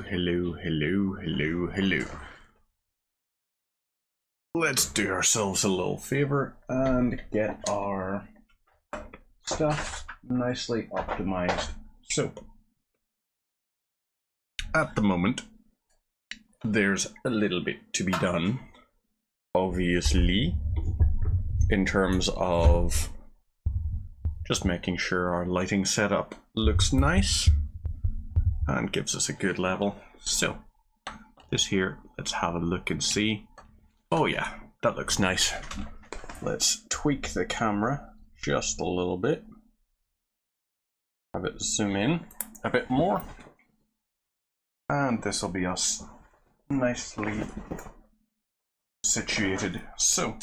hello. Let's do ourselves a little favor and get our stuff nicely optimized. So, at the moment, there's a little bit to be done, obviously, in terms of just making sure our lighting setup looks nice and gives us a good level. So, this here, let's have a look and see. Oh yeah, that looks nice. Let's tweak the camera just a little bit. Have it zoom in a bit more. And this will be us nicely situated. So,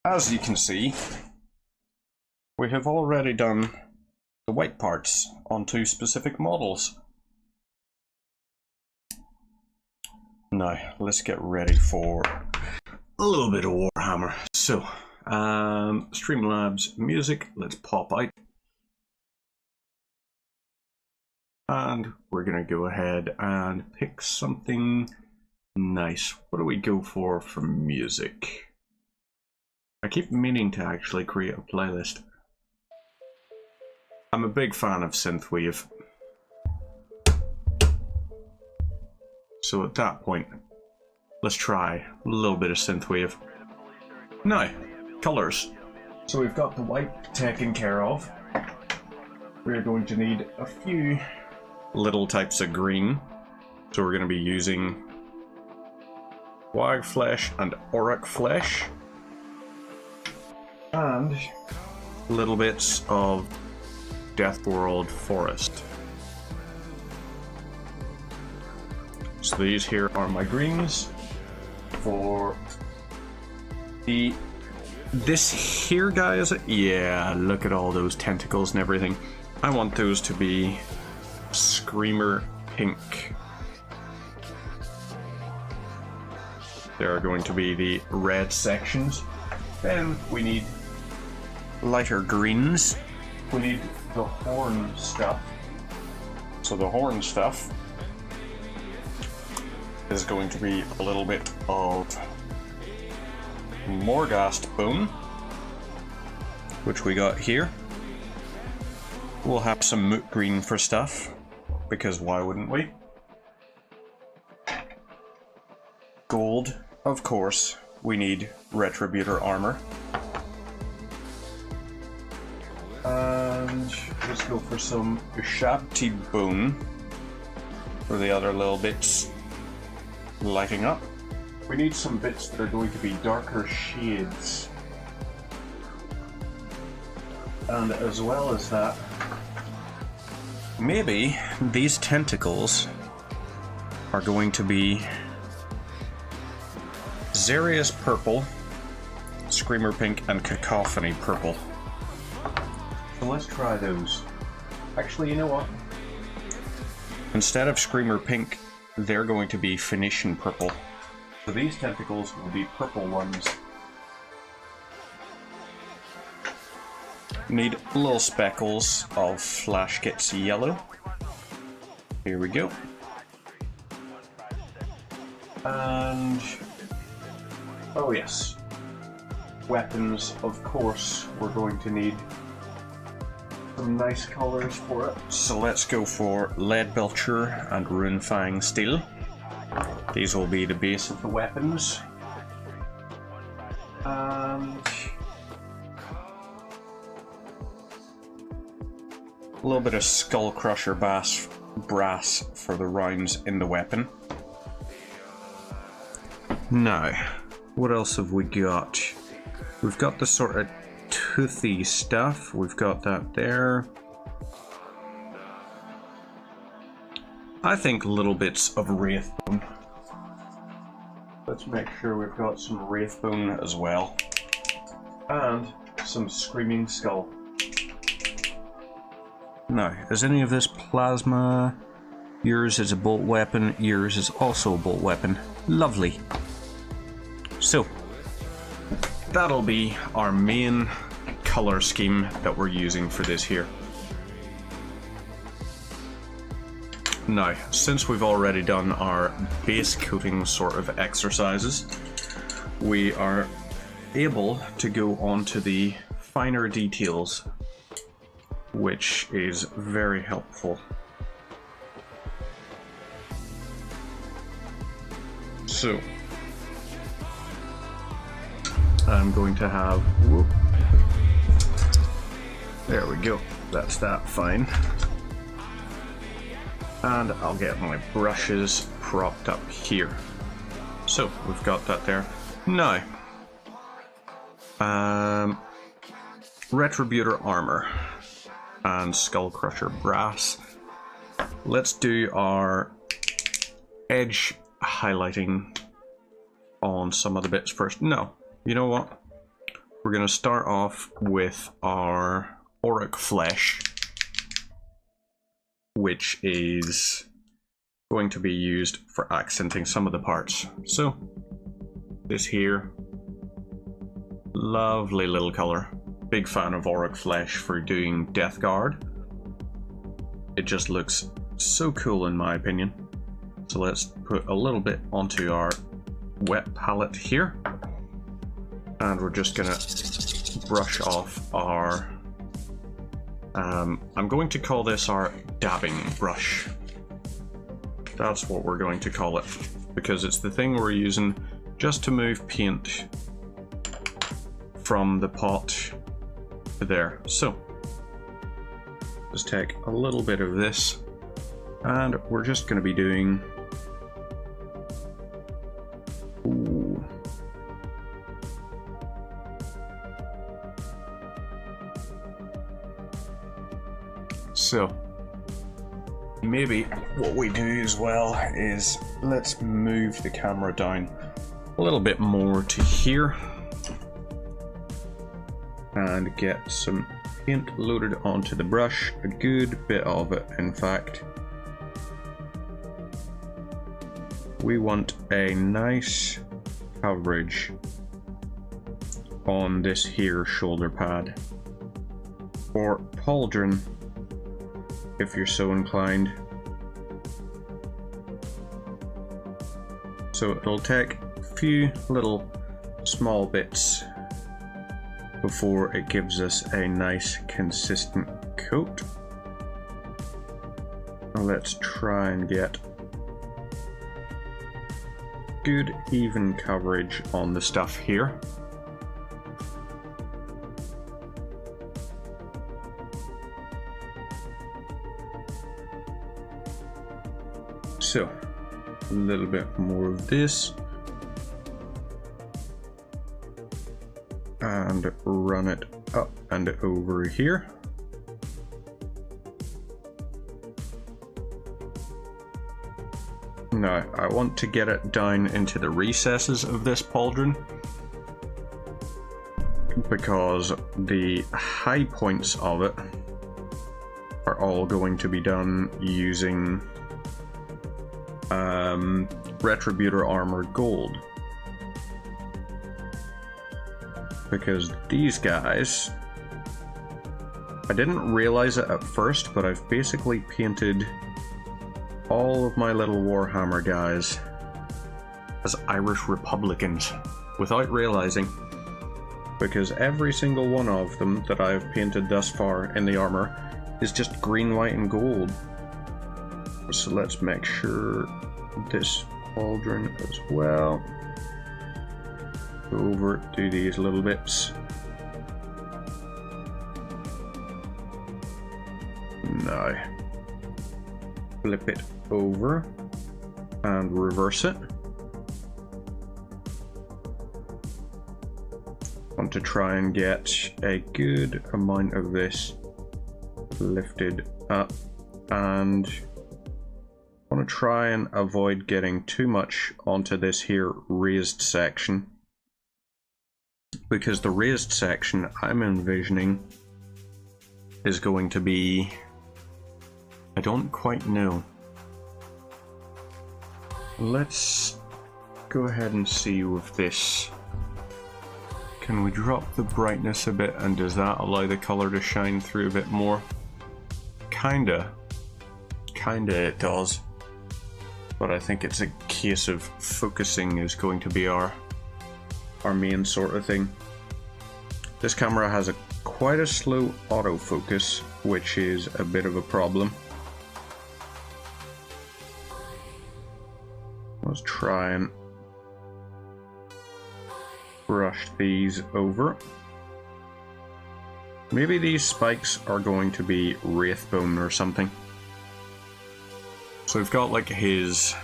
as you can see, we have already done the white parts onto specific models. Now, let's get ready for a little bit of Warhammer. So, Streamlabs music, let's pop out. And we're gonna go ahead and pick something nice. What do we go for music? I keep meaning to actually create a playlist. I'm a big fan of synthwave. So at that point, let's try a little bit of synthwave. Now, colors. So we've got the white taken care of. We're going to need a few little types of green. So we're going to be using Wag Flesh and Auroch Flesh. And little bits of Deathworld Forest. So these here are my greens for this here, guys. Yeah, look at all those tentacles and everything. I want those to be Screamer pink. There are going to be the red sections. Then we need lighter greens. We need the horn stuff. So the horn stuff is going to be a little bit of Morghast bone, which we got here. We'll have some moot green for stuff, because why wouldn't we? Gold, of course. We need Retributor armor. And let's go for some Ushabti bone for the other little bits lighting up. We need some bits that are going to be darker shades. And as well as that, maybe these tentacles are going to be Xarius purple, Screamer pink, and Cacophony purple. So let's try those. Actually, you know what? Instead of Screamer pink, they're going to be Phoenician purple. So these tentacles will be purple ones. Need little speckles of Flash Gets Yellow. Here we go. And oh yes, weapons, of course, we're going to need some nice colors for it. So let's go for Leadbelcher and Runefang Steel. These will be the base of the weapons. And a little bit of Skullcrusher brass for the rounds in the weapon. Now, what else have we got? We've got the sort of toothy stuff. We've got that there. I think little bits of Wraithbone. Let's make sure we've got some Wraithbone as well. And some Screaming Skull. Now, is any of this plasma? Yours is a bolt weapon. Yours is also a bolt weapon. Lovely. So, that'll be our main color scheme that we're using for this here. Now, since we've already done our base coating sort of exercises, we are able to go on to the finer details, which is very helpful. So, I'm going to have, whoop, there we go, that's that fine. And I'll get my brushes propped up here. So we've got that there. Now, Retributor armor and Skullcrusher brass. Let's do our edge highlighting on some of the bits first. No, you know what? We're going to start off with our auric flesh, which is going to be used for accenting some of the parts. So, this here, lovely little color. Big fan of auric flesh for doing Death Guard. It just looks so cool in my opinion. So let's put a little bit onto our wet palette here. And we're just gonna brush off our I'm going to call this our dabbing brush. That's what we're going to call it, because it's the thing we're using just to move paint from the pot to there. So, just take a little bit of this, and we're just going to be doing... Ooh. So, maybe what we do as well is let's move the camera down a little bit more to here and get some paint loaded onto the brush, a good bit of it in fact. We want a nice coverage on this here shoulder pad, or pauldron if you're so inclined. So it'll take a few little small bits before it gives us a nice consistent coat. Now let's try and get good even coverage on the stuff here. So, a little bit more of this, and run it up and over here. Now, I want to get it down into the recesses of this pauldron, because the high points of it are all going to be done using Retributor Armor Gold, because these guys, I didn't realize it at first, but I've basically painted all of my little Warhammer guys as Irish Republicans without realizing, because every single one of them that I've painted thus far in the armor is just green, white and gold. So let's make sure this pauldron as well. Go over to these little bits. Now, flip it over and reverse it. Want to try and get a good amount of this lifted up, and want to try and avoid getting too much onto this here raised section, because the raised section I'm envisioning is going to be, I don't quite know. Let's go ahead and see with this. Can we drop the brightness a bit, and does that allow the color to shine through a bit more? Kinda. kinda it does. But I think it's a case of focusing is going to be our main sort of thing. This camera has quite a slow autofocus, which is a bit of a problem. Let's try and brush these over. Maybe these spikes are going to be Wraithbone or something. So we've got like his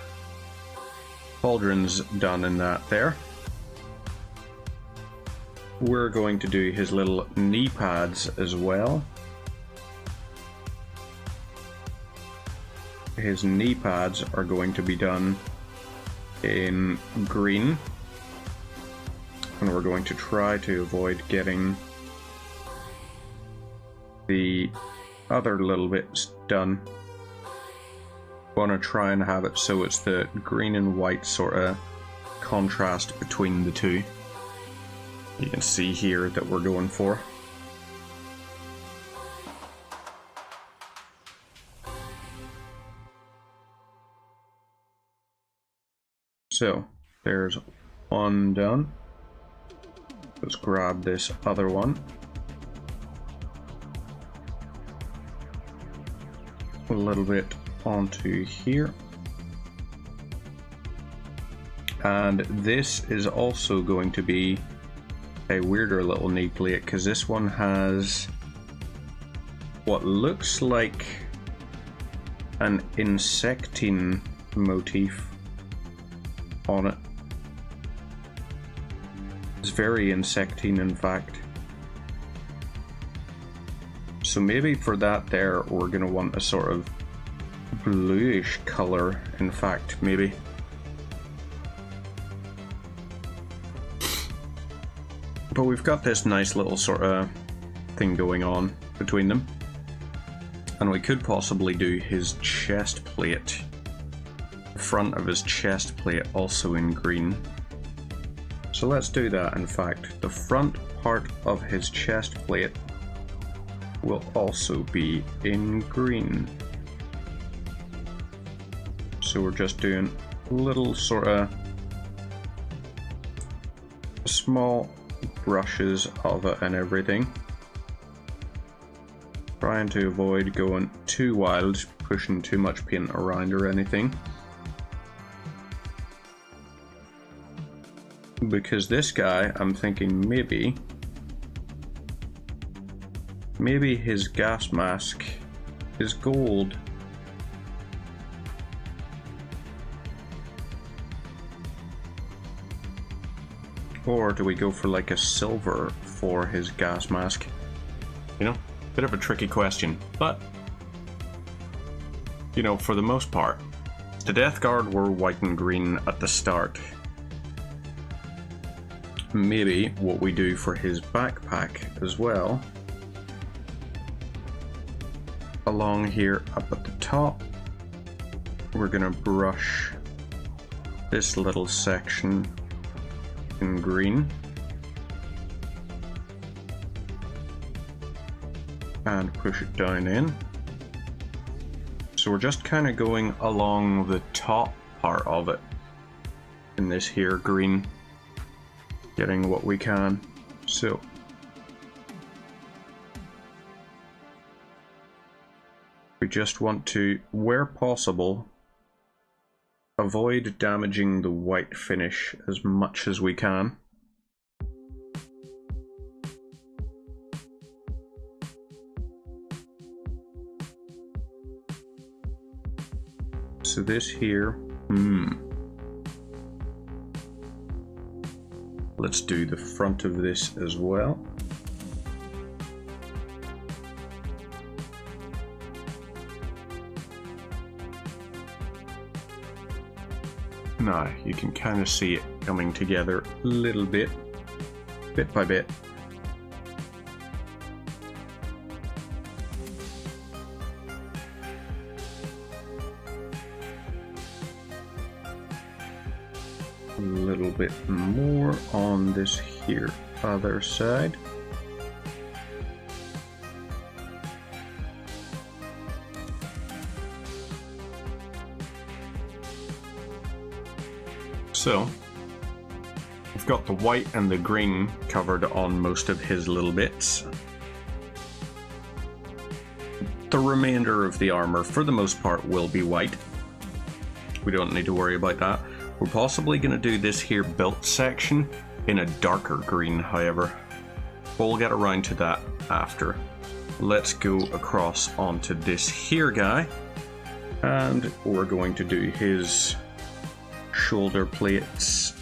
pauldrons done in that there. We're going to do his little knee pads as well. His knee pads are going to be done in green. And we're going to try to avoid getting the other little bits done. Want to try and have it so it's the green and white sort of contrast between the two. You can see here that we're going for. So there's one done. Let's grab this other one. A little bit onto here. And this is also going to be a weirder little knee plate because this one has what looks like an insectine motif on it. It's very insectine, in fact. So maybe for that there, we're going to want a sort of bluish color, in fact, maybe. But we've got this nice little sort of thing going on between them. And we could possibly do his chest plate. The front of his chest plate also in green. So let's do that, in fact. The front part of his chest plate will also be in green. So we're just doing little sort of small brushes of it and everything. Trying to avoid going too wild, pushing too much paint around or anything. Because this guy, I'm thinking maybe his gas mask is gold. Or do we go for like a silver for his gas mask? You know, bit of a tricky question, but you know, for the most part, the Death Guard were white and green at the start. Maybe what we do for his backpack as well, along here up at the top, we're gonna brush this little section in green and push it down in. So we're just kind of going along the top part of it in this here green, getting what we can. So we just want to, where possible, avoid damaging the white finish as much as we can. So this here, let's do the front of this as well. Now you can kind of see it coming together a little bit by bit. A little bit more on this here other side. So, we've got the white and the green covered on most of his little bits. The remainder of the armor, for the most part, will be white. We don't need to worry about that. We're possibly going to do this here belt section in a darker green, however. We'll get around to that after. Let's go across onto this here guy. And we're going to do his shoulder plates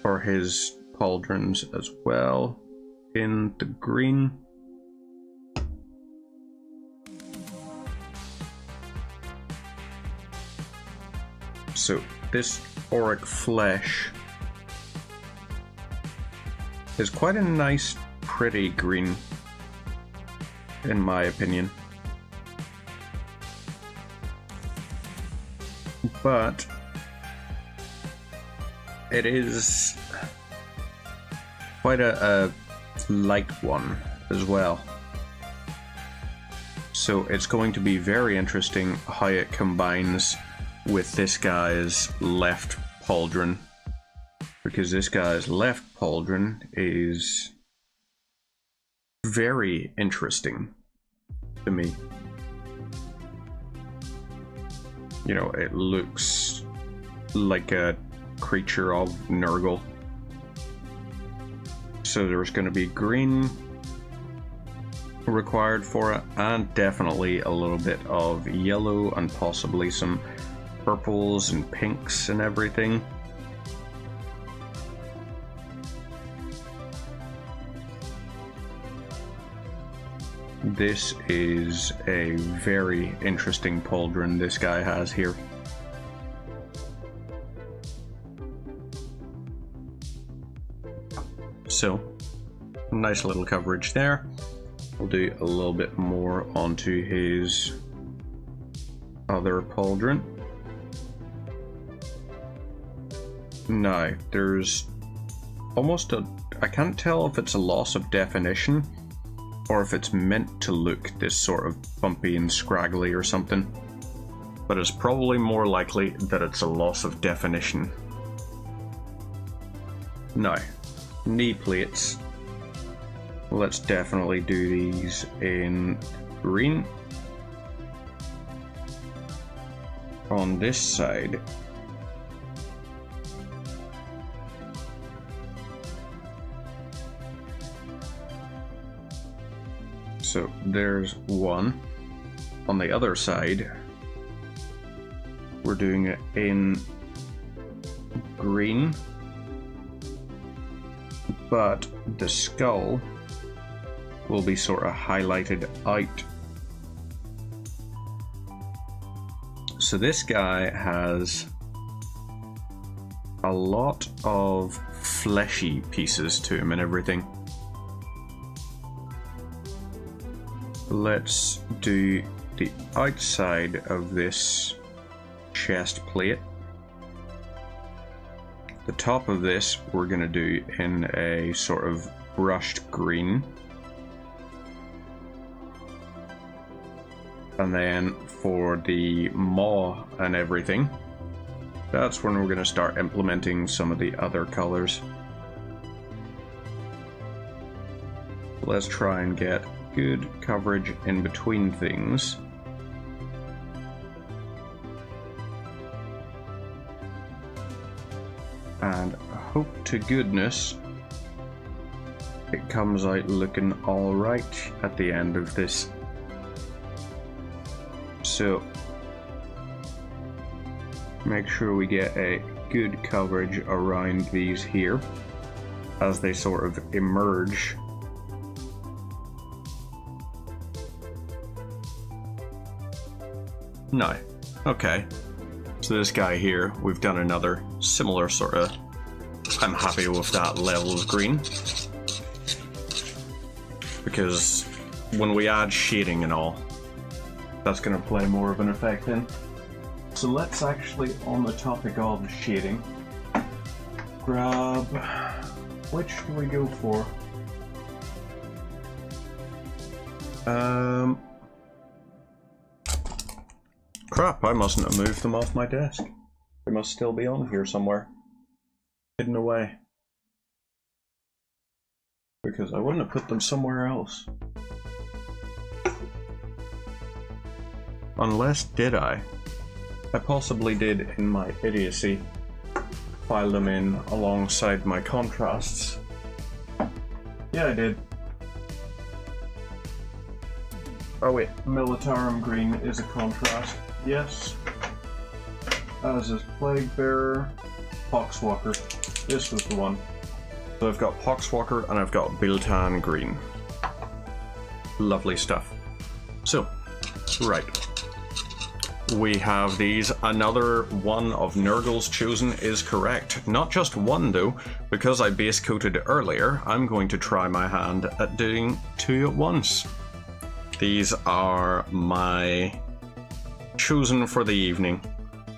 for his pauldrons as well in the green. So this auric flesh is quite a nice, pretty green, in my opinion. But it is quite a light one as well. So it's going to be very interesting how it combines with this guy's left pauldron, because this guy's left pauldron is very interesting to me. You know, it looks like a creature of Nurgle. So there's going to be green required for it, and definitely a little bit of yellow and possibly some purples and pinks and everything. This is a very interesting pauldron this guy has here. So, nice little coverage there. We'll do a little bit more onto his other pauldron. Now, there's almost I can't tell if it's a loss of definition or if it's meant to look this sort of bumpy and scraggly or something, but it's probably more likely that it's a loss of definition. Now, knee plates. Let's definitely do these in green. On this side, so there's one. On the other side, we're doing it in green, but the skull will be sort of highlighted out. So this guy has a lot of fleshy pieces to him and everything. Let's do the outside of this chest plate. The top of this we're going to do in a sort of brushed green. And then for the maw and everything, that's when we're going to start implementing some of the other colors. Let's try and get good coverage in between things. And hope to goodness it comes out looking alright at the end of this. So make sure we get a good coverage around these here as they sort of emerge. No. Okay. So this guy here, we've done another similar sort of... I'm happy with that level of green. Because when we add shading and all, that's going to play more of an effect in. So let's actually, on the topic of shading, grab... Which do we go for? Crap, I mustn't have moved them off my desk. They must still be on here somewhere. hidden away. Because I wouldn't have put them somewhere else. Unless, did I? I possibly did in my idiocy. File them in alongside my contrasts. Yeah, I did. Oh wait, Militarum Green is a contrast. Yes. As is Plague Bearer, Poxwalker. This was the one. So I've got Poxwalker and I've got Biltan Green. Lovely stuff. So, right. We have these. Another one of Nurgle's chosen is correct. Not just one though, because I base coated earlier, I'm going to try my hand at doing 2 at once. These are my chosen for the evening.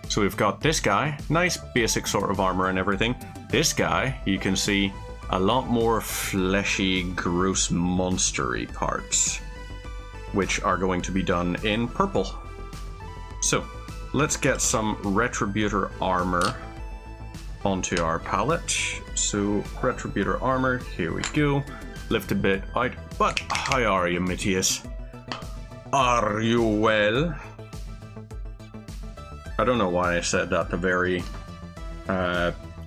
So we've got this guy, nice basic sort of armor and everything. This guy, you can see a lot more fleshy, gross, monstery parts, which are going to be done in purple. So, let's get some Retributor armor onto our palette. So, Retributor armor, here we go. Lift a bit out, but how are you, Matthias? Are you well? I don't know why I said that the very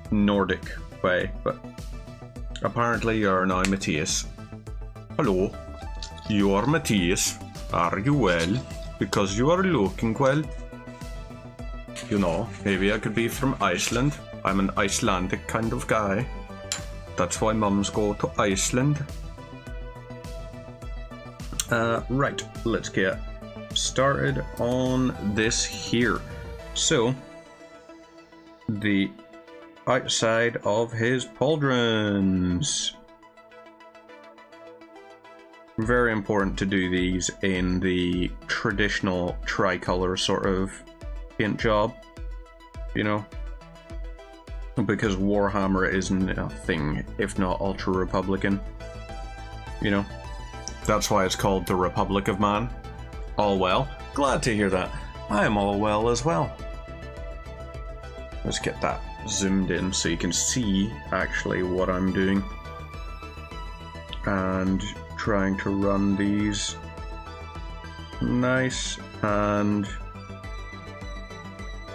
Nordic way, but apparently you are now Matthias. Hello, you are Matthias. Are you well? Because you are looking well. You know, maybe I could be from Iceland. I'm an Icelandic kind of guy. That's why mums go to Iceland. Right, let's get started on this here. So, the outside of his pauldrons. Very important to do these in the traditional tricolor sort of paint job, you know, because Warhammer is nothing if not ultra Republican, you know. That's why it's called the Republic of Man. All well? Glad to hear that. I am all well as well. Let's get that zoomed in so you can see actually what I'm doing. And trying to run these nice and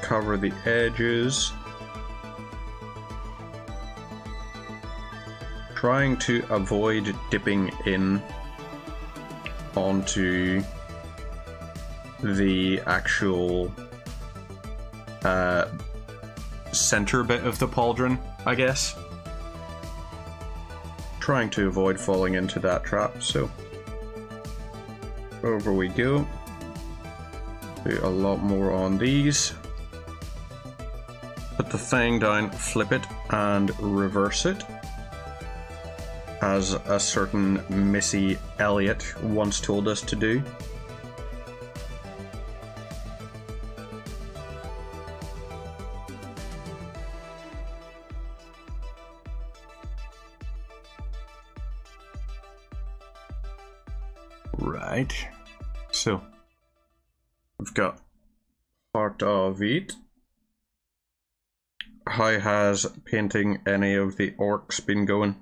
cover the edges. Trying to avoid dipping in onto the actual center bit of the pauldron, I guess. Trying to avoid falling into that trap, so over we go. Do a lot more on these. Put the thing down, flip it, and reverse it, as a certain Missy Elliott once told us to do. Right, so we've got part of it. How has painting any of the orcs been going?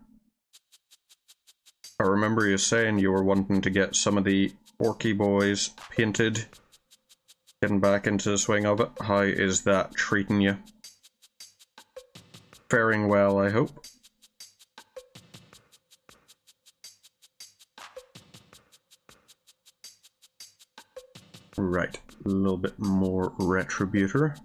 I remember you saying you were wanting to get some of the orky boys painted, getting back into the swing of it. How is that treating you? Faring well, I hope. Right, a little bit more Retributor.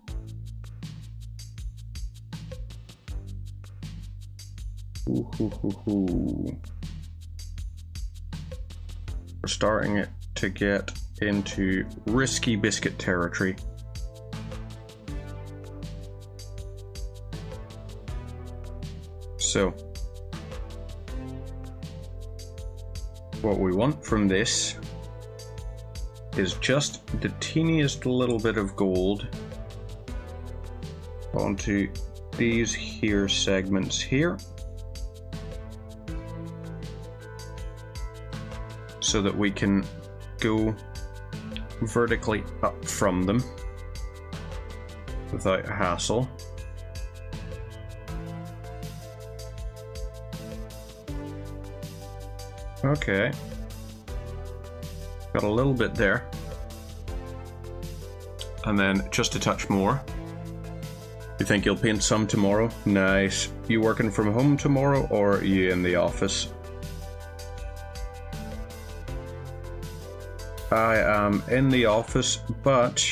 Ooh, hoo, hoo, hoo. We're starting to get into risky biscuit territory. So, what we want from this is just the teeniest little bit of gold onto these here segments here, so that we can go vertically up from them without hassle. Okay. Got a little bit there. And then just a touch more. You think you'll paint some tomorrow? Nice. You working from home tomorrow, or are you in the office? I am in the office, but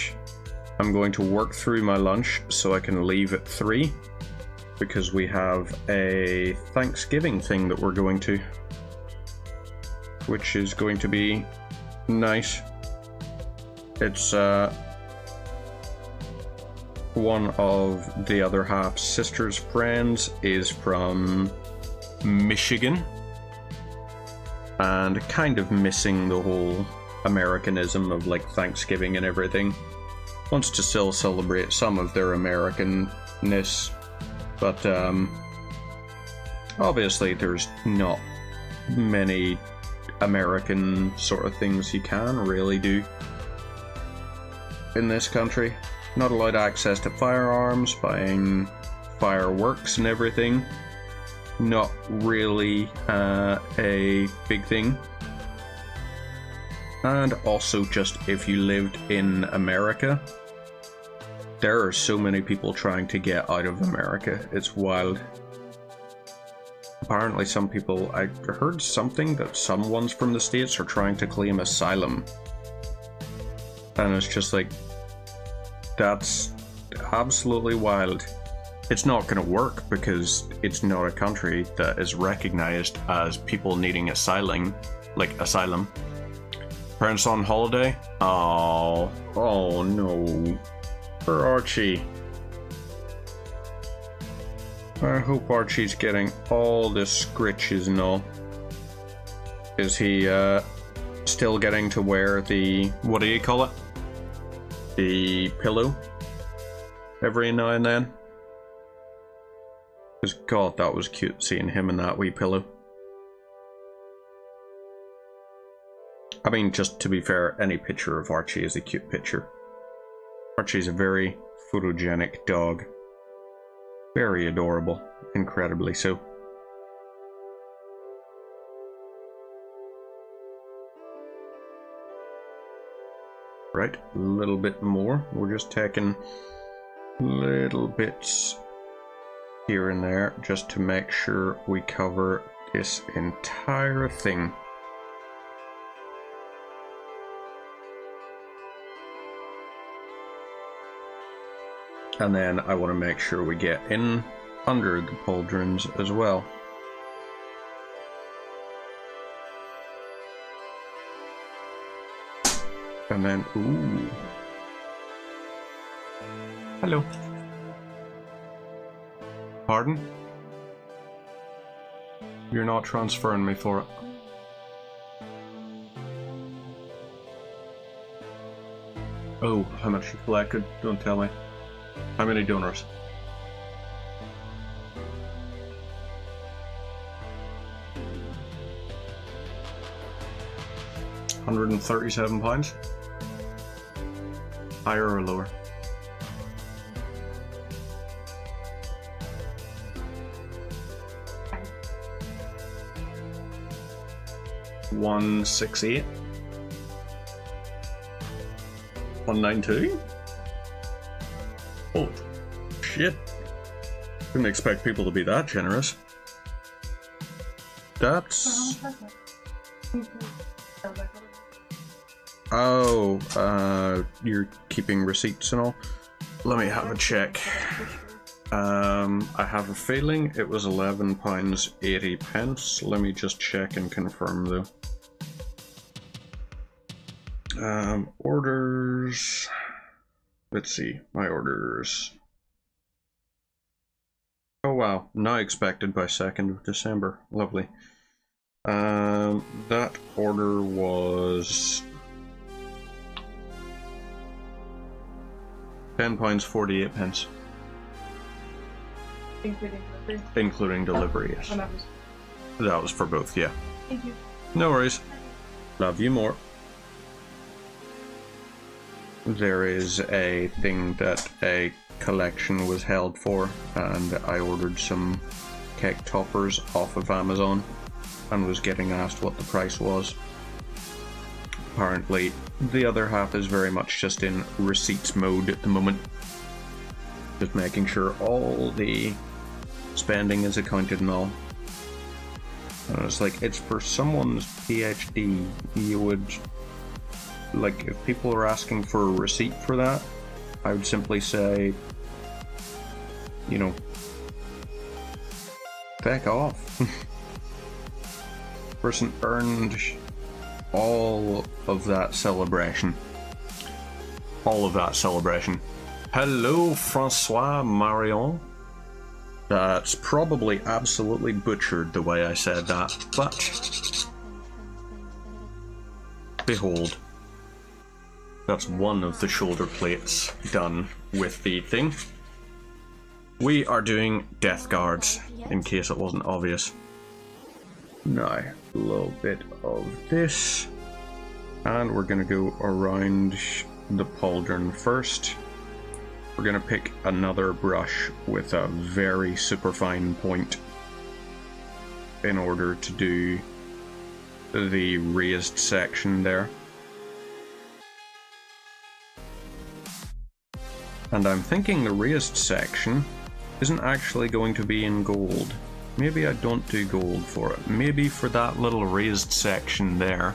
I'm going to work through my lunch so I can leave at 3, because we have a Thanksgiving thing that we're going to, which is going to be nice. It's one of the other half's sister's friends is from Michigan, and kind of missing the whole Americanism of like Thanksgiving and everything. Wants to still celebrate some of their Americanness, but obviously there's not many American sort of things you can really do in this country. Not allowed access to firearms, buying fireworks and everything. Not really a big thing. And also, just if you lived in America, there are so many people trying to get out of America. It's wild. Apparently some people, I heard something that some ones from the States are trying to claim asylum. And it's just like, that's absolutely wild. It's not going to work because it's not a country that is recognized as people needing asylum, like asylum. Parents on holiday? Oh no. For Archie. I hope Archie's getting all the scritches and all. Is he still getting to wear the, what do you call it? The pillow every now and then? Because God, that was cute seeing him in that wee pillow. I mean, just to be fair, any picture of Archie is a cute picture. Archie's a very photogenic dog. Very adorable. Incredibly so. Right, a little bit more. We're just taking little bits here and there just to make sure we cover this entire thing. And then I want to make sure we get in under the pauldrons as well. And then, ooh. Hello. Pardon? You're not transferring me for it. Oh, how much you collected? Don't tell me. How many donors? £137. Higher or lower? $168. $192. Oh, shit. Didn't expect people to be that generous. That's... Oh, you're keeping receipts and all? Let me have a check. I have a feeling it was £11.80. Let me just check and confirm though. Orders... Let's see, my orders. Oh wow, now expected by 2nd of December. Lovely. That order was £10.48. Including delivery? Including delivery, yes. That was for both, yeah. Thank you. No worries. Love you more. There is a thing that a collection was held for, and I ordered some cake toppers off of Amazon. and was getting asked what the price was. Apparently, the other half is very much just in receipts mode at the moment. Just making sure all the spending is accounted and all. And it's like, it's for someone's PhD. You would, like, if people are asking for a receipt for that, I would simply say, you know, back off. Person earned all of that celebration. All of that celebration. Hello, Francois Marion. That's probably absolutely butchered the way I said that, but behold, that's one of the shoulder plates done with the thing. We are doing death guards, in case it wasn't obvious. Now, a little bit of this, and we're going to go around the pauldron first. We're going to pick another brush with a very superfine point in order to do the raised section there. And I'm thinking the raised section isn't actually going to be in gold. Maybe I don't do gold for it. Maybe for that little raised section there,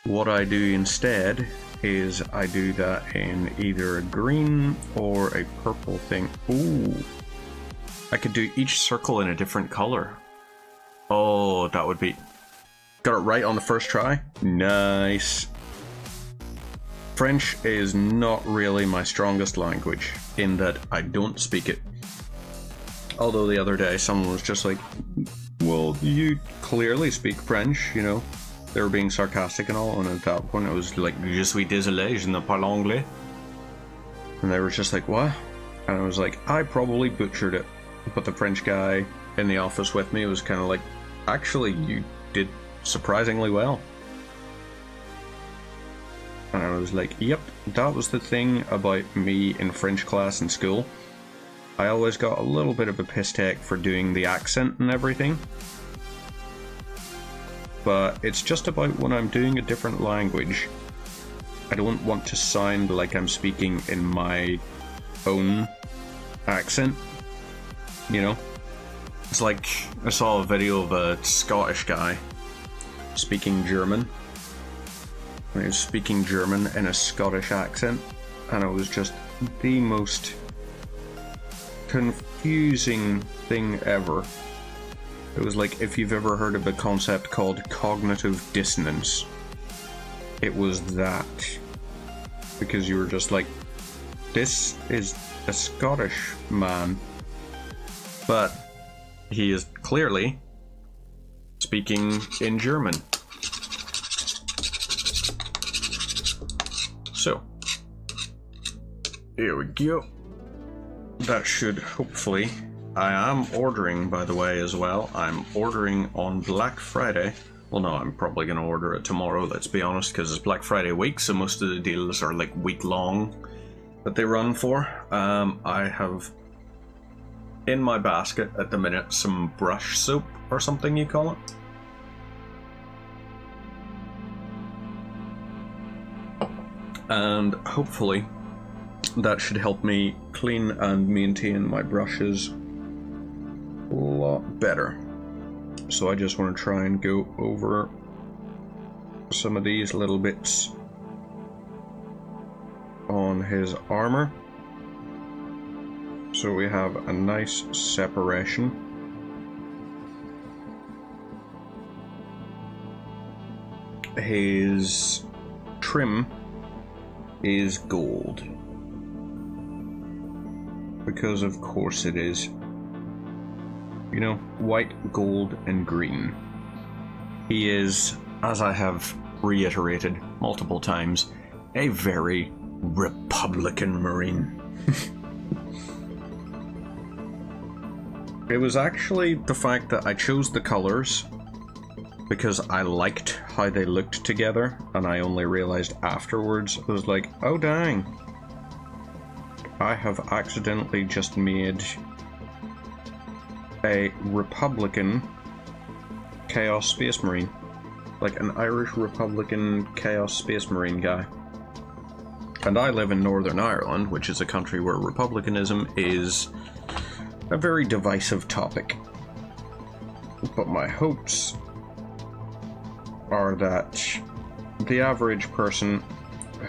what I do instead is I do that in either a green or a purple thing. Ooh. I could do each circle in a different color. Oh, that would be... Got it right on the first try? Nice. French is not really my strongest language, in that I don't speak it. Although the other day someone was just like, well, you clearly speak French, you know. They were being sarcastic and all, and at that point I was like, je suis désolé, je ne parle anglais. And they were just like, what? And I was like, I probably butchered it. But the French guy in the office with me was kind of like, actually, you did surprisingly well. And I was like, yep, that was the thing about me in French class in school. I always got a little bit of a piss take for doing the accent and everything. But it's just about when I'm doing a different language, I don't want to sound like I'm speaking in my own accent, you know? It's like, I saw a video of a Scottish guy speaking German. And he was speaking German in a Scottish accent, and it was just the most confusing thing ever. It was like, if you've ever heard of a concept called cognitive dissonance, it was that. Because you were just like, this is a Scottish man, but he is clearly speaking in German. So, here we go. That should hopefully... I am ordering, by the way, as well. I'm ordering on Black Friday. Well, no, I'm probably going to order it tomorrow, let's be honest, because it's Black Friday week, so most of the deals are like week-long that they run for. I have in my basket at the minute some brush soap, or something you call it. And hopefully that should help me clean and maintain my brushes a lot better. So I just want to try and go over some of these little bits on his armor, so we have a nice separation. His trim is gold, because of course it is. You know, white, gold, and green. He is, as I have reiterated multiple times, a very Republican Marine. It was actually the fact that I chose the colors because I liked how they looked together, and I only realized afterwards, I was like, oh dang, I have accidentally just made a Republican Chaos Space Marine. Like an Irish Republican Chaos Space Marine guy. And I live in Northern Ireland, which is a country where republicanism is a very divisive topic. But my hopes are that the average person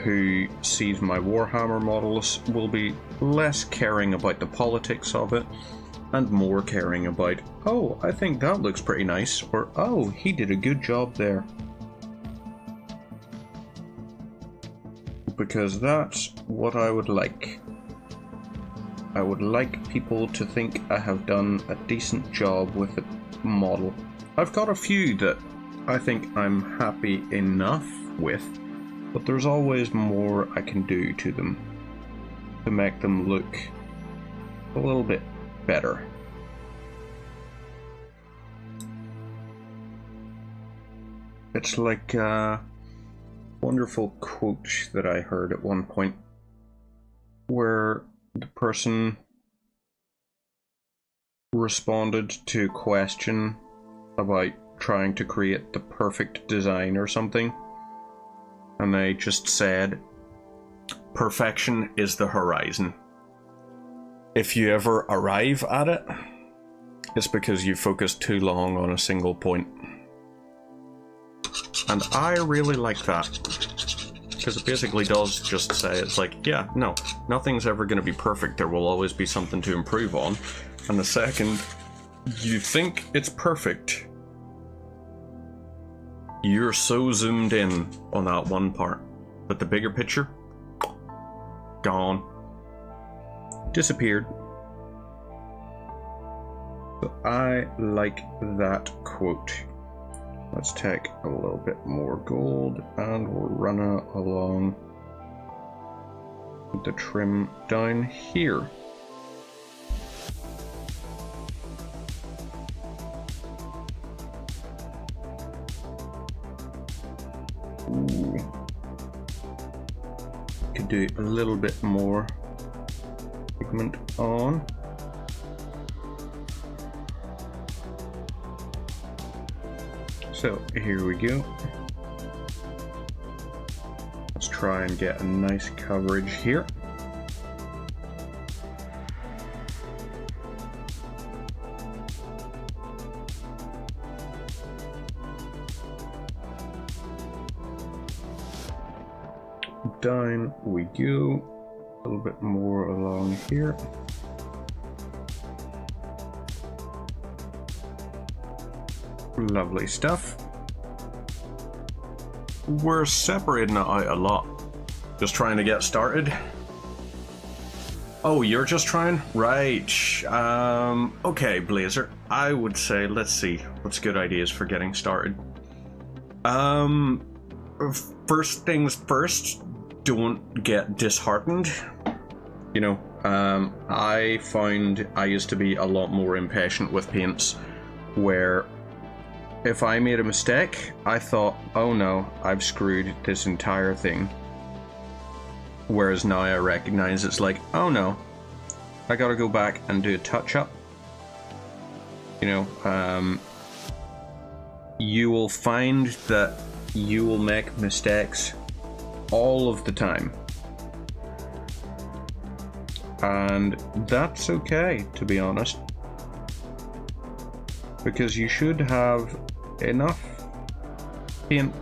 who sees my Warhammer models will be less caring about the politics of it and more caring about, oh, I think that looks pretty nice, or oh, he did a good job there. Because that's what I would like. I would like people to think I have done a decent job with the model. I've got a few that I think I'm happy enough with, but there's always more I can do to them to make them look a little bit better. It's like a wonderful quote that I heard at one point where the person responded to a question about trying to create the perfect design or something, and they just said, perfection is the horizon. If you ever arrive at it, it's because you focused too long on a single point. And I really like that, because it basically does just say, it's like, yeah, no, nothing's ever going to be perfect. There will always be something to improve on. And the second you think it's perfect, you're so zoomed in on that one part. But the bigger picture, gone. Disappeared. So I like that quote. Let's take a little bit more gold and we'll run along the trim down here. Ooh. Could do a little bit more pigment on. So here we go. Let's try and get a nice coverage here. Down we go. A little bit more along here. Lovely stuff. We're separating it out a lot. Just trying to get started. Oh, you're just trying? Right. Okay, Blazer. I would say, let's see. What's good ideas for getting started? First things first, don't get disheartened. You know, I found I used to be a lot more impatient with paints, where if I made a mistake, I thought, oh no, I've screwed this entire thing. Whereas now I recognize it's like, oh no, I gotta go back and do a touch-up. You know, you will find that you will make mistakes all of the time. And that's okay, to be honest. Because you should have enough paint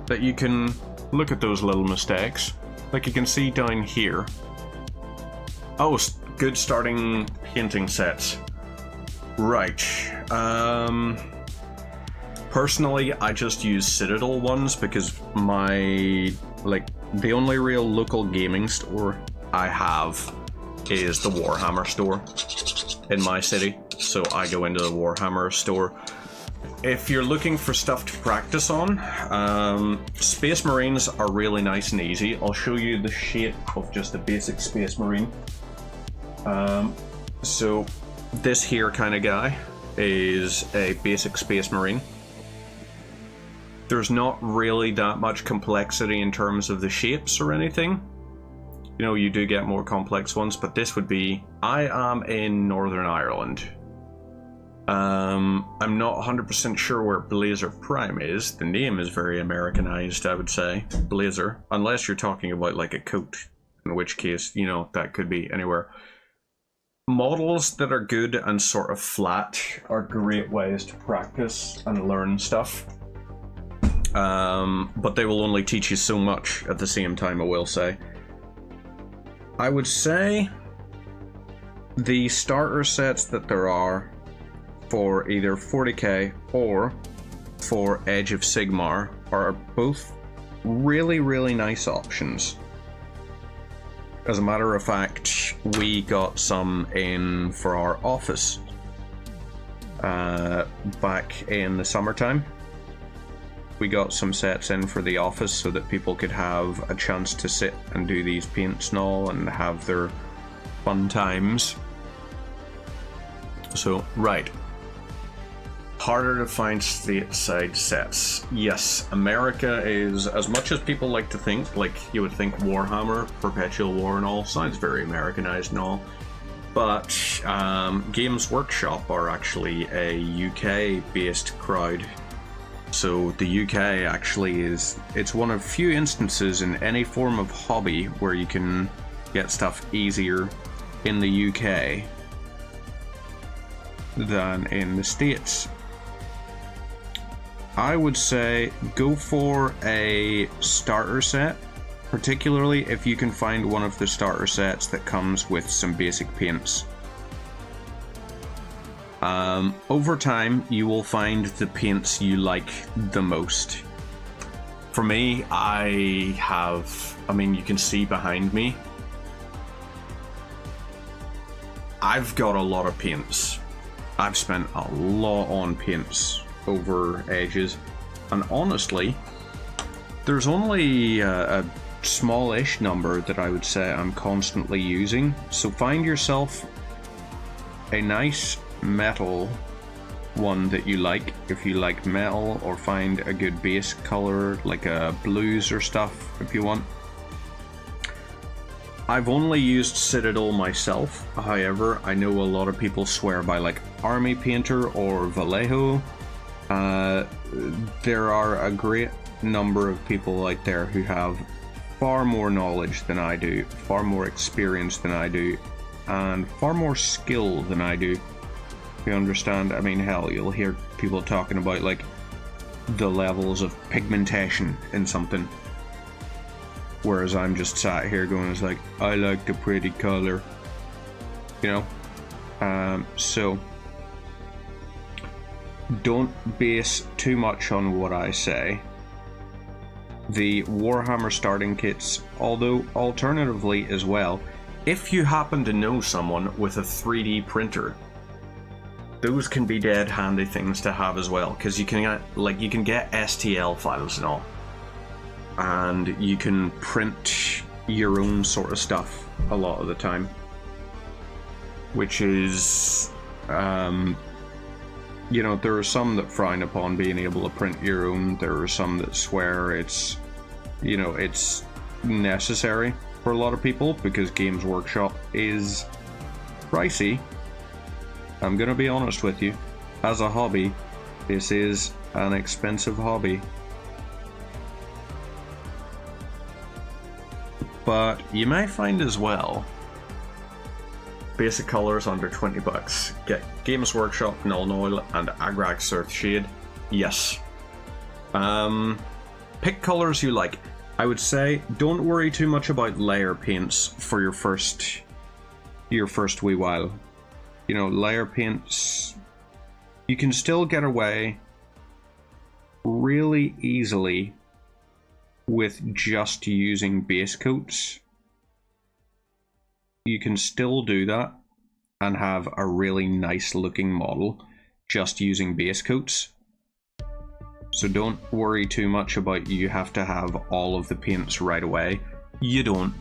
that you can look at those little mistakes. Like you can see down here. Oh, good starting painting sets. Right. Personally, I just use Citadel ones because the only real local gaming store I have is the Warhammer store in my city. So I go into the Warhammer store. If you're looking for stuff to practice on, Space Marines are really nice and easy. I'll show you the shape of just a basic Space Marine. So this here kind of guy is a basic Space Marine. There's not really that much complexity in terms of the shapes or anything. You know, you do get more complex ones, but this would be, I am in Northern Ireland. I'm not 100% sure where Blazer Prime is. The name is very Americanized, I would say. Blazer. Unless you're talking about like a coat, in which case, you know, that could be anywhere. Models that are good and sort of flat are great ways to practice and learn stuff. But they will only teach you so much at the same time, I will say. I would say the starter sets that there are for either 40k or for Age of Sigmar are both really, really nice options. As a matter of fact, we got some in for our office back in the summertime. We got some sets in for the office so that people could have a chance to sit and do these paints and all and have their fun times. So, right. Harder to find stateside sets. Yes, America is, as much as people like to think, like you would think Warhammer, Perpetual War and all, sounds very Americanized and all, but Games Workshop are actually a UK-based crowd. So the UK actually is, it's one of few instances in any form of hobby where you can get stuff easier in the UK than in the States. I would say go for a starter set, particularly if you can find one of the starter sets that comes with some basic paints. Over time, you will find the paints you like the most. For me, I mean, you can see behind me, I've got a lot of paints. I've spent a lot on paints over ages, and honestly, there's only a smallish number that I would say I'm constantly using. So find yourself a nice metal one that you like, if you like metal, or find a good base color like a blues or stuff if you want. I've only used Citadel myself, however I know a lot of people swear by like Army Painter or Vallejo. There are a great number of people out there who have far more knowledge than I do, far more experience than I do, and far more skill than I do. You understand? I mean, hell, you'll hear people talking about like the levels of pigmentation in something, whereas I'm just sat here going, it's like, I like the pretty color, you know? So don't base too much on what I say. The Warhammer starting kits, although alternatively as well, if you happen to know someone with a 3D printer, those can be dead handy things to have as well, because you can get STL files and all, and you can print your own sort of stuff a lot of the time, which is you know, there are some that frown upon being able to print your own. There are some that swear it's, you know, it's necessary for a lot of people because Games Workshop is pricey. I'm gonna be honest with you, as a hobby, this is an expensive hobby. But you may find as well, basic colors under 20 bucks. Get Games Workshop, Null Noil, and Agrax Earthshade. Yes. Pick colors you like. I would say don't worry too much about layer paints for your first wee while. You know, layer paints, you can still get away really easily with just using base coats. You can still do that and have a really nice looking model just using base coats. So don't worry too much about you have to have all of the paints right away. You don't.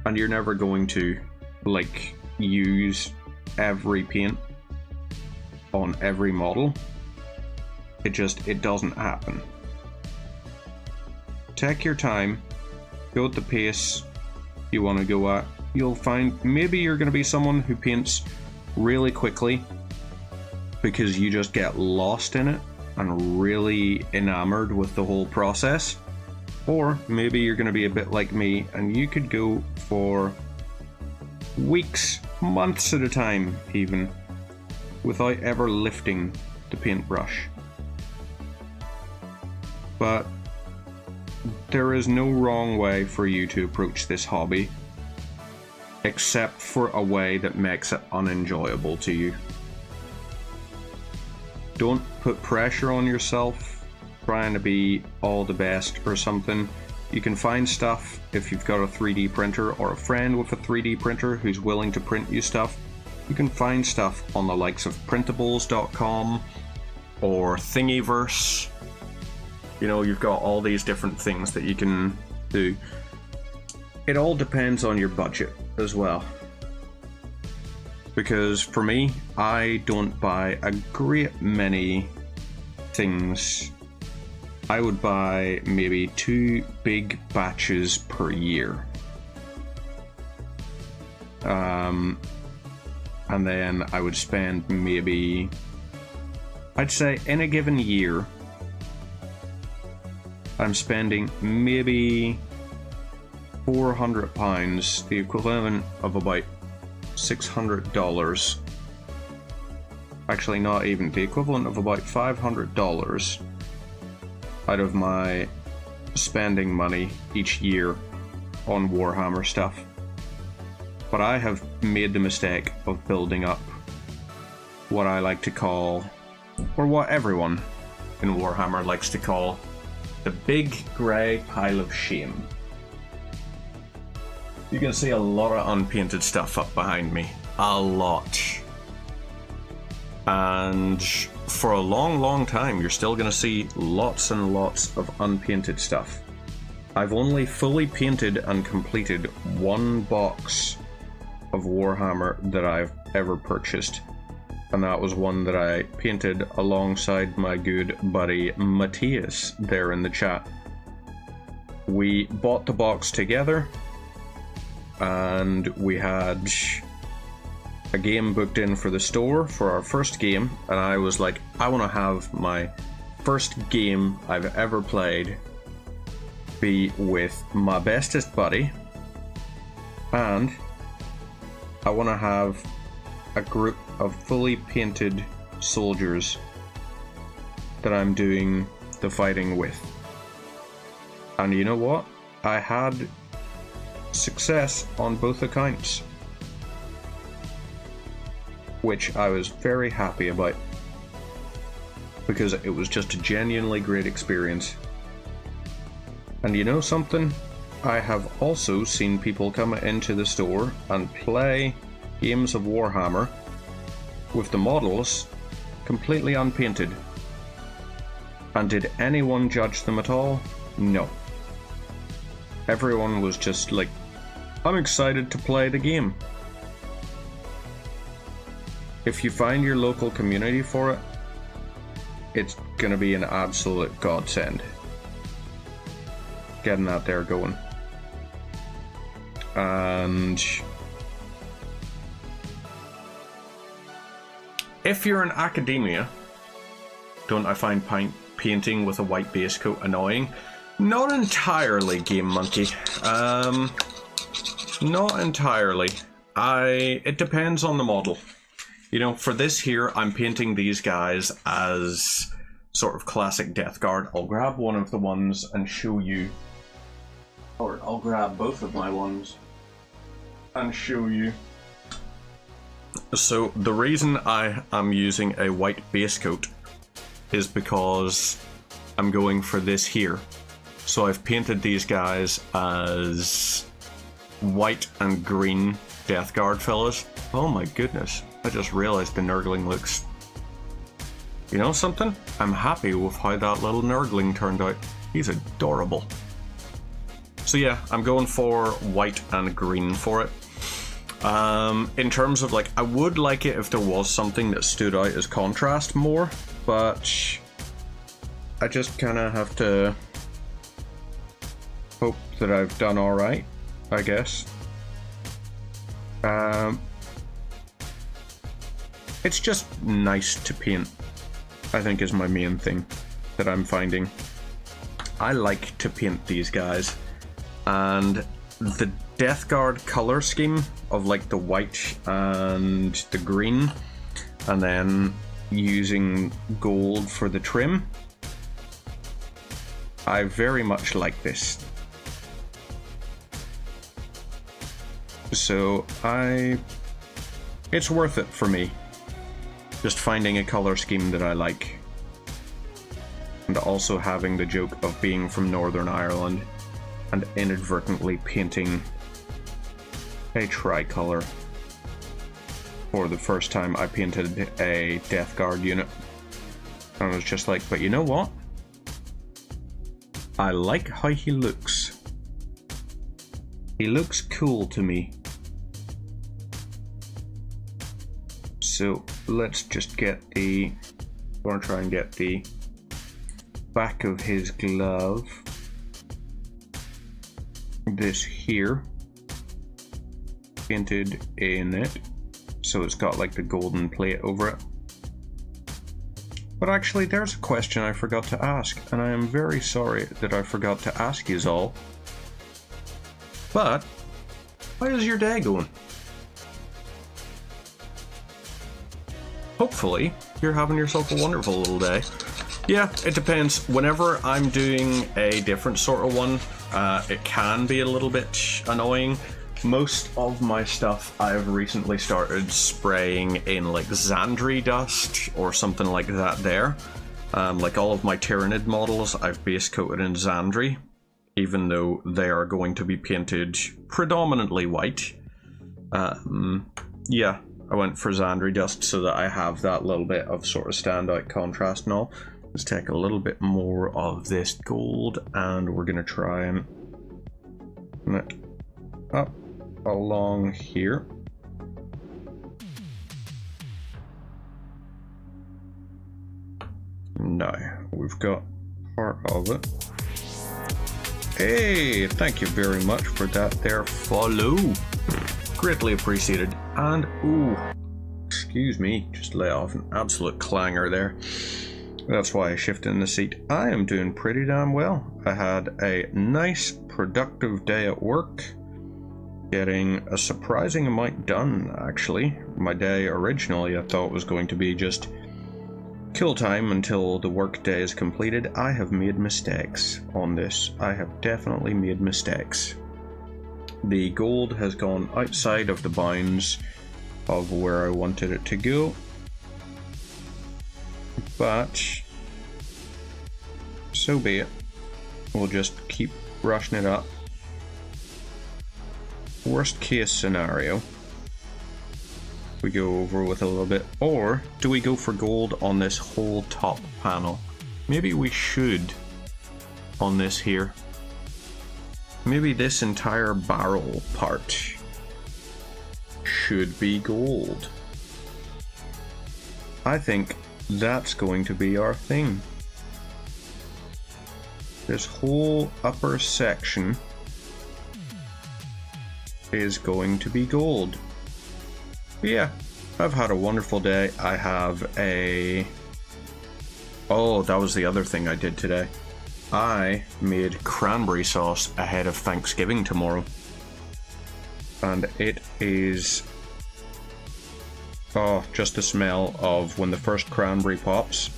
And you're never going to like use every paint on every model. It doesn't happen. Take your time, go at the pace you want to go at. You'll find maybe you're going to be someone who paints really quickly because you just get lost in it and really enamored with the whole process. Or maybe you're going to be a bit like me and you could go for weeks, months at a time even, without ever lifting the paintbrush. But there is no wrong way for you to approach this hobby, except for a way that makes it unenjoyable to you. Don't put pressure on yourself trying to be all the best or something. You can find stuff if you've got a 3D printer or a friend with a 3D printer who's willing to print you stuff. You can find stuff on the likes of printables.com or Thingiverse. You know, you've got all these different things that you can do. It all depends on your budget as well. Because for me, I don't buy a great many things. I would buy maybe 2 big batches per year. And then I would spend maybe, I'd say in a given year, I'm spending maybe £400, the equivalent of about $600. Actually, not even, the equivalent of about $500 out of my spending money each year on Warhammer stuff. But I have made the mistake of building up what I like to call, or what everyone in Warhammer likes to call, the big grey pile of shame. You can see a lot of unpainted stuff up behind me. A lot. And for a long time, you're still going to see lots and lots of unpainted stuff. I've only fully painted and completed 1 box of Warhammer that I've ever purchased. And that was one that I painted alongside my good buddy Matthias there in the chat. We bought the box together, and we had a game booked in for the store for our first game, and I was like, I want to have my first game I've ever played be with my bestest buddy, and I want to have a group of fully painted soldiers that I'm doing the fighting with. And you know what? I had success on both accounts, which I was very happy about, because it was just a genuinely great experience. And you know something? I have also seen people come into the store and play games of Warhammer with the models completely unpainted. And did anyone judge them at all? No. Everyone was just like, I'm excited to play the game. If you find your local community for it, it's gonna be an absolute godsend. Getting that there going. And if you're in academia, don't I find painting with a white base coat annoying? Not entirely, Game Monkey. Not entirely. It depends on the model. You know, for this here, I'm painting these guys as sort of classic Death Guard. I'll grab one of the ones and show you, or I'll grab both of my ones and show you. So the reason I am using a white base coat is because I'm going for this here. So I've painted these guys as white and green Death Guard fellas. Oh my goodness, I just realized the Nurgling looks... You know something? I'm happy with how that little Nurgling turned out. He's adorable. So yeah, I'm going for white and green for it. In terms of, like, I would like it if there was something that stood out as contrast more, but I just kind of have to hope that I've done alright, I guess. it's just nice to paint, I think, is my main thing that I'm finding. I like to paint these guys, and the Death Guard color scheme of like the white and the green, and then using gold for the trim, I very much like this. So it's worth it for me, just finding a color scheme that I like, and also having the joke of being from Northern Ireland and inadvertently painting a tricolour. For the first time I painted a Death Guard unit, and I was just like, but you know what? I like how he looks. He looks cool to me. So let's just get I'm gonna try and get the back of his glove, this here, painted in it, so it's got like the golden plate over it. But actually, there's a question I forgot to ask, and I am very sorry that I forgot to ask yous all. But how is your day going? Hopefully, you're having yourself a wonderful little day. Yeah, it depends. Whenever I'm doing a different sort of one, it can be a little bit annoying. Most of my stuff I've recently started spraying in like Xandri dust or something like that there. Like all of my Tyranid models I've base coated in Xandri, even though they are going to be painted predominantly white. Yeah, I went for Xandri dust so that I have that little bit of sort of standout contrast and all. Let's take a little bit more of this gold, and we're gonna try and run it up along here. Now we've got part of it. Hey, thank you very much for that there follow. Greatly appreciated. And ooh, excuse me, just let off an absolute clanger there. That's why I shifted in the seat. I am doing pretty damn well. I had a nice productive day at work, getting a surprising amount done actually. My day originally I thought was going to be just kill time until the work day is completed. I have made mistakes on this. I have definitely made mistakes. The gold has gone outside of the bounds of where I wanted it to go, but so be it. We'll just keep brushing it up. Worst case scenario, we go over with a little bit, or do we go for gold on this whole top panel? Maybe we should on this here. Maybe this entire barrel part should be gold. I think that's going to be our thing. This whole upper section is going to be gold. But yeah, I've had a wonderful day. I have a... Oh, that was the other thing I did today. I made cranberry sauce ahead of Thanksgiving tomorrow. And it is... Oh, just the smell of when the first cranberry pops.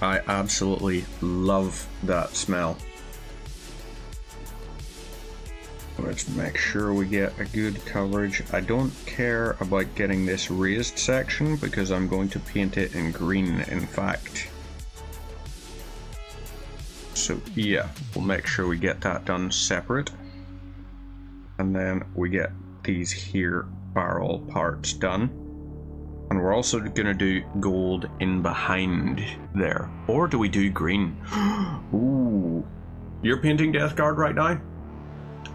I absolutely love that smell. Let's make sure we get a good coverage. I don't care about getting this raised section because I'm going to paint it in green, in fact. So yeah, we'll make sure we get that done separate. And then we get these here barrel parts done. And we're also gonna do gold in behind there. Or do we do green? Ooh. You're painting Death Guard right now?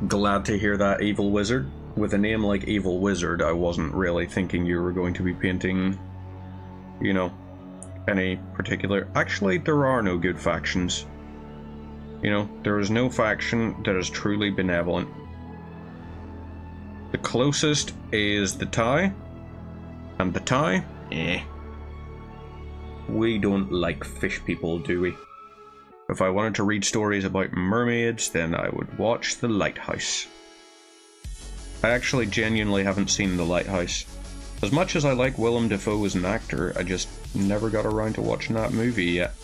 Glad to hear that, Evil Wizard. With a name like Evil Wizard, I wasn't really thinking you were going to be painting, you know, any particular... Actually, there are no good factions. You know, there is no faction that is truly benevolent. The closest is the Tau, And the tie? Eh. We don't like fish people, do we? If I wanted to read stories about mermaids, then I would watch The Lighthouse. I actually genuinely haven't seen The Lighthouse. As much as I like Willem Dafoe as an actor, I just never got around to watching that movie yet.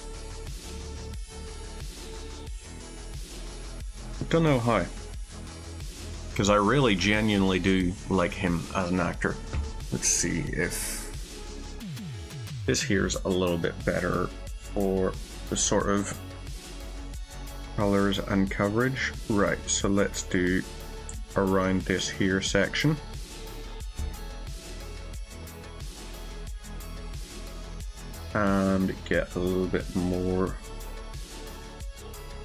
I don't know how. Because I really genuinely do like him as an actor. Let's see if this here's a little bit better for the sort of colors and coverage. Right, so let's do around this here section. And get a little bit more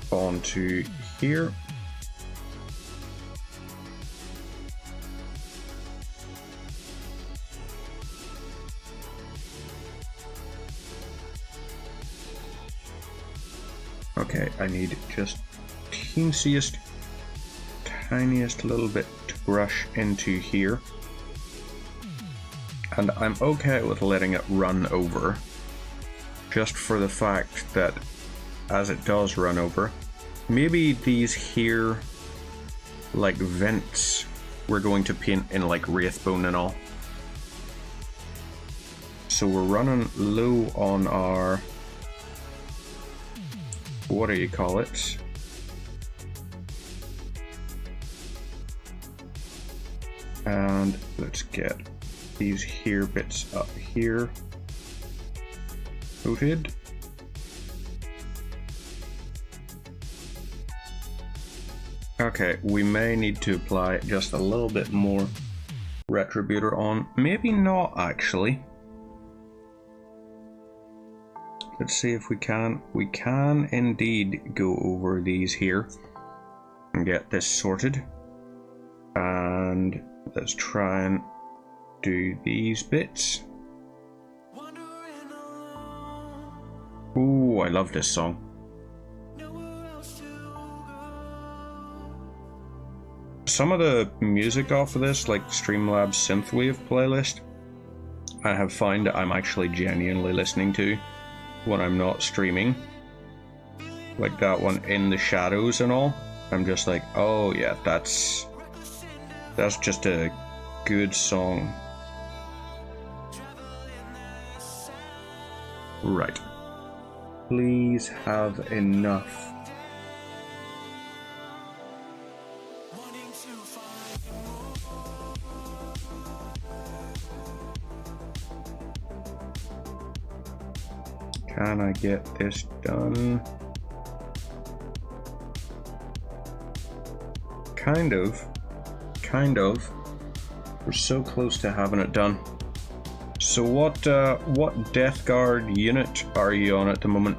onto here. Okay, I need just tiniest little bit to brush into here. And I'm okay with letting it run over, just for the fact that as it does run over, maybe these here, like vents, we're going to paint in like Wraithbone and all. So we're running low on our, what do you call it? And let's get these here bits up here coated. Okay, we may need to apply just a little bit more Retributor on. Maybe not, actually. Let's see if we can. We can indeed go over these here and get this sorted. And let's try and do these bits. Ooh, I love this song. Some of the music off of this, like Streamlabs Synthwave playlist, I have found that I'm actually genuinely listening to when I'm not streaming. Like that one, In the Shadows and all. I'm just like, oh yeah, that's just a good song. Right. Please have enough. Can I get this done? Kind of. We're so close to having it done. So what Death Guard unit are you on at the moment?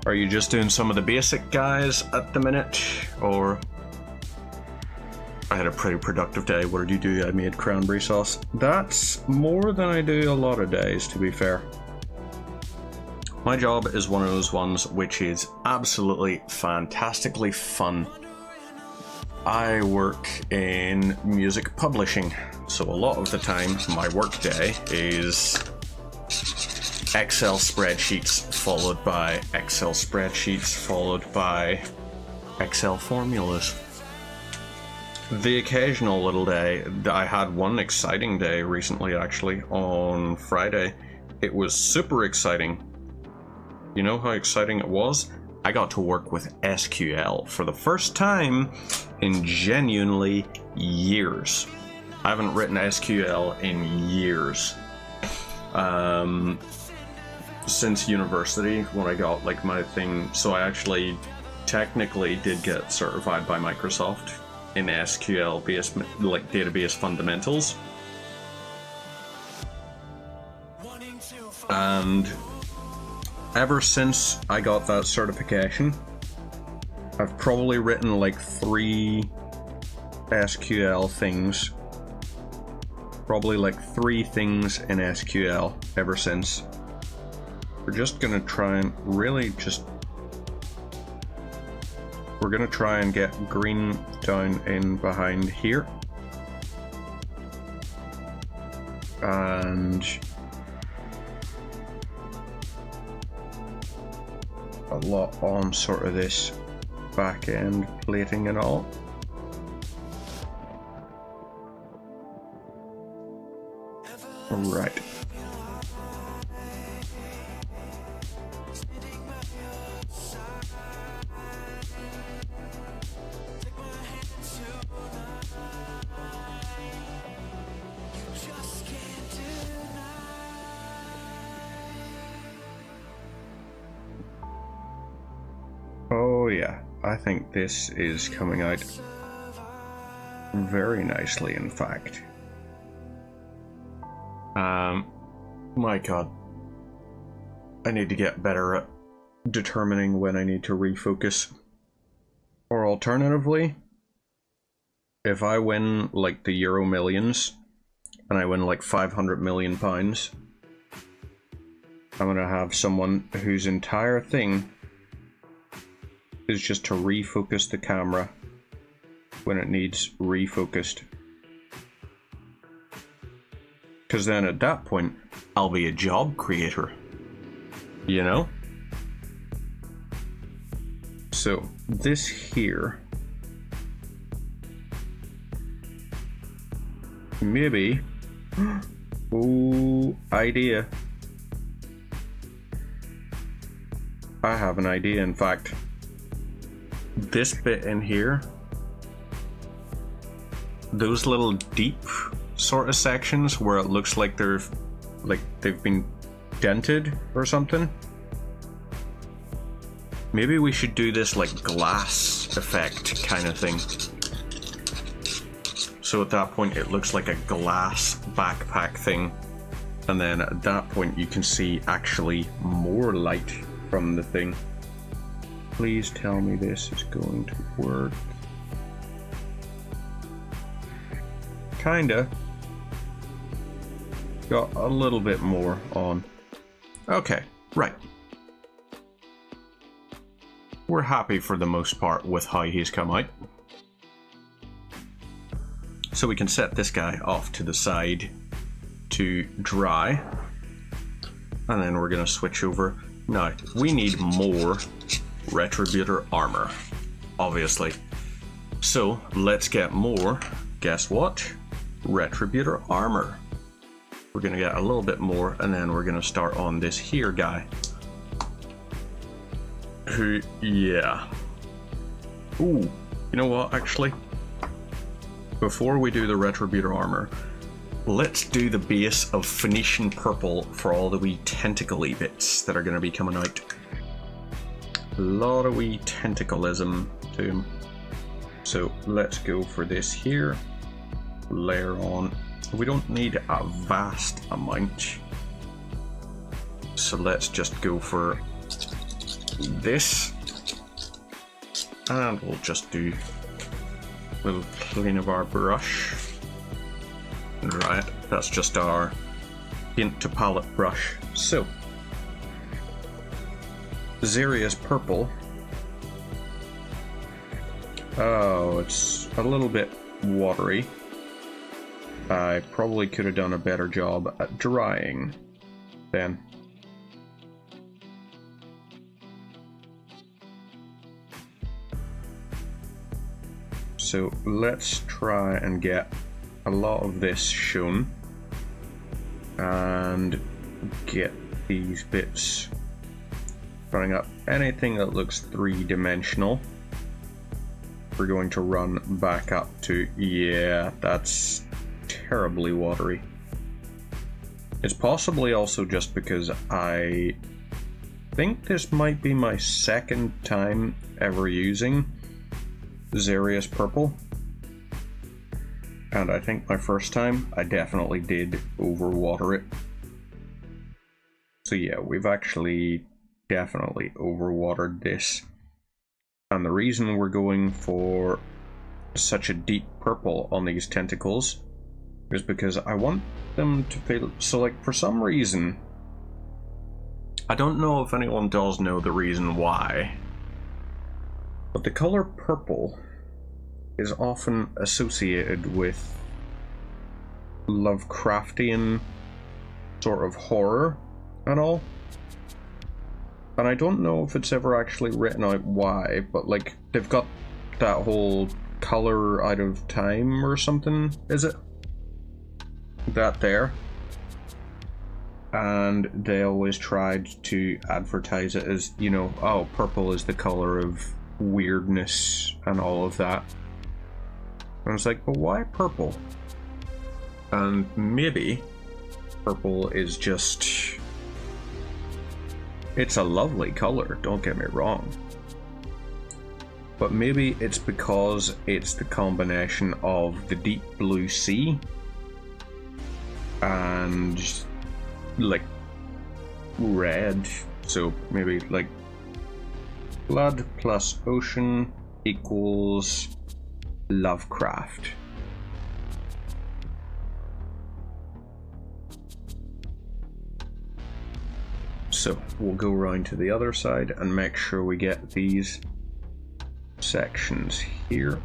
Are you just doing some of the basic guys at the minute, or? I had a pretty productive day. What did you do? I made cranberry sauce. That's more than I do a lot of days, to be fair. My job is one of those ones which is absolutely fantastically fun. I work in music publishing, so a lot of the time my work day is Excel spreadsheets followed by Excel spreadsheets followed by Excel formulas. The occasional little day, I had one exciting day recently actually, on Friday. It was super exciting. You know how exciting it was? I got to work with SQL for the first time in genuinely years. I haven't written SQL in years. Since university, when I got like my thing, so I actually technically did get certified by Microsoft in SQL based, like database fundamentals. And ever since I got that certification, I've probably written like 3 SQL things. Probably like 3 things in SQL ever since. We're just gonna try and really just... We're gonna try and get green down in behind here. and a lot on sort of this back end plating and all. Right. Oh yeah, I think this is coming out very nicely, in fact. My god. I need to get better at determining when I need to refocus. Or alternatively, if I win like the Euro Millions, and I win like 500 million pounds, I'm gonna have someone whose entire thing is just to refocus the camera when it needs refocused. Because then at that point, I'll be a job creator. You know? So, this here... maybe... ooh, idea. I have an idea, in fact. This bit in here, those little deep sort of sections where it looks like they've been dented or something. Maybe we should do this like glass effect kind of thing. So at that point it looks like a glass backpack thing, and then at that point you can see actually more light from the thing. Please tell me this is going to work. Kinda. Got a little bit more on. Okay, right. We're happy for the most part with how he's come out. So we can set this guy off to the side to dry. And then we're gonna switch over. Now, we need more Retributor armor, obviously. So let's get more, guess what? Retributor armor. We're gonna get a little bit more, and then we're gonna start on this here guy. Who, yeah. Ooh, you know what, actually? Before we do the Retributor armor, let's do the base of Phoenician purple for all the wee tentacle-y bits that are gonna be coming out. A lot of wee tentacleism to him. So let's go for this here. Layer on. We don't need a vast amount. So let's just go for this. And we'll just do a little clean of our brush. Right, that's just our paint to palette brush. So Xerius purple. Oh, it's a little bit watery. I probably could have done a better job at drying then. So let's try and get a lot of this shown and get these bits running up. Anything that looks three-dimensional, we're going to run back up to, yeah, that's terribly watery. It's possibly also just because I think this might be my second time ever using Xerius purple. And I think my first time, I definitely did overwater it. So yeah, we've actually definitely overwatered this. And the reason we're going for such a deep purple on these tentacles is because I want them to feel... So like, for some reason, I don't know if anyone does know the reason why, but the color purple is often associated with Lovecraftian sort of horror and all. And I don't know if it's ever actually written out why, but like they've got that whole color out of time or something, is it? That there. And they always tried to advertise it as, you know, oh, purple is the color of weirdness and all of that. And I was like, but why purple? And maybe purple is just... It's a lovely color, don't get me wrong. But maybe it's because it's the combination of the deep blue sea and like red. So maybe like blood plus ocean equals Lovecraft. So we'll go around to the other side and make sure we get these sections here.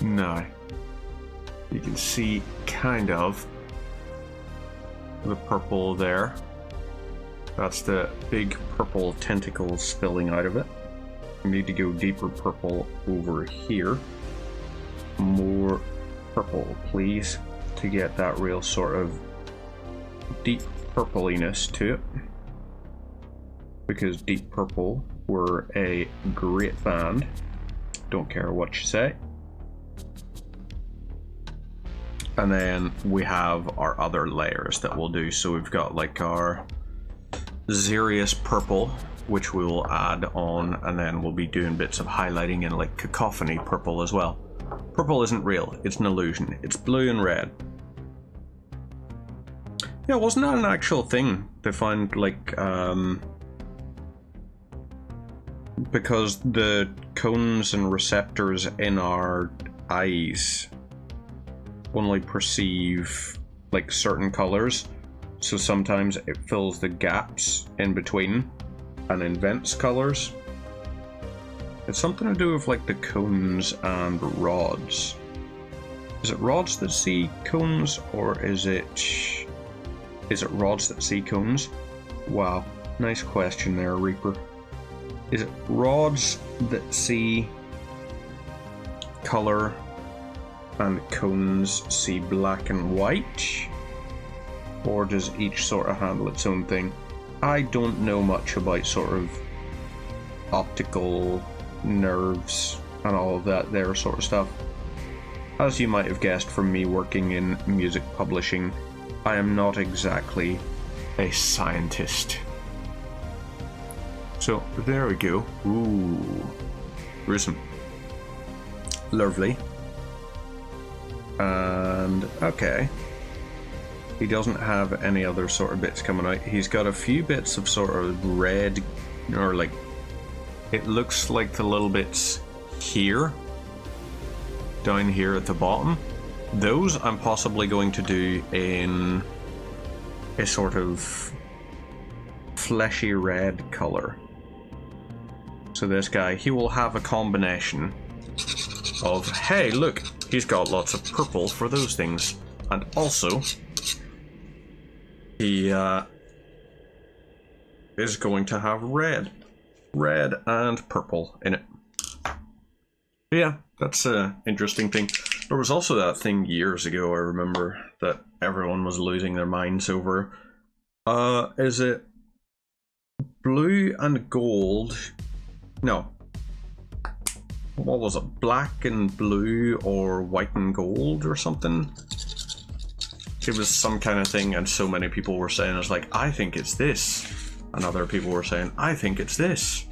Now, you can see kind of the purple there. That's the big purple tentacles spilling out of it. We need to go deeper purple over here. More purple, please, to get that real sort of deep purpliness to it. Because Deep Purple were a great band. Don't care what you say. And then we have our other layers that we'll do. So we've got like our Xerius Purple, which we will add on, and then we'll be doing bits of highlighting in like Cacophony Purple as well. Purple isn't real, it's an illusion. It's blue and red. Yeah, wasn't that an actual thing? They found like, because the cones and receptors in our eyes only perceive like certain colors, so sometimes it fills the gaps in between and invents colors. It's something to do with like the cones and rods. Is it rods that see cones, or is it rods that see cones? Wow, nice question there, Reaper. Is it rods that see color and cones see black and white? Or does each sort of handle its own thing? I don't know much about sort of optical nerves and all of that there sort of stuff. As you might have guessed from me working in music publishing, I am not exactly a scientist. So there we go. Ooh, gruesome. Lovely. And okay, he doesn't have any other sort of bits coming out. He's got a few bits of sort of red, or like, it looks like the little bits here, down here at the bottom. Those I'm possibly going to do in a sort of fleshy red color. So this guy, he will have a combination of, hey look, he's got lots of purple for those things, and also he is going to have red and purple in it. Yeah, that's an interesting thing. There was also that thing years ago, I remember, that everyone was losing their minds over. Is it blue and gold? No. What was it? Black and blue, or white and gold, or something? It was some kind of thing, and so many people were saying, it's like, I think it's this. And other people were saying, I think it's this.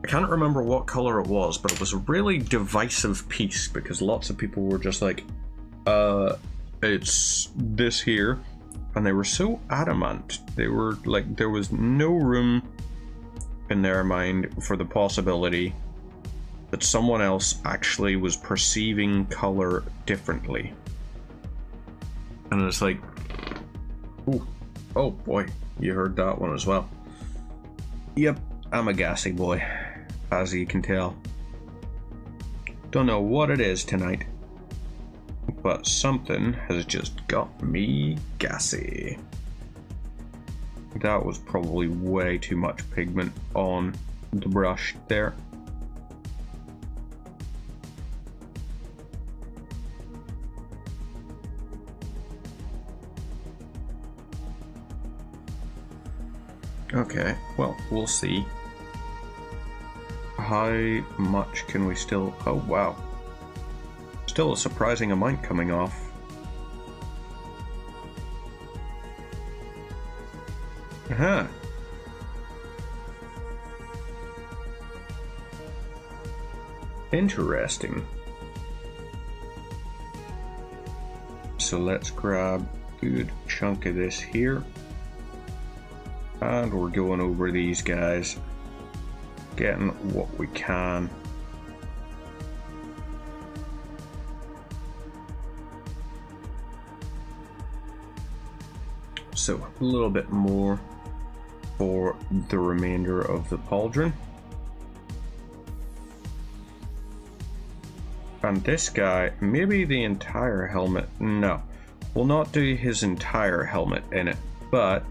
I can't remember what color it was, but it was a really divisive piece, because lots of people were just like, it's this here. And they were so adamant. They were like, there was no room in their mind for the possibility that someone else actually was perceiving color differently. And it's like, ooh, oh boy, you heard that one as well. Yep, I'm a gassy boy, as you can tell. Don't know what it is tonight, but something has just got me gassy. That was probably way too much pigment on the brush there. Okay, well, we'll see. How much can we still... Oh, wow. Still a surprising amount coming off. Aha. Interesting. So let's grab a good chunk of this here. And we're going over these guys, getting what we can. So a little bit more for the remainder of the pauldron. And this guy, maybe the entire helmet. No, we'll not do his entire helmet in it, but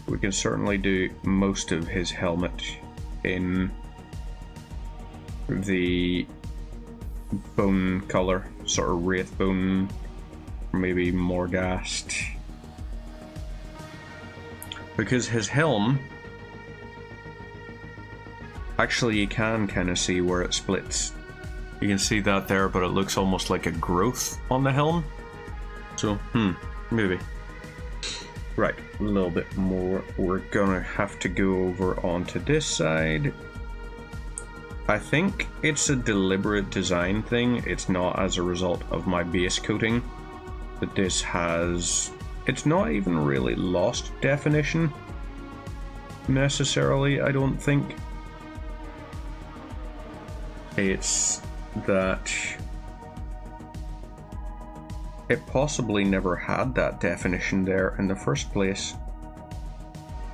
we can certainly do most of his helmet in the bone color, sort of wraith bone, maybe Morghast. Because his helm, actually you can kind of see where it splits. You can see that there, but it looks almost like a growth on the helm. So, maybe. Right, a little bit more. We're gonna have to go over onto this side. I think it's a deliberate design thing. It's not as a result of my base coating that this has... It's not even really lost definition necessarily, I don't think. It's that it possibly never had that definition there in the first place,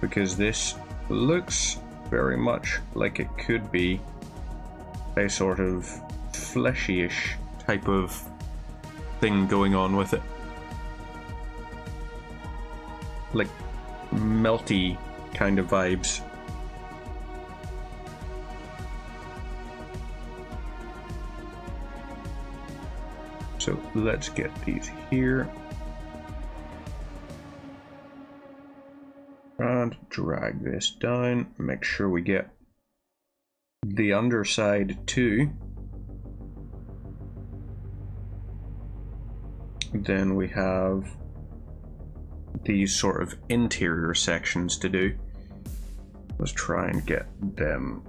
because this looks very much like it could be a sort of fleshy-ish type of thing going on with it. Like melty kind of vibes. So let's get these here and drag this down. Make sure we get the underside too. Then we have these sort of interior sections to do. Let's try and get them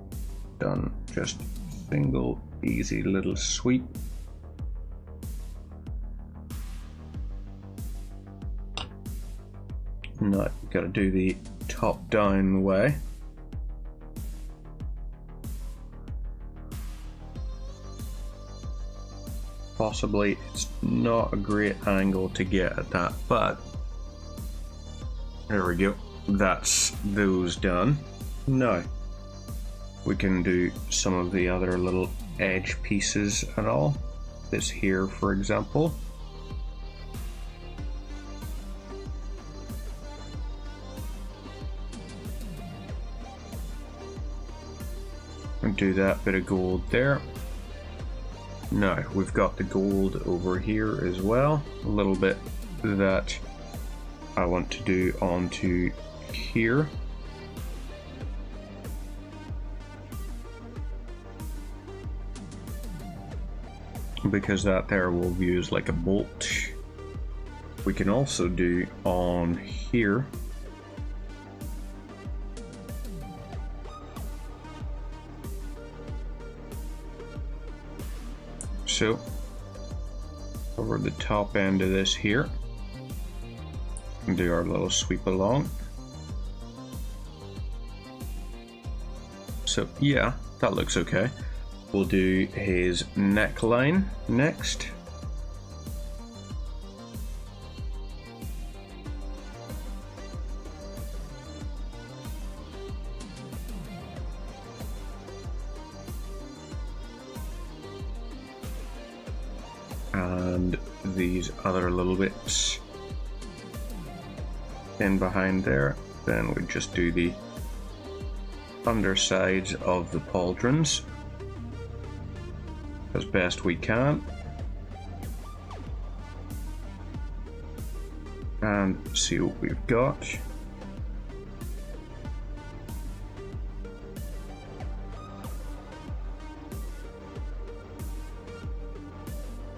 done. Just single easy little sweep. No, gotta do the top down way. Possibly it's not a great angle to get at that, but there we go. That's those done. Now we can do some of the other little edge pieces and all. This here, for example. And do that bit of gold there. Now we've got the gold over here as well. A little bit that I want to do onto here. Because that there will use like a bolt. We can also do on here. So over the top end of this here, and do our little sweep along. So yeah, that looks okay. We'll do his neckline next. and these other little bits in behind there. Then we just do the undersides of the pauldrons as best we can, and see what we've got.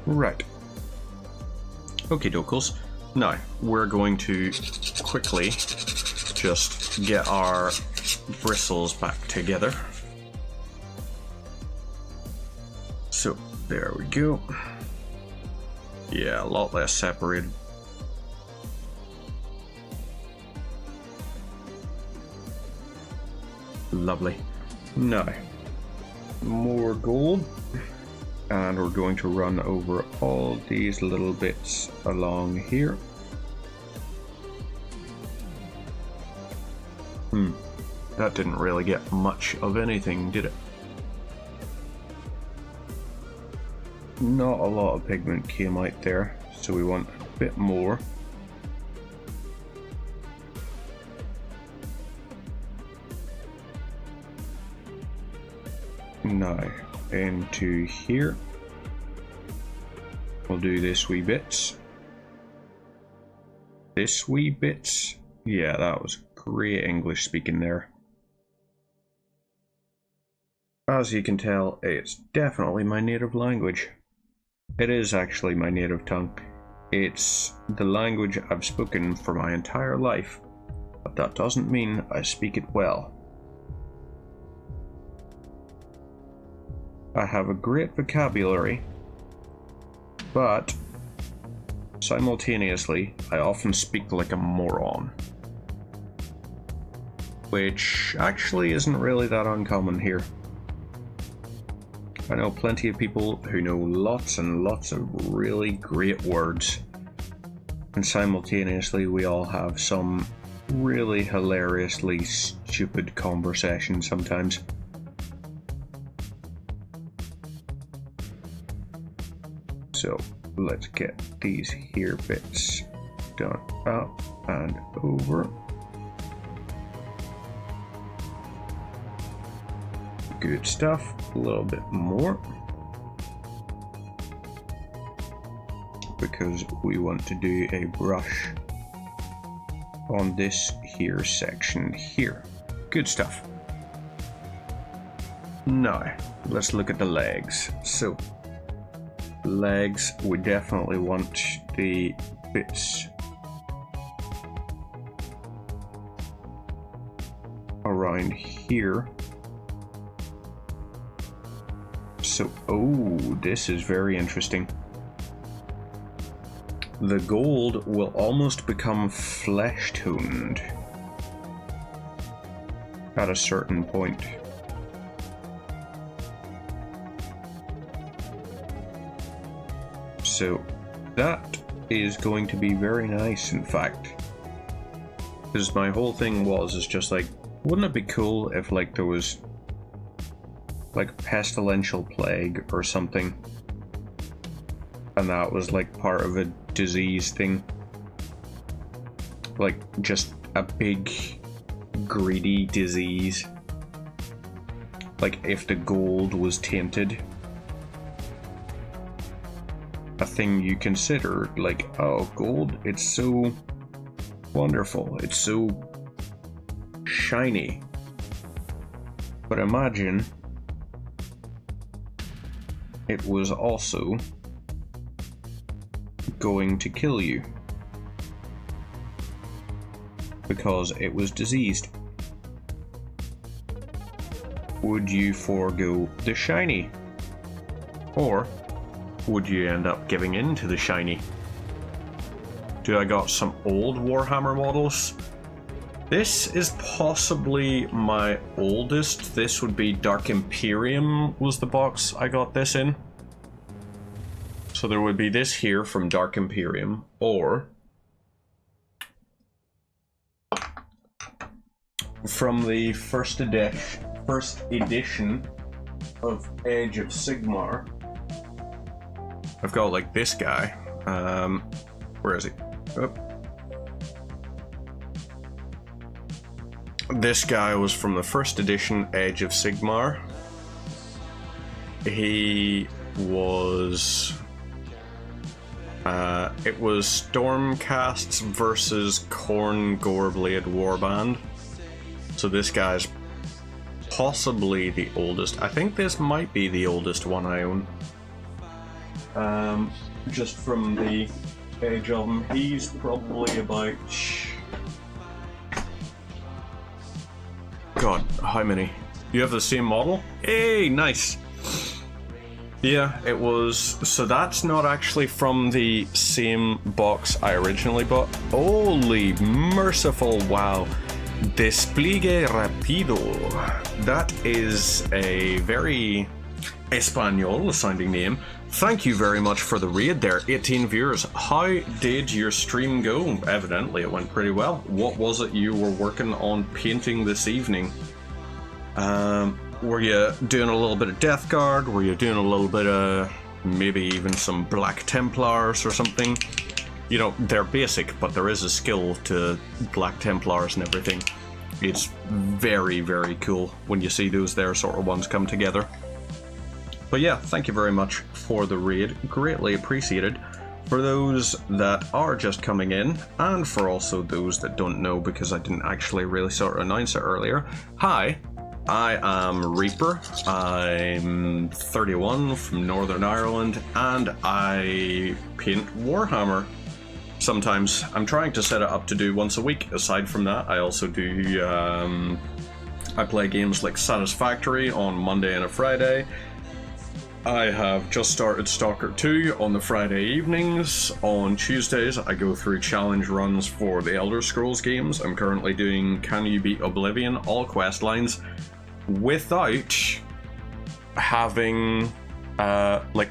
Right. Okay, dokos. Now, we're going to quickly just get our bristles back together. So, there we go. Yeah, a lot less separated. Lovely. Now, more gold. And we're going to run over all these little bits along here. That didn't really get much of anything, did it? Not a lot of pigment came out there, so we want a bit more. Now, into here. We'll do this wee bits. This wee bits. Yeah, that was great English speaking there. As you can tell, it's definitely my native language. It is actually my native tongue. It's the language I've spoken for my entire life, but that doesn't mean I speak it well. I have a great vocabulary, but simultaneously, I often speak like a moron. Which actually isn't really that uncommon here. I know plenty of people who know lots and lots of really great words, and simultaneously we all have some really hilariously stupid conversation sometimes. So let's get these here bits done up and over. Good stuff. A little bit more, because we want to do a brush on this here section here. Good stuff. Now let's look at the legs. So legs, we definitely want the bits around here. So, oh, this is very interesting. The gold will almost become flesh toned at a certain point. So that is going to be very nice, in fact. Because my whole thing is just like, wouldn't it be cool if like there was like pestilential plague or something, and that was like part of a disease thing, like just a big greedy disease, like if the gold was tainted, a thing you consider like, oh, gold, it's so wonderful, it's so shiny, but imagine it was also going to kill you because it was diseased. Would you forego the shiny? Or would you end up giving in to the shiny? Do I got some old Warhammer models? This is possibly my oldest. This would be Dark Imperium was the box I got this in. So there would be this here from Dark Imperium, or from the first edition of Age of Sigmar. I've got like this guy. Where is he? Oh. This guy was from the first edition Age of Sigmar. He was... it was Stormcasts versus Khorne Goreblade Warband. So this guy's possibly the oldest. I think this might be the oldest one I own. Just from the age of him, he's probably about... God, how many? You have the same model? Hey, nice! Yeah, it was... So that's not actually from the same box I originally bought. Holy merciful wow. Despliegue Rapido. That is a very Espanol sounding name. Thank you very much for the raid there, 18 viewers. How did your stream go? Evidently it went pretty well. What was it you were working on painting this evening? Were you doing a little bit of Death Guard? Were you doing a little bit of maybe even some Black Templars or something? You know, they're basic, but there is a skill to Black Templars and everything. It's very, very cool when you see those there sort of ones come together. But yeah, thank you very much for the raid. Greatly appreciated. For those that are just coming in, and for also those that don't know because I didn't actually really sort of announce it earlier. Hi, I am Reaper. I'm 31 from Northern Ireland, and I paint Warhammer. Sometimes I'm trying to set it up to do once a week. Aside from that, I also do, I play games like Satisfactory on Monday and a Friday. I have just started Stalker 2 on the Friday evenings. On Tuesdays, I go through challenge runs for the Elder Scrolls games. I'm currently doing Can You Beat Oblivion, all quest lines, without having,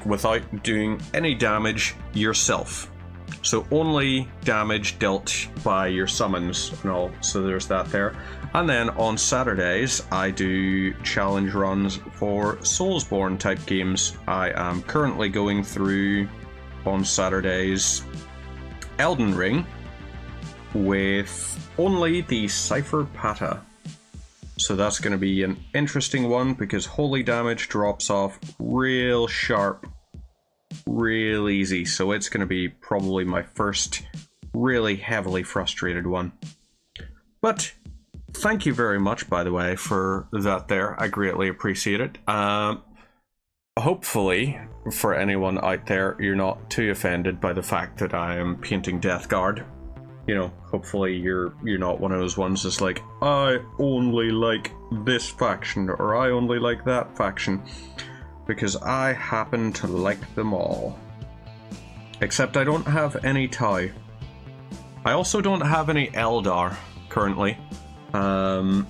without doing any damage yourself. So only damage dealt by your summons and all, so there's that there. And then on Saturdays, I do challenge runs for Soulsborne type games. I am currently going through, on Saturdays, Elden Ring with only the Cypher Pata. So that's going to be an interesting one because holy damage drops off real sharp, real easy. So it's going to be probably my first really heavily frustrated one. But thank you very much, by the way, for that there. I greatly appreciate it. Hopefully, for anyone out there, you're not too offended by the fact that I am painting Death Guard. You know, hopefully you're not one of those ones that's like, I only like this faction, or I only like that faction. Because I happen to like them all. Except I don't have any Tau. I also don't have any Eldar, currently. I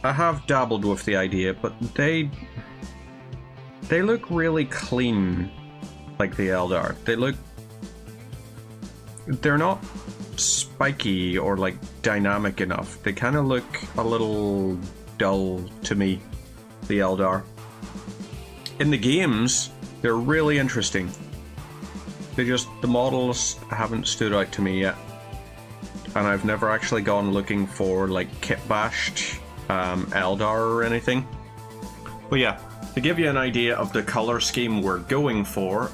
have dabbled with the idea, but they look really clean, like the Eldar. They're not spiky or like dynamic enough. They kind of look a little dull to me, the Eldar. In the games, they're really interesting. The models haven't stood out to me yet. And I've never actually gone looking for like kit-bashed Eldar or anything. But yeah, to give you an idea of the color scheme we're going for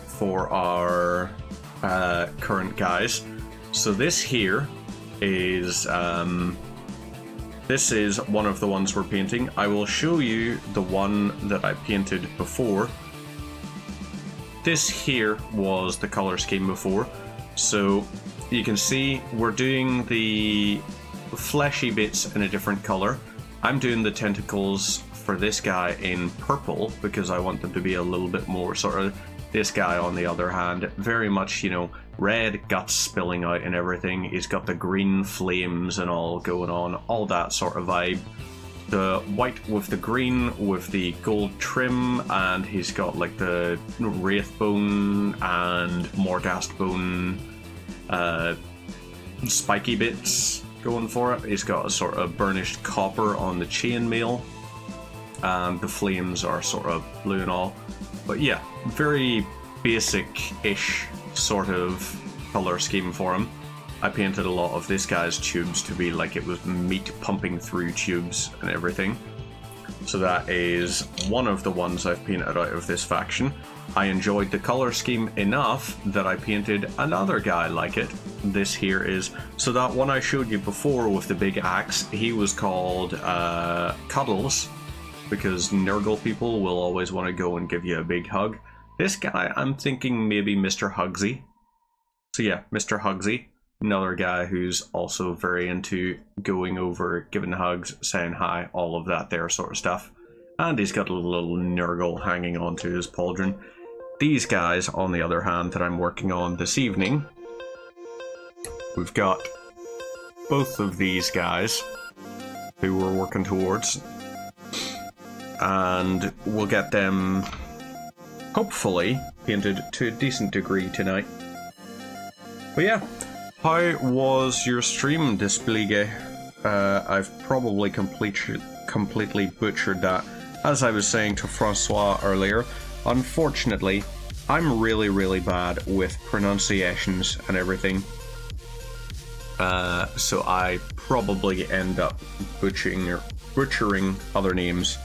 our current guys. So this here is this is one of the ones we're painting. I will show you the one that I painted before. This here was the color scheme before. So you can see we're doing the fleshy bits in a different color. I'm doing the tentacles for this guy in purple because I want them to be a little bit more sort of... This guy, on the other hand, very much, you know, red guts spilling out and everything. He's got the green flames and all going on, all that sort of vibe. The white with the green with the gold trim, and he's got like the Wraithbone and Morghastbone spiky bits going for it. He's got a sort of burnished copper on the chainmail, and the flames are sort of blue and all. But yeah, very basic-ish sort of color scheme for him. I painted a lot of this guy's tubes to be like it was meat pumping through tubes and everything. So that is one of the ones I've painted out of this faction. I enjoyed the color scheme enough that I painted another guy like it. This here is, so that one I showed you before with the big axe, he was called Cuddles, because Nurgle people will always want to go and give you a big hug. This guy, I'm thinking maybe Mr. Hugsy. So yeah, Mr. Hugsy. Another guy who's also very into going over, giving hugs, saying hi, all of that there sort of stuff. And he's got a little Nurgle hanging onto his pauldron. These guys, on the other hand, that I'm working on this evening, we've got both of these guys who we're working towards. And we'll get them, hopefully, painted to a decent degree tonight. But yeah. How was your stream, Displige? I've probably completely butchered that. As I was saying to Francois earlier, unfortunately, I'm really, really bad with pronunciations and everything. So I probably end up butchering other names.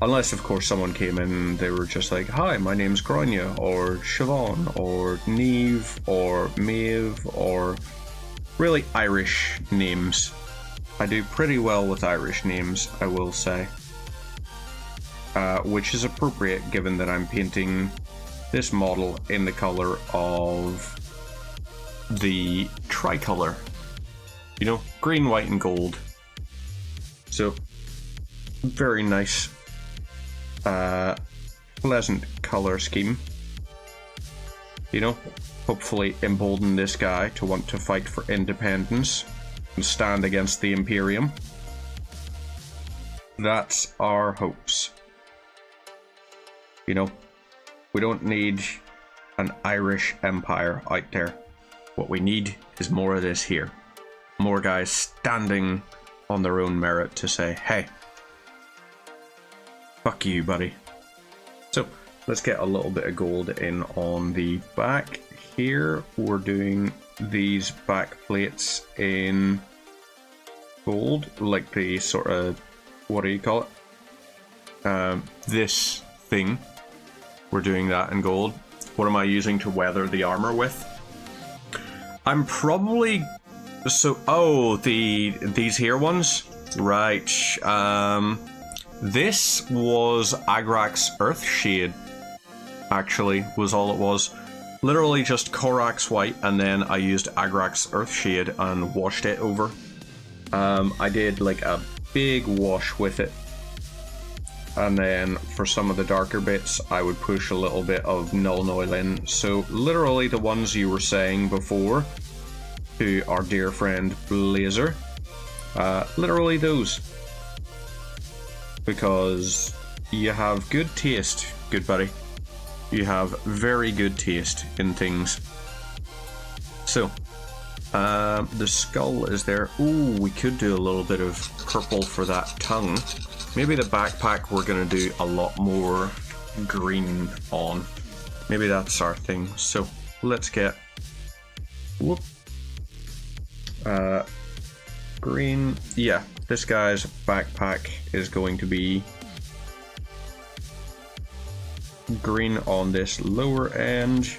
Unless, of course, someone came in and they were just like, hi, my name's Gronya, or Siobhan, or Neve, or Maeve, or really Irish names. I do pretty well with Irish names, I will say. Which is appropriate given that I'm painting this model in the color of the tricolour. You know, green, white, and gold. So, very nice. Pleasant color scheme. You know, hopefully embolden this guy to want to fight for independence and stand against the Imperium. That's our hopes. You know, we don't need an Irish empire out there. What we need is more of this here. More guys standing on their own merit to say, hey, fuck you, buddy. So, let's get a little bit of gold in on the back here. We're doing these back plates in gold, like the sort of, what do you call it? This thing. We're doing that in gold. What am I using to weather the armor with? I'm probably, so, oh, these here ones? Right, this was Agrax Earthshade, actually, was all it was. Literally just Corax White, and then I used Agrax Earthshade and washed it over. I did like a big wash with it. And then for some of the darker bits, I would push a little bit of Nuln Oil in. So literally the ones you were saying before to our dear friend Blazer, literally those. Because you have good taste, good buddy. You have very good taste in things. So, the skull is there. Ooh, we could do a little bit of purple for that tongue. Maybe the backpack we're going to do a lot more green on. Maybe that's our thing. So, let's get... Whoop. Green. Yeah, this guy's backpack is going to be green on this lower end.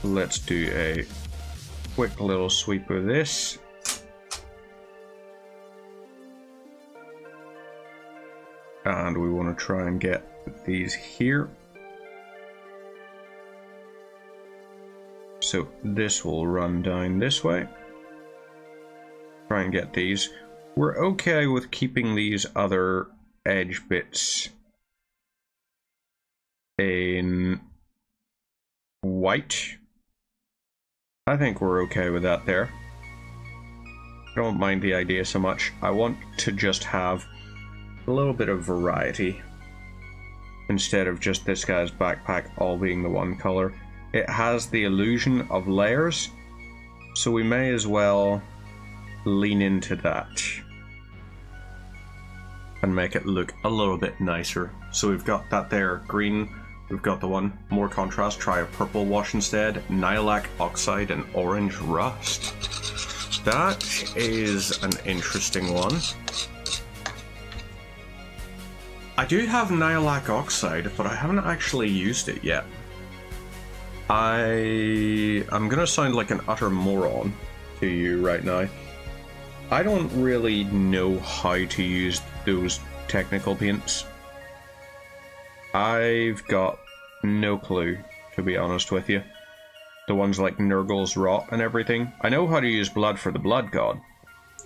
Let's do a quick little sweep of this. And we want to try and get these here. So this will run down this way. Try and get these. We're okay with keeping these other edge bits in white. I think we're okay with that there. I don't mind the idea so much. I want to just have a little bit of variety instead of just this guy's backpack all being the one color. It has the illusion of layers, so we may as well lean into that and make it look a little bit nicer. So we've got that there, green we've got the one. More contrast, try a purple wash instead. Nihilakh Oxide and Orange Rust. That is an interesting one. I do have Nihilakh Oxide, but I haven't actually used it yet. I'm gonna sound like an utter moron to you right now. I don't really know how to use those technical paints. I've got no clue, to be honest with you. The ones like Nurgle's Rot and everything. I know how to use Blood for the Blood God.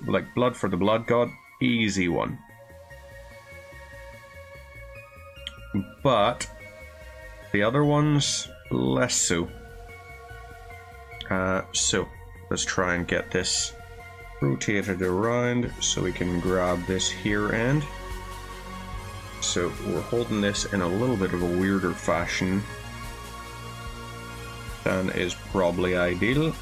Like, Blood for the Blood God, easy one. But the other ones, less so. So, let's try and get this rotated around so we can grab this here end. So we're holding this in a little bit of a weirder fashion than is probably ideal.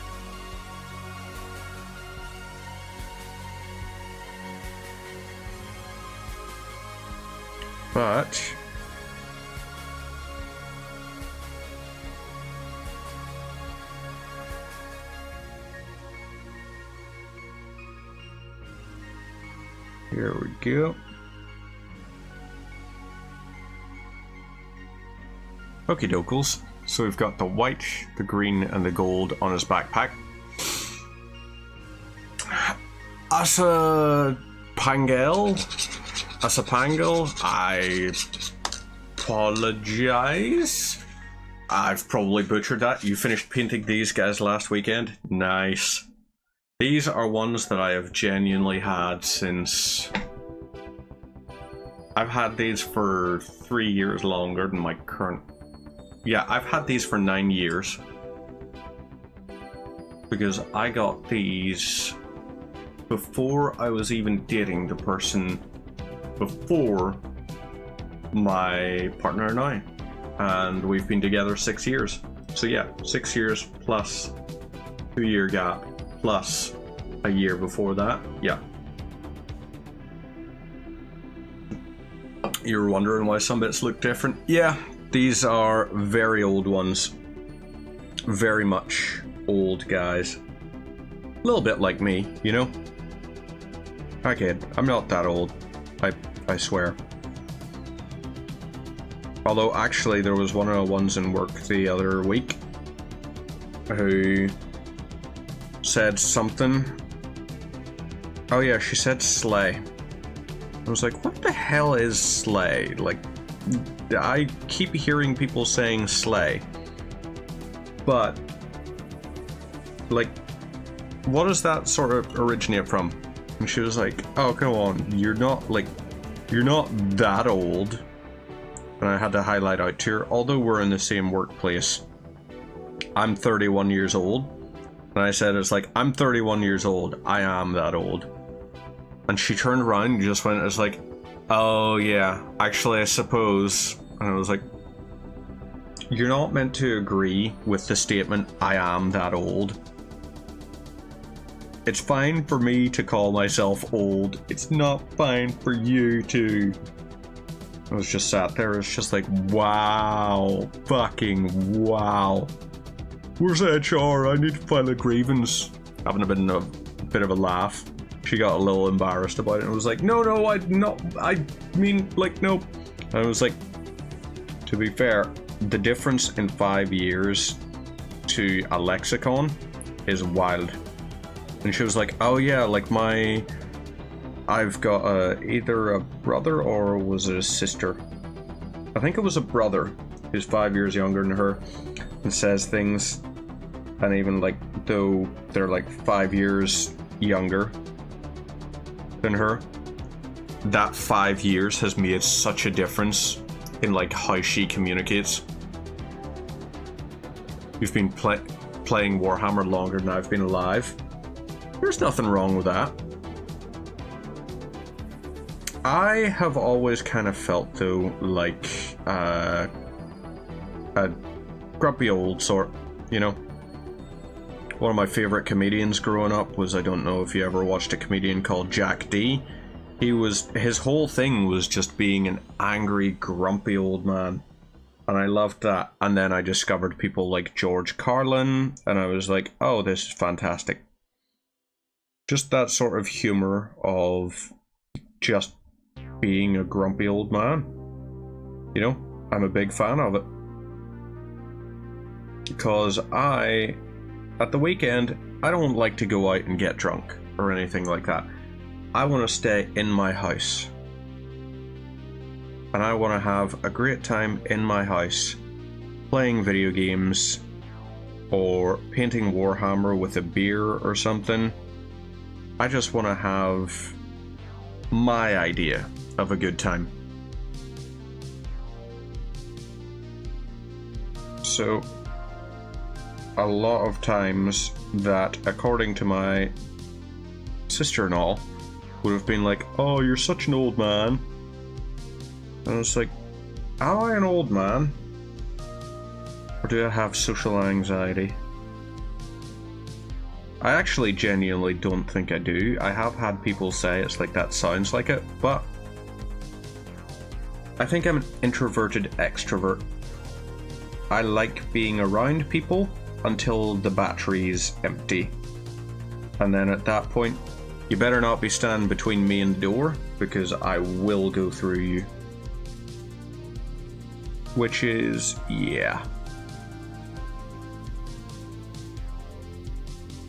But here we go. Okie dokes. So we've got the white, the green, and the gold on his backpack. Asapangel, I apologize. I've probably butchered that. You finished painting these guys last weekend? Nice. These are ones that I have genuinely had since... I've had these for 3 years longer than my current... Yeah, I've had these for 9 years. Because I got these before I was even dating the person before my partner and I. And we've been together 6 years. So yeah, 6 years plus 2-year gap plus a year before that. Yeah. You were wondering why some bits look different? Yeah. These are very old ones. Very much old guys. A little bit like me, you know? I kid. I'm not that old. I swear. Although, actually, there was one of the ones in work the other week who said something. Oh yeah, she said slay. I was like, what the hell is slay? Like, I keep hearing people saying slay, but like, what does that sort of originate from? And she was like, oh, come on, you're not that old. And I had to highlight out to her, although we're in the same workplace, I'm 31 years old. And I said, it's like, I'm 31 years old, I am that old. And she turned around and just went, it's like, oh yeah, actually I suppose. And I was like, you're not meant to agree with the statement, I am that old. It's fine for me to call myself old. It's not fine for you to. I was just sat there, it's just like, wow, fucking wow. Where's HR? I need to file a grievance. Having a bit of a laugh. She got a little embarrassed about it and was like, no, I mean, like, no. And I was like, to be fair, the difference in 5 years to a lexicon is wild. And she was like, oh yeah, like I've got either a brother or was it a sister? I think it was a brother who's 5 years younger than her and says things, and even like, though they're like 5 years younger than her, that 5 years has made such a difference in like how she communicates. You've been playing Warhammer longer than I've been alive. There's nothing wrong with that. I have always kind of felt though like a grumpy old sort, you know. One of my favorite comedians growing up was, I don't know if you ever watched a comedian called Jack D. His whole thing was just being an angry, grumpy old man. And I loved that. And then I discovered people like George Carlin, and I was like, oh, this is fantastic. Just that sort of humor of just being a grumpy old man. You know, I'm a big fan of it. Because at the weekend, I don't like to go out and get drunk or anything like that. I want to stay in my house. And I want to have a great time in my house, playing video games, or painting Warhammer with a beer or something. I just want to have my idea of a good time. So, a lot of times that, according to my sister-in-law, would have been like, oh, you're such an old man. And I was like, am I an old man? Or do I have social anxiety? I actually genuinely don't think I do. I have had people say it's like that sounds like it, but I think I'm an introverted extrovert. I like being around people until the battery's empty. And then at that point, you better not be standing between me and the door, because I will go through you. Which is, yeah.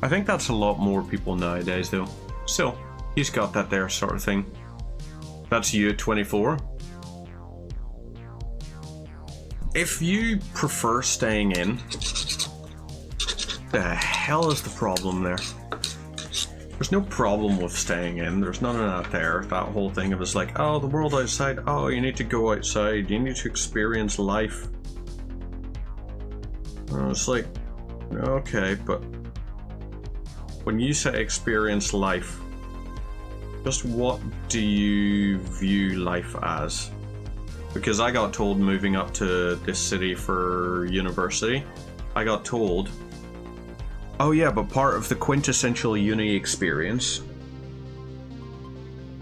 I think that's a lot more people nowadays, though. Still, he's got that there sort of thing. That's you at 24. If you prefer staying in, the hell is the problem there? There's no problem with staying in. There's none of that there. That whole thing of it's like, oh, the world outside. Oh, you need to go outside. You need to experience life. And it's like, okay, but when you say experience life, just what do you view life as? Because I got told moving up to this city for university, I got told, oh yeah, but part of the quintessential uni experience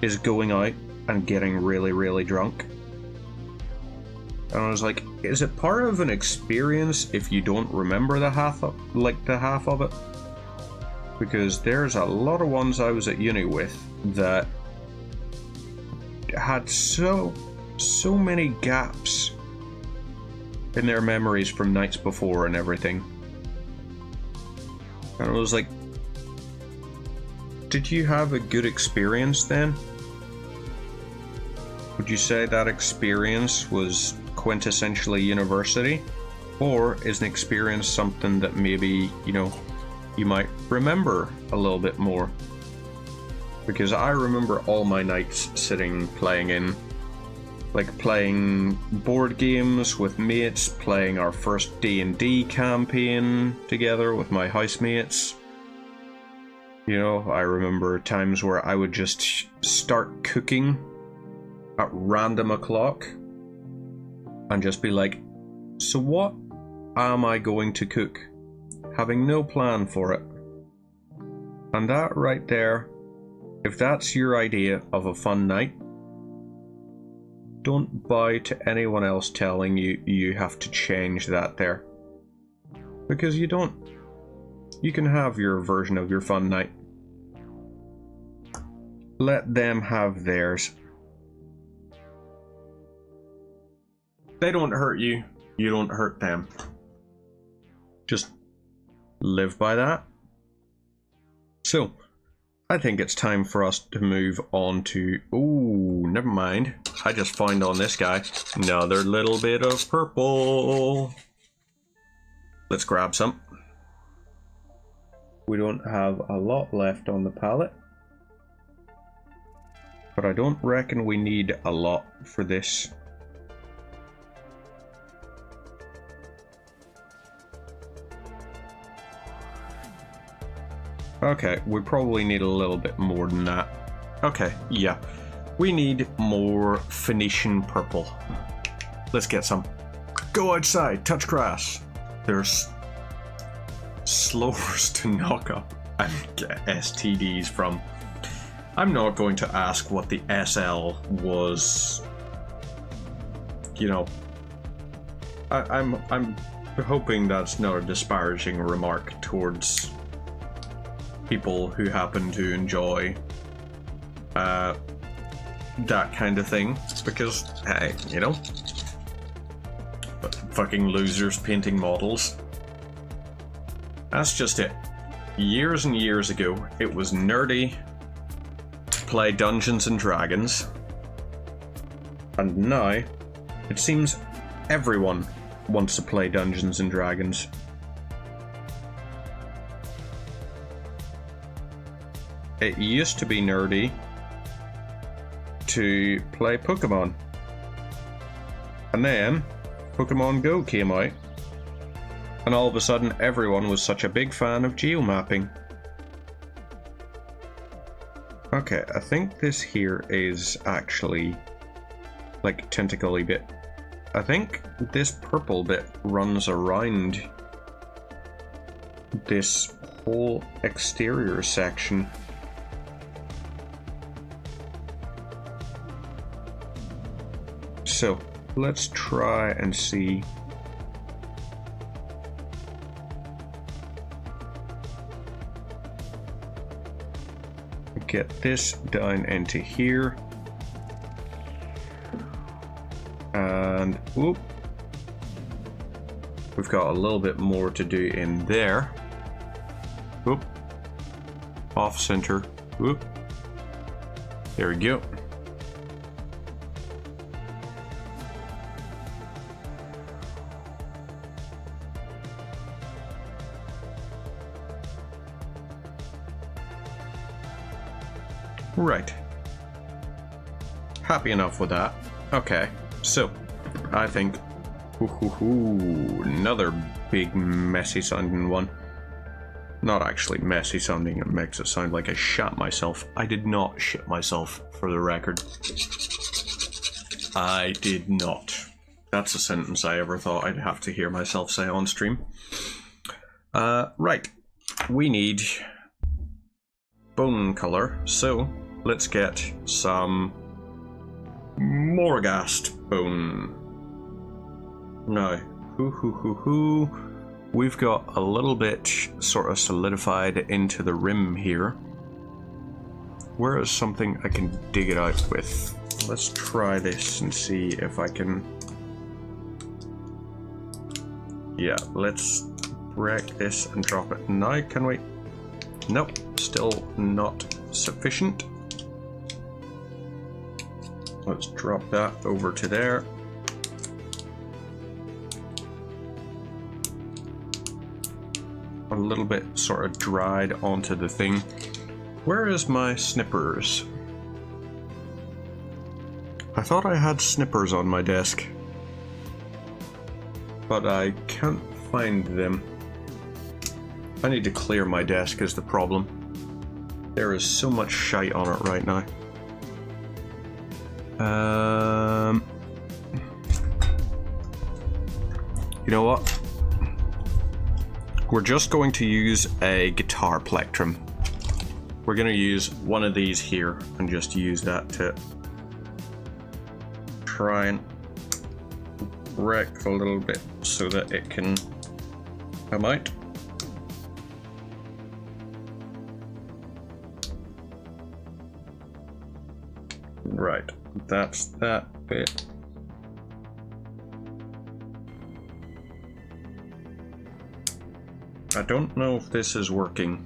is going out and getting really, really drunk. And I was like, is it part of an experience if you don't remember the half of it? Because there's a lot of ones I was at uni with that had so many gaps in their memories from nights before and everything. And I was like, did you have a good experience then? Would you say that experience was quintessentially university? Or is an experience something that maybe, you know, you might remember a little bit more? Because I remember all my nights sitting playing board games with mates, playing our first D&D campaign together with my housemates. You know, I remember times where I would just start cooking at random o'clock and just be like, so what am I going to cook? Having no plan for it. And that right there, if that's your idea of a fun night, don't bow to anyone else telling you you have to change that there. Because you don't. You can have your version of your fun night. Let them have theirs. They don't hurt you, you don't hurt them. Just live by that. So, I think it's time for us to move on to... Ooh, never mind. I just found on this guy another little bit of purple. Let's grab some. We don't have a lot left on the palette, but I don't reckon we need a lot for this. Okay, we probably need a little bit more than that. Okay, yeah. We need more Phoenician purple. Let's get some. Go outside, touch grass. There's slowers to knock up and get STDs from. I'm not going to ask what the SL was, you know, I'm hoping that's not a disparaging remark towards people who happen to enjoy that kind of thing, because hey, you know, fucking losers painting models. That's just it. Years and years ago, it was nerdy to play Dungeons and Dragons, and now it seems everyone wants to play Dungeons and Dragons. It used to be nerdy to play Pokemon, and then Pokemon Go came out, and all of a sudden everyone was such a big fan of geomapping. Okay, I think this here is actually like tentacly bit. I think this purple bit runs around this whole exterior section. So let's try and see. Get this down into here. And whoop. We've got a little bit more to do in there. Whoop. Off center. Whoop. There we go. Right. Happy enough with that. Okay, so I think another big messy sounding one. Not actually messy sounding, it makes it sound like I shat myself. I did not shit myself, for the record. I did not. That's a sentence I ever thought I'd have to hear myself say on stream. Right. We need bone color, so let's get some Morghast bone. Now, we've got a little bit sort of solidified into the rim here. Where is something I can dig it out with? Let's try this and see if I can. Yeah, let's break this and drop it now, can we? Nope, still not sufficient. Let's drop that over to there. A little bit sort of dried onto the thing. Where is my snippers? I thought I had snippers on my desk, but I can't find them. I need to clear my desk is the problem. There is so much shite on it right now. You know what? We're just going to use a guitar plectrum. We're going to use one of these here and just use that to try and wreck a little bit so that it can come out. Right, that's that bit. I don't know if this is working.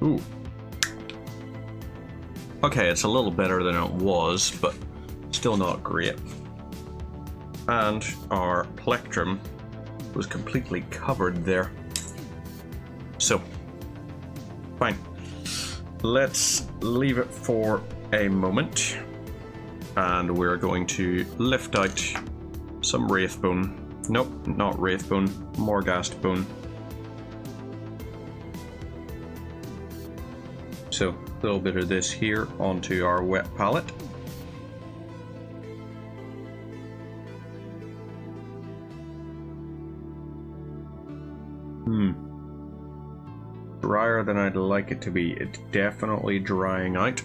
Ooh. Okay, it's a little better than it was, but still not great. And our plectrum was completely covered there. So, fine. Let's leave it for a moment, and we're going to lift out some Wraithbone. Nope, not Wraithbone, Morghast bone. So, a little bit of this here onto our wet palette. Drier than I'd like it to be. It's definitely drying out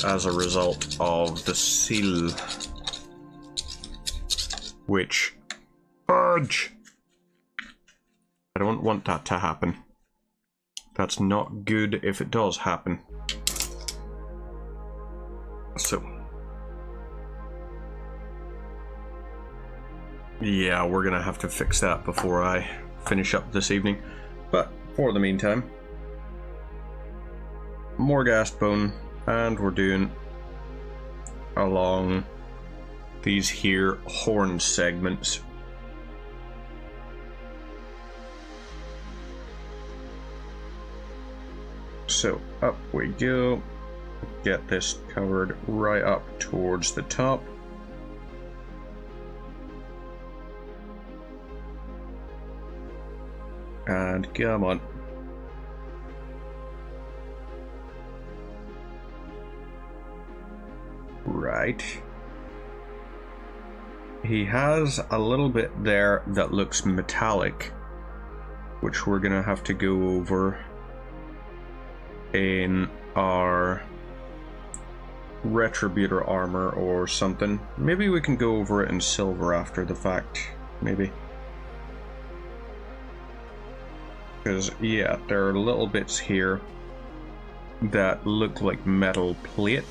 as a result of the seal which... Fudge! I don't want that to happen. That's not good if it does happen. So... yeah, we're gonna have to fix that before I finish up this evening. But for the meantime, more gas bone, and we're doing along these here horn segments. So up we go. Get this covered right up towards the top. And come on. Right. He has a little bit there that looks metallic, which we're gonna have to go over in our Retributor armor or something. Maybe we can go over it in silver after the fact, maybe. Because, yeah, there are little bits here that look like metal plate.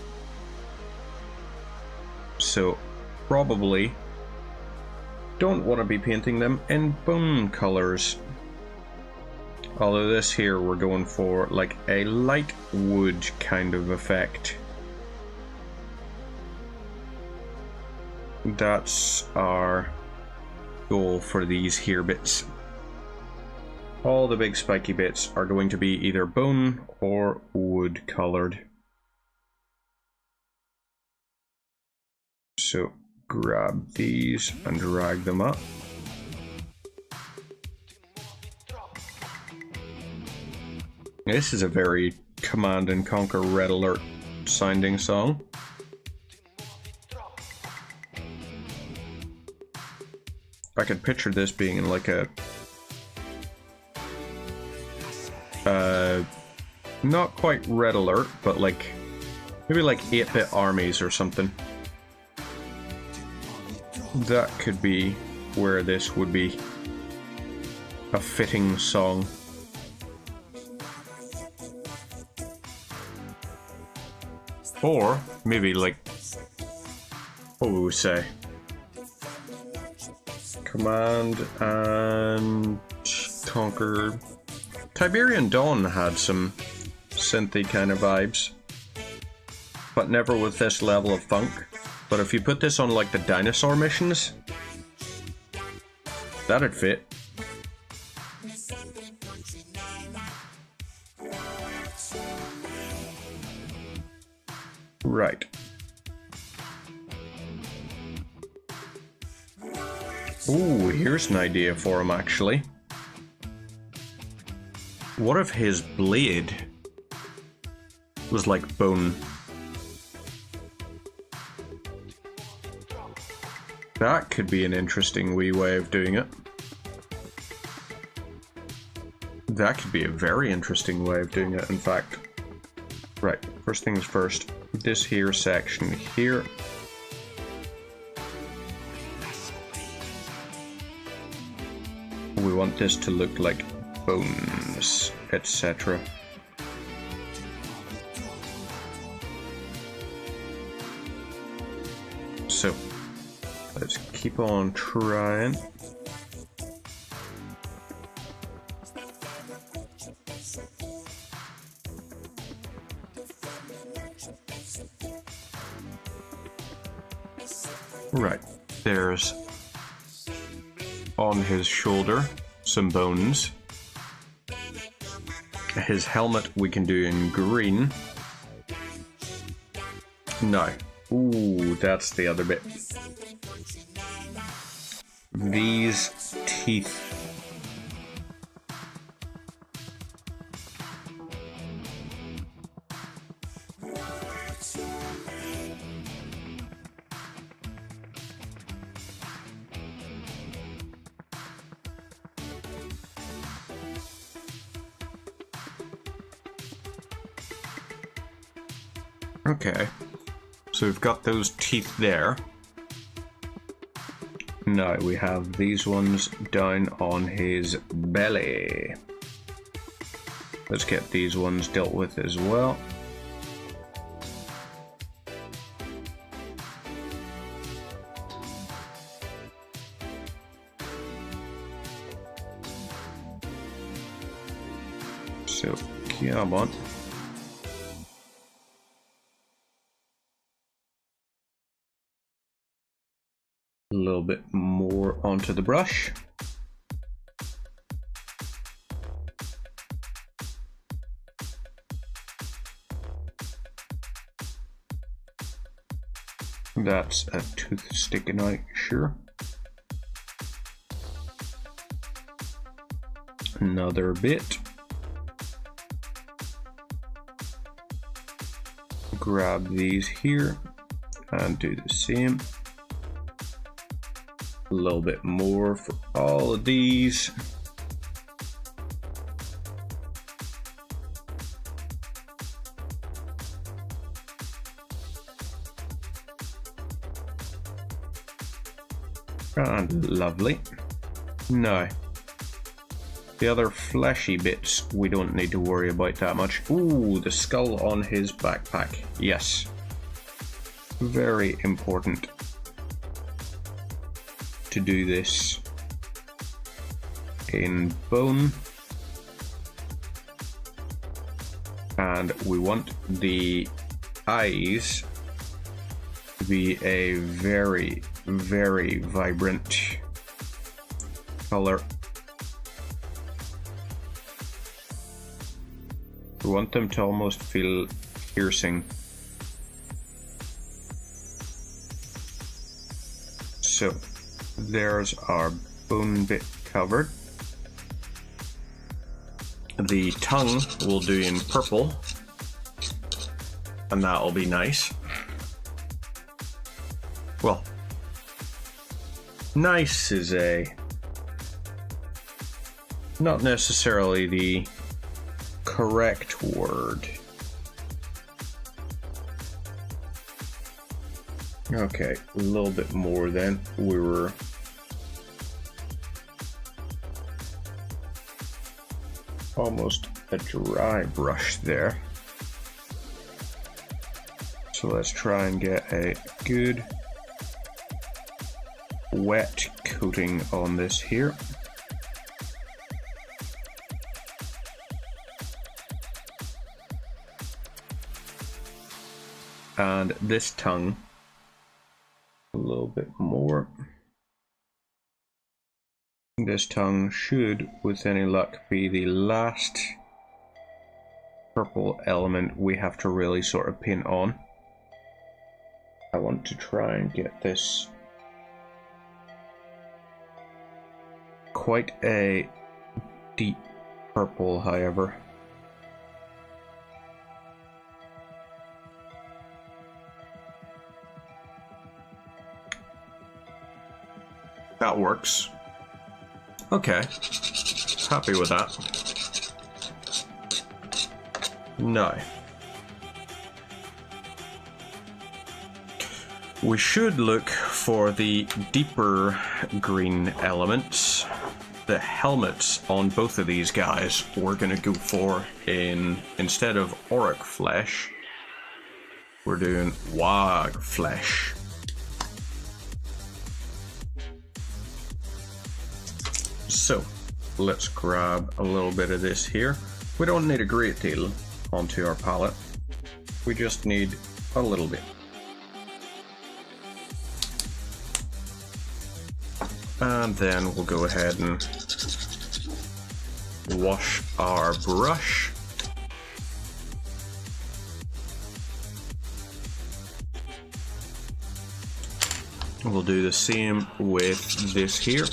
So, probably don't want to be painting them in bone colors. Although this here we're going for like a light wood kind of effect. That's our goal for these here bits. All the big spiky bits are going to be either bone or wood colored. So grab these and drag them up. This is a very Command and Conquer Red Alert sounding song. I could picture this being in like a not quite Red Alert, but like maybe like 8-bit armies or something. That could be where this would be a fitting song. Or maybe like, what would we say? Command and Conquer. Tiberian Dawn had some synthy kind of vibes, but never with this level of funk. But if you put this on like the dinosaur missions, that'd fit. Right. Ooh, here's an idea for him actually. What if his blade was like bone? That could be an interesting wee way of doing it. That could be a very interesting way of doing it, in fact. Right, first things first. This here section here. We want this to look like bones, etc. So, let's keep on trying. Right, there's on his shoulder some bones. His helmet we can do in green. No. Ooh, that's the other bit. These teeth. Okay, so we've got those teeth there. Now we have these ones down on his belly. Let's get these ones dealt with as well. So, come on. A little bit more onto the brush. That's a tooth sticking out, sure. Another bit. Grab these here and do the same. A little bit more for all of these. And lovely. Now, the other fleshy bits we don't need to worry about that much. Ooh, the skull on his backpack. Yes. Very important to do this in bone. And we want the eyes to be a very, very vibrant color. We want them to almost feel piercing. So there's our bone bit covered. The tongue we'll do in purple, and that'll be nice. Well, nice is not necessarily the correct word. Okay, a little bit more then. We were almost a dry brush there. So let's try and get a good wet coating on this here. And this tongue, a little bit more. This tongue should, with any luck, be the last purple element we have to really sort of paint on. I want to try and get this quite a deep purple, however. That works. Okay. Happy with that. No. We should look for the deeper green elements. The helmets on both of these guys we're going to go for instead of auric flesh, we're doing wag flesh. So let's grab a little bit of this here. We don't need a great deal onto our palette. We just need a little bit. And then we'll go ahead and wash our brush. We'll do the same with this here.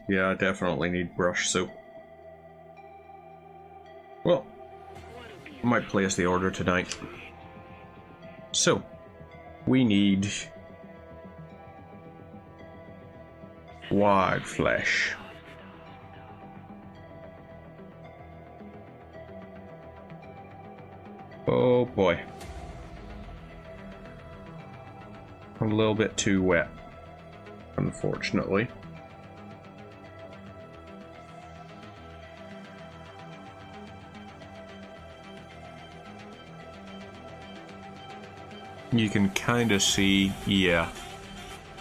Yeah, I definitely need brush soap. Well, I might place the order tonight. So, we need wag flesh. Oh boy. A little bit too wet, unfortunately. You can kind of see, yeah,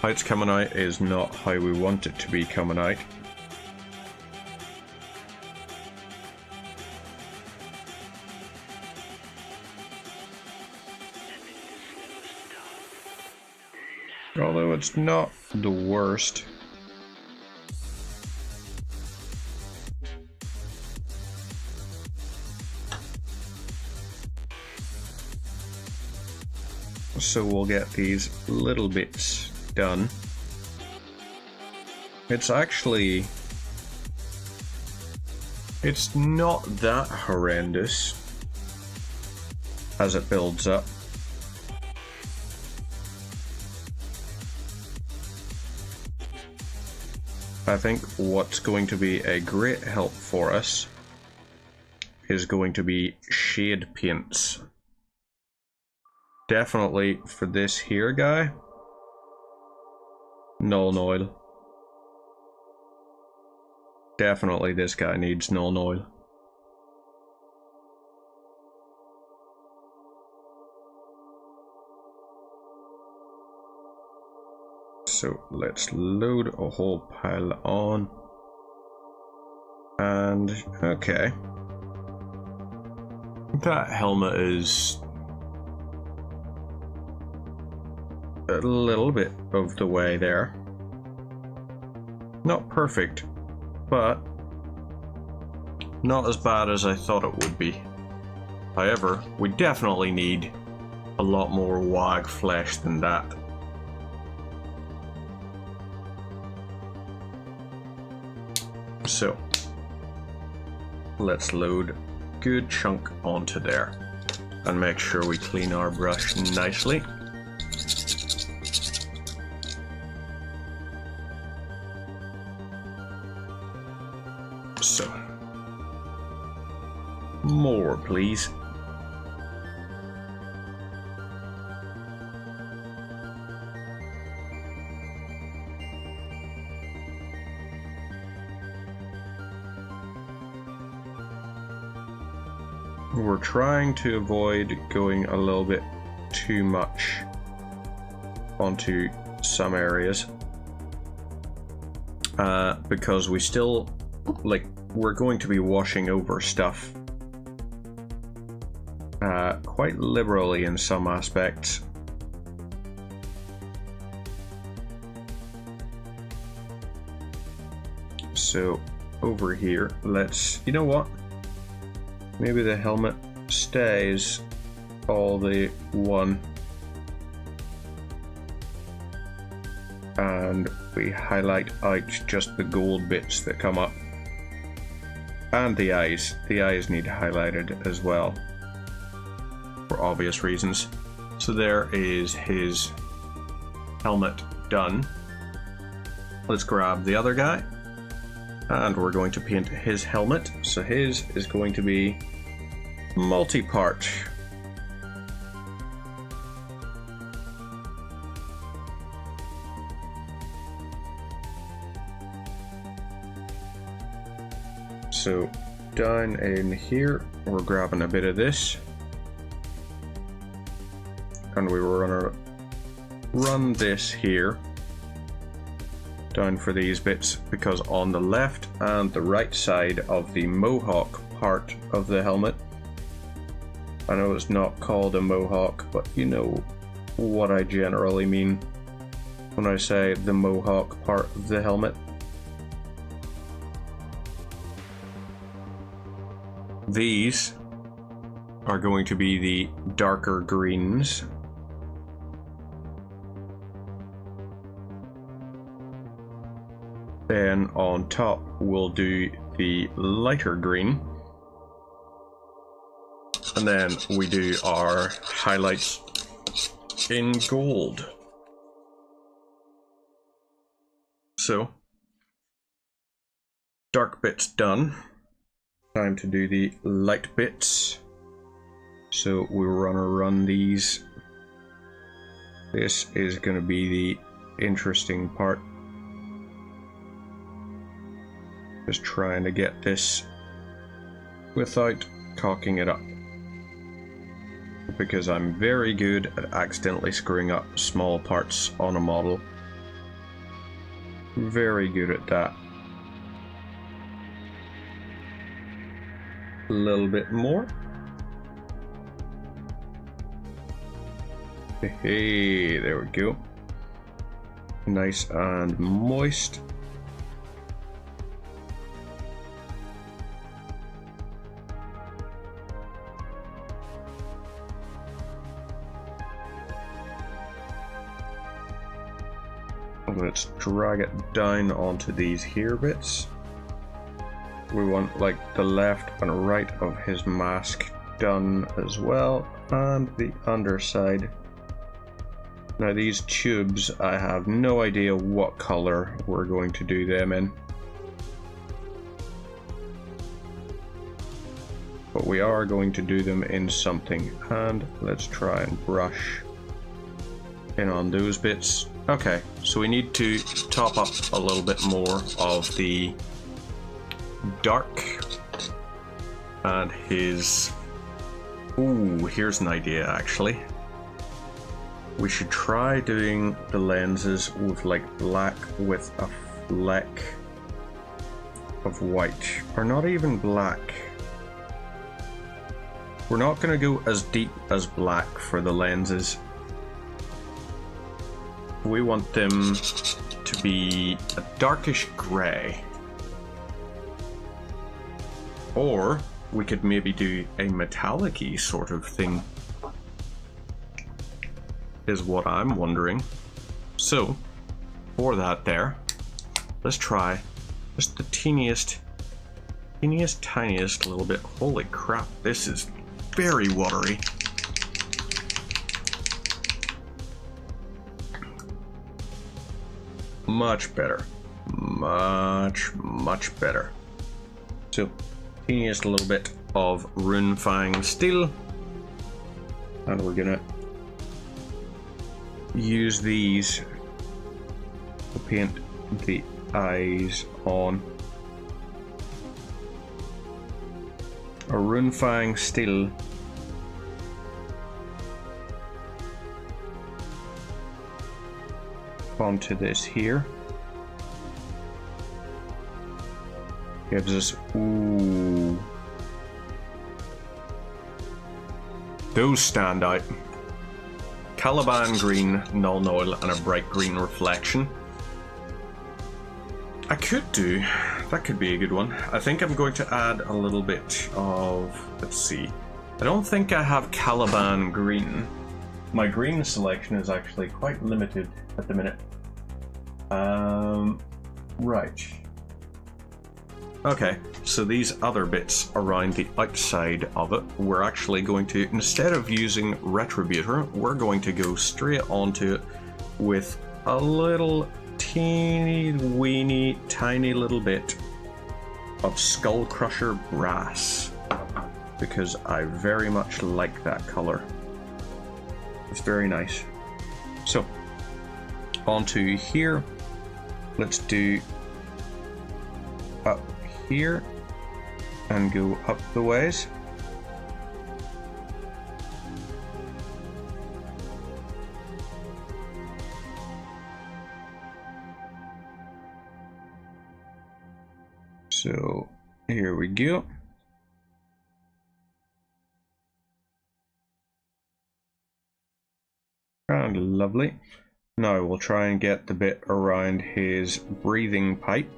how it's coming out is not how we want it to be coming out. Although it's not the worst. So we'll get these little bits done. It's actually... it's not that horrendous as it builds up. I think what's going to be a great help for us is going to be shade paints. Definitely for this here guy, Nuln Oil. Definitely this guy needs Nuln Oil. So let's load a whole pile on. And okay. That helmet is a little bit of the way there. Not perfect, but not as bad as I thought it would be. However, we definitely need a lot more wag flesh than that. So let's load a good chunk onto there and make sure we clean our brush nicely. So, more please. We're trying to avoid going a little bit too much onto some areas because we still, like, we're going to be washing over stuff quite liberally in some aspects. So over here, let's, you know what? Maybe the helmet stays all the one. And we highlight out just the gold bits that come up. And the eyes. The eyes need highlighted as well, for obvious reasons. So there is his helmet done. Let's grab the other guy. And we're going to paint his helmet. So his is going to be multi-part. So down in here, we're grabbing a bit of this. And we were gonna run this here down for these bits, because on the left and the right side of the mohawk part of the helmet, I know it's not called a mohawk, but you know what I generally mean when I say the mohawk part of the helmet. These are going to be the darker greens. Then on top we'll do the lighter green. And then we do our highlights in gold. So, dark bits done. Time to do the light bits. So we're gonna run these. This is gonna be the interesting part. Just trying to get this without cocking it up. Because I'm very good at accidentally screwing up small parts on a model. Very good at that. A little bit more. Hey, there we go. Nice and moist. Let's drag it down onto these here bits. We want like the left and right of his mask done as well, and the underside. Now these tubes, I have no idea what color we're going to do them in. But we are going to do them in something, and let's try and brush in on those bits. Okay, so we need to top up a little bit more of the dark and his... Ooh, here's an idea actually. We should try doing the lenses with like black with a fleck of white, or not even black. We're not going to go as deep as black for the lenses. We want them to be a darkish grey. Or we could maybe do a metallic-y sort of thing, is what I'm wondering. So, for that there, let's try just the tiniest little bit. Holy crap, this is very watery. Much better. Much better. So, teeniest little bit of Runefang steel. And we're gonna use these to paint the eyes on. A Runefang steel. Onto this here. Gives us, ooh, those stand out. Caliban green, Nuln Oil, and a bright green reflection. I could do, that could be a good one. I think I'm going to add a little bit of, let's see. I don't think I have Caliban green. My green selection is actually quite limited at the minute. Right. Okay, so these other bits around the outside of it, we're actually going to, instead of using Retributor, we're going to go straight onto it with a little teeny weeny tiny little bit of Skull Crusher Brass, because I very much like that color. It's very nice. So, onto here, let's do up here and go up the ways. So here we go. And lovely. Now we'll try and get the bit around his breathing pipe.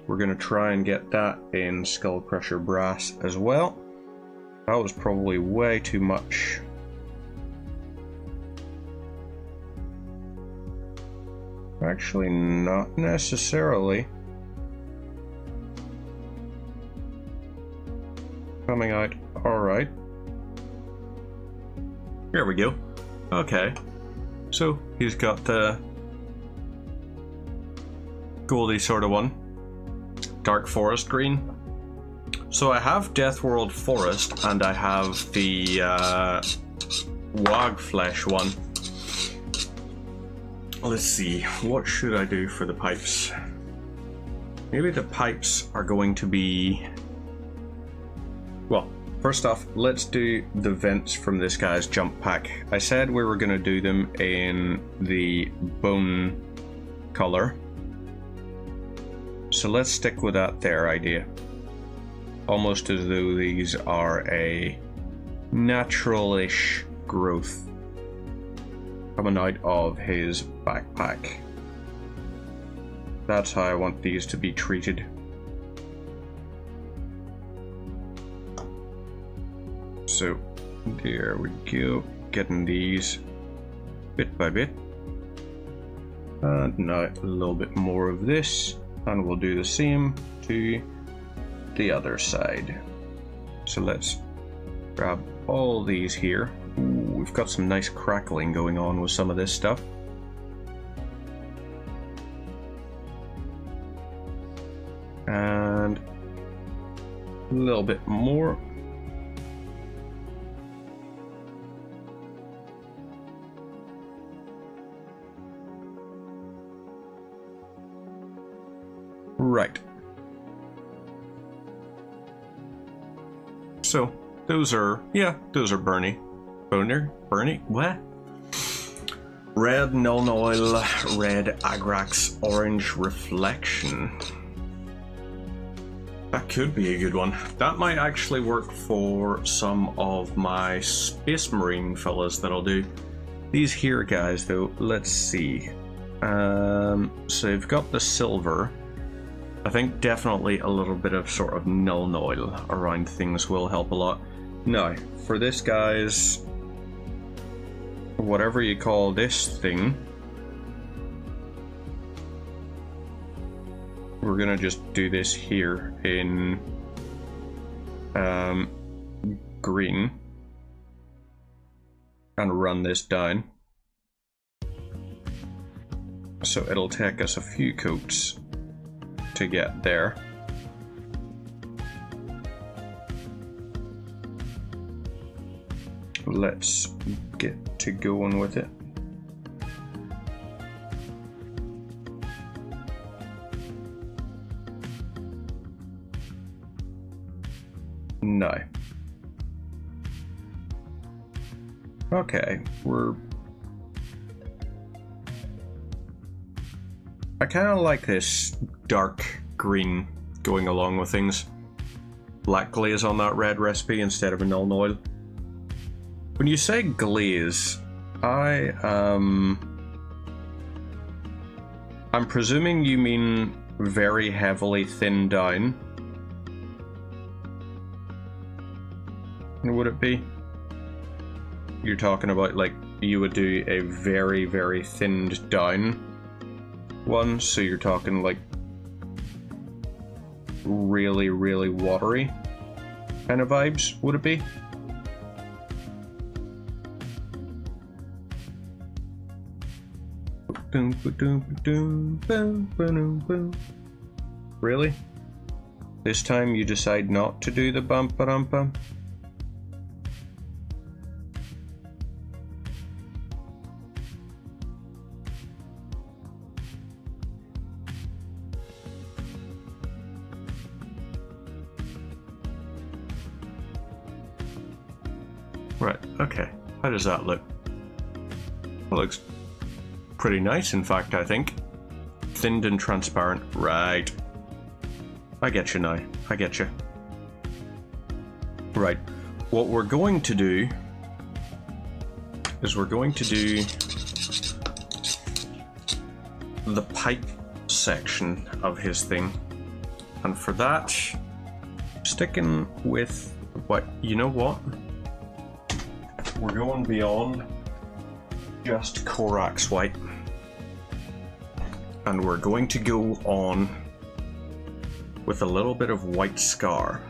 We're going to try and get that in Skull Crusher Brass as well. That was probably way too much. Actually, not necessarily. Coming out alright. Here we go. Okay. So, he's got the Goldie sort of one. Dark forest green. So I have Deathworld Forest and I have the Wagflesh one. Let's see, what should I do for the pipes? Maybe the pipes are going to be... Well, first off, let's do the vents from this guy's jump pack. I said we were going to do them in the bone color. So let's stick with that there idea. Almost as though these are a natural-ish growth coming out of his backpack. That's how I want these to be treated. So there we go, getting these bit by bit. And now a little bit more of this, and we'll do the same to the other side. So let's grab all these here. Ooh, we've got some nice crackling going on with some of this stuff. And a little bit more. Right. So those are, yeah, those are Bernie. Bernie? What? Red Nuln Oil, red Agrax, orange Reflection. That could be a good one. That might actually work for some of my Space Marine fellas that I'll do. These here guys though, let's see. So you've got the silver. I think definitely a little bit of sort of Nuln Oil around things will help a lot. Now, for this guy's, whatever you call this thing, we're gonna just do this here in green and run this down. So it'll take us a few coats to get there. Let's get to going with it. No. Okay, I kind of like this dark green going along with things. Black glaze on that red recipe instead of a Nuln Oil. When you say glaze, I'm presuming you mean very heavily thinned down. Would it be? You're talking about like you would do a very, very thinned down one, so you're talking like really, really watery kind of vibes, would it be? Really? This time you decide not to do the bump-a-dum-bum? Right, okay. How does that look? It looks pretty nice, in fact, I think. Thinned and transparent. Right. I get you now. I get you. Right. What we're going to do is we're going to do the pipe section of his thing. And for that, sticking with what, you know what? We're going beyond just Corax White. And we're going to go on with a little bit of white scar.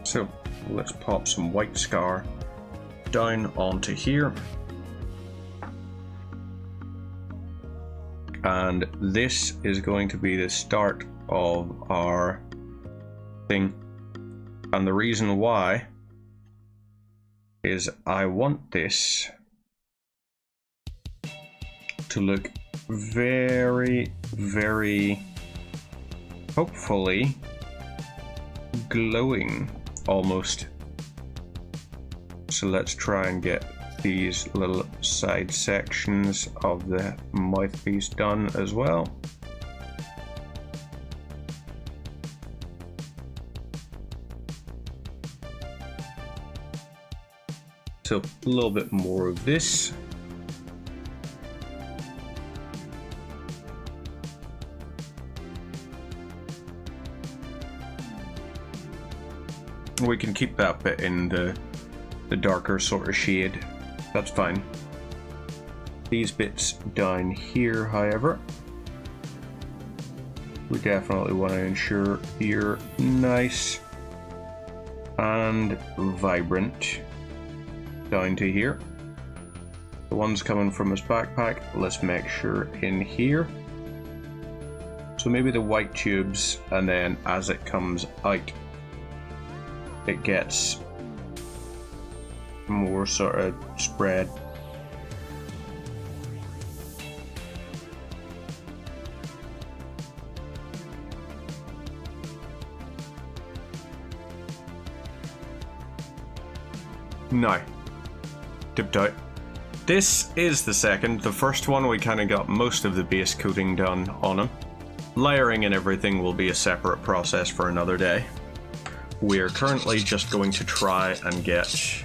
So let's pop some white scar down onto here. And this is going to be the start of our thing. And the reason why is I want this to look very, very, hopefully, glowing almost. So let's try and get these little side sections of the mouthpiece done as well. So a little bit more of this. We can keep that bit in the darker sort of shade. That's fine. These bits down here, however, we definitely want to ensure you're nice and vibrant down to here. The ones coming from his backpack, let's make sure in here. So maybe the white tubes, and then as it comes out, it gets more sort of spread. Now, dipped out. This is the second. The first one we kind of got most of the base coating done on him. Layering and everything will be a separate process for another day. We're currently just going to try and get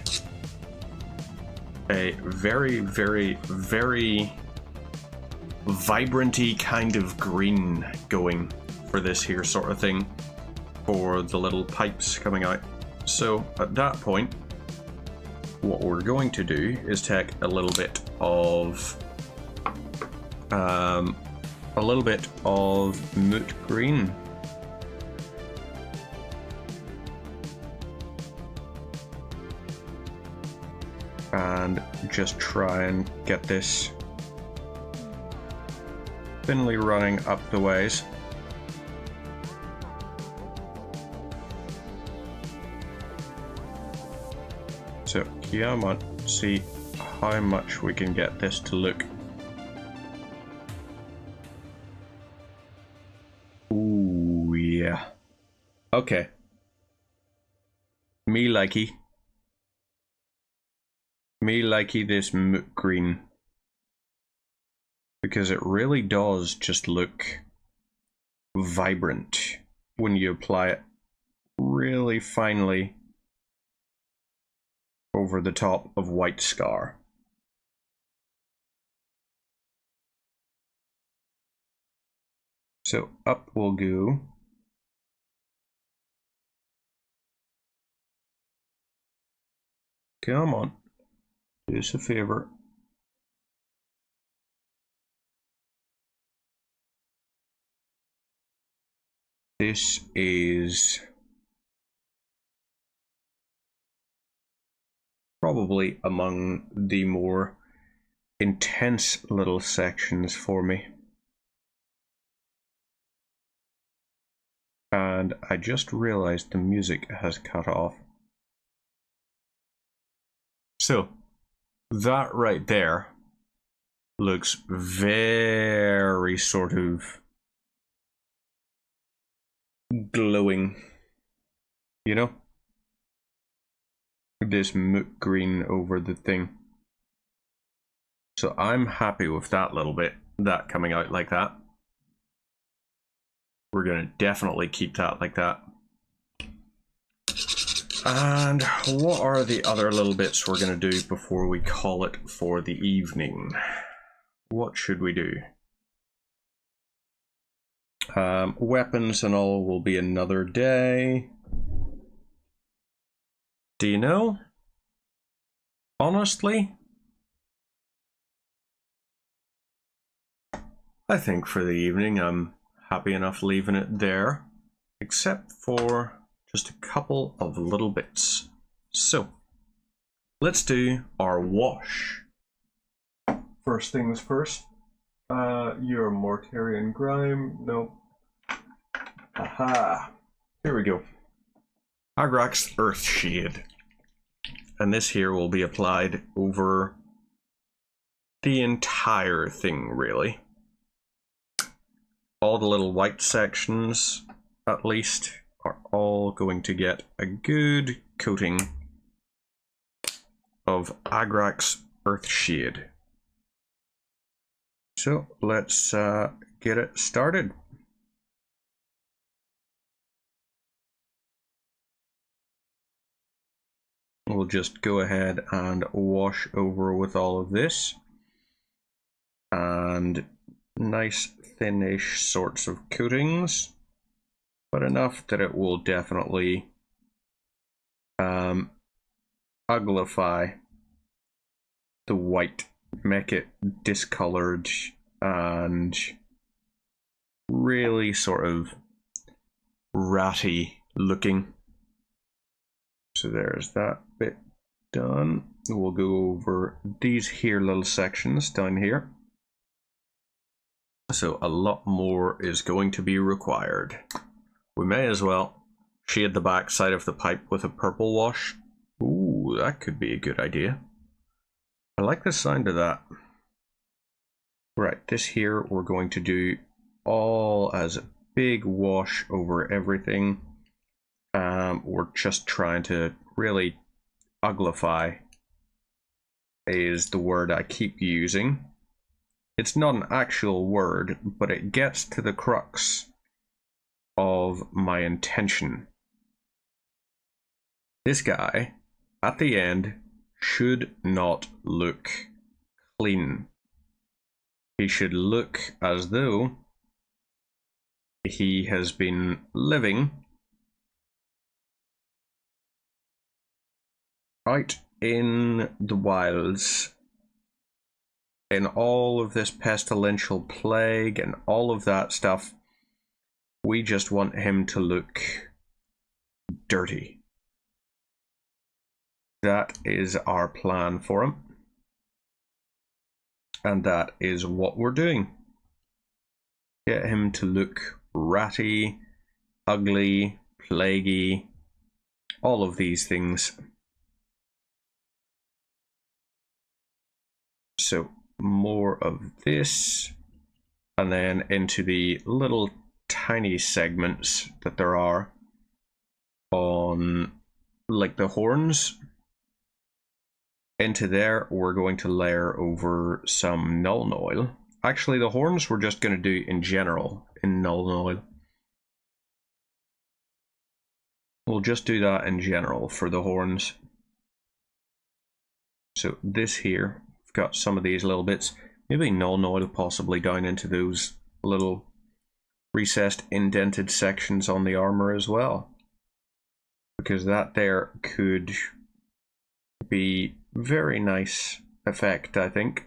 a very, very, very vibranty kind of green going for this here sort of thing for the little pipes coming out. So at that point, what we're going to do is take a little bit of moot green. And just try and get this thinly running up the ways. So yeah, I want to see how much we can get this to look. Ooh, yeah. Okay. Me likey this moot green, because it really does just look vibrant when you apply it really finely over the top of white scar. So up we'll go. Come on. Do us a favor. This is probably among the more intense little sections for me. And I just realized the music has cut off. So that right there looks very sort of glowing, you know? This moot green over the thing. So I'm happy with that little bit, that coming out like that. We're gonna definitely keep that like that. And what are the other little bits we're gonna do before we call it for the evening? What should we do? Weapons and all will be another day. Do you know? Honestly, I think for the evening I'm happy enough leaving it there, except for just a couple of little bits. So, let's do our wash. First things first, You're Mortarian Grime. Nope. Aha. Here we go. Agrax Earthshade. And this here will be applied over the entire thing, really. All the little white sections, at least, are all going to get a good coating of Agrax Earthshade. So let's get it started. We'll just go ahead and wash over with all of this. And nice thinnish sorts of coatings, but enough that it will definitely uglify the white, make it discolored and really sort of ratty looking. So there's that bit done. We'll go over these here little sections down here. So a lot more is going to be required. We may as well shade the back side of the pipe with a purple wash. Ooh, that could be a good idea. I like the sound of that. Right, this here we're going to do all as a big wash over everything. We're just trying to really uglify is the word I keep using. It's not an actual word, but it gets to the crux of my intention. This guy, at the end, should not look clean. He should look as though he has been living out in the wilds in all of this pestilential plague and all of that stuff. We just want him to look dirty. That is our plan for him. And that is what we're doing. Get him to look ratty, ugly, plaguey, all of these things. So more of this, and then into the little tiny segments that there are on like the horns. Into there we're going to layer over some Nuln Oil. Actually the horns we're just going to do in general in Nuln Oil. We'll just do that in general for the horns. So this here, we've got some of these little bits. Maybe Nuln Oil possibly down into those little recessed indented sections on the armor as well. Because that there could be very nice effect, I think.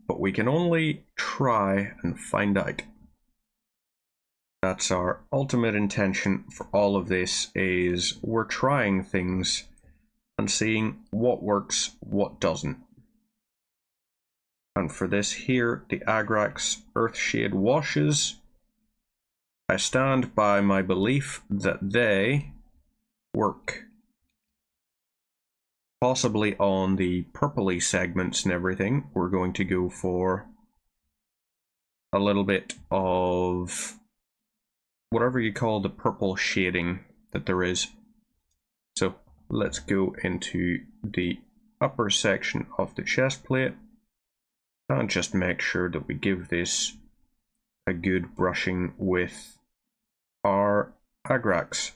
But we can only try and find out. That's our ultimate intention for all of this, is we're trying things and seeing what works, what doesn't. And for this here, the Agrax Earthshade washes, I stand by my belief that they work. Possibly on the purpley segments and everything, we're going to go for a little bit of whatever you call the purple shading that there is. So let's go into the upper section of the chest plate and just make sure that we give this a good brushing with our Agrax.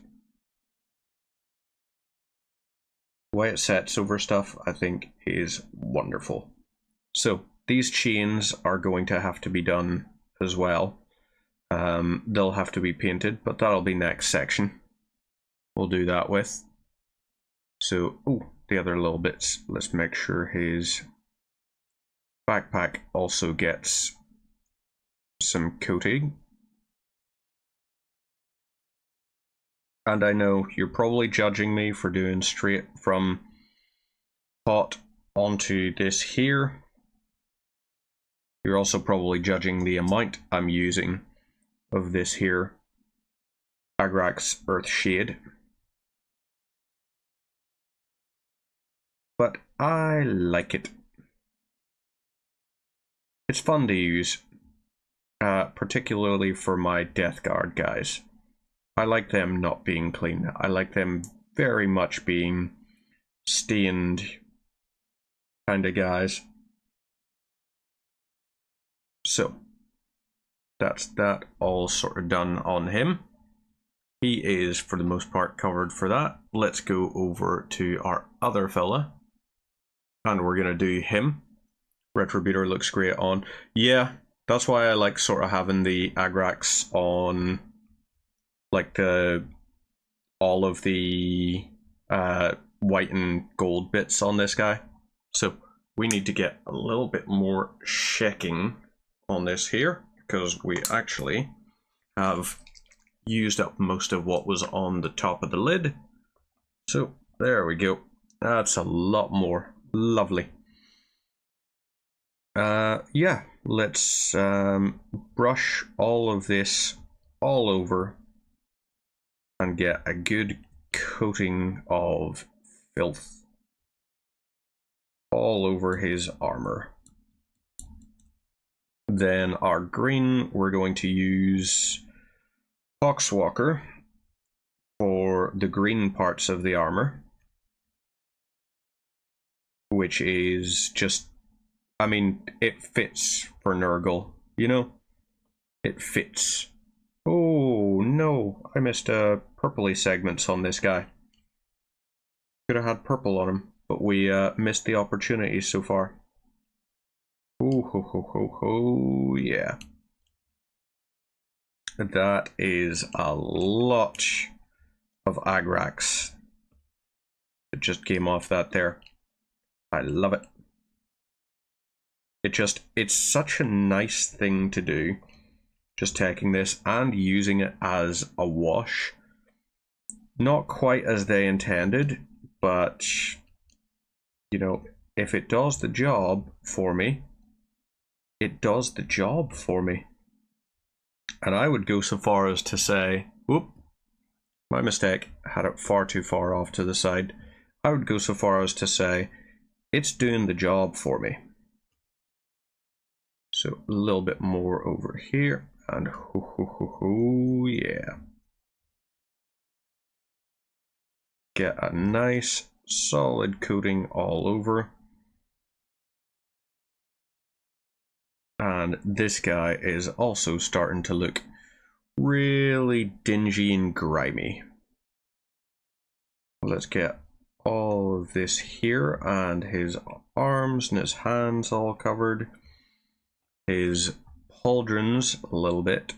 The way it sets over stuff, I think, is wonderful. So these chains are going to have to be done as well. They'll have to be painted, but that'll be next section. We'll do that with. So, the other little bits. Let's make sure his backpack also gets some coating. And I know you're probably judging me for doing straight from pot onto this here. You're also probably judging the amount I'm using of this here Agrax Earthshade. But I like it. It's fun to use, particularly for my Death Guard guys. I like them not being clean. I like them very much being stained kind of guys. So, that's that all sort of done on him. He is, for the most part, covered for that. Let's go over to our other fella. And we're going to do him. Retributor looks great on. Yeah, that's why I like sort of having the Agrax on, like, all of the white and gold bits on this guy. So, we need to get a little bit more checking on this here, because we actually have used up most of what was on the top of the lid. So there we go. That's a lot more. Lovely. Yeah, let's brush all of this all over and get a good coating of filth all over his armor. Then our green, we're going to use Poxwalker for the green parts of the armor, which is just, I mean, it fits for Nurgle, you know? It fits. Oh no, I missed purpley segments on this guy. Could have had purple on him, but we missed the opportunity so far. Oh ho ho ho ho, yeah. That is a lot of Agrax that just came off that there. I love it. It's such a nice thing to do. Just taking this and using it as a wash. Not quite as they intended, but, you know, if it does the job for me, it does the job for me. And I would go so far as to say, whoop, my mistake, had it far too far off to the side. I would go so far as to say, it's doing the job for me. So a little bit more over here, and ho ho ho ho, yeah. Get a nice solid coating all over. And this guy is also starting to look really dingy and grimy. Let's get all of this here, and his arms and his hands all covered. His pauldrons a little bit.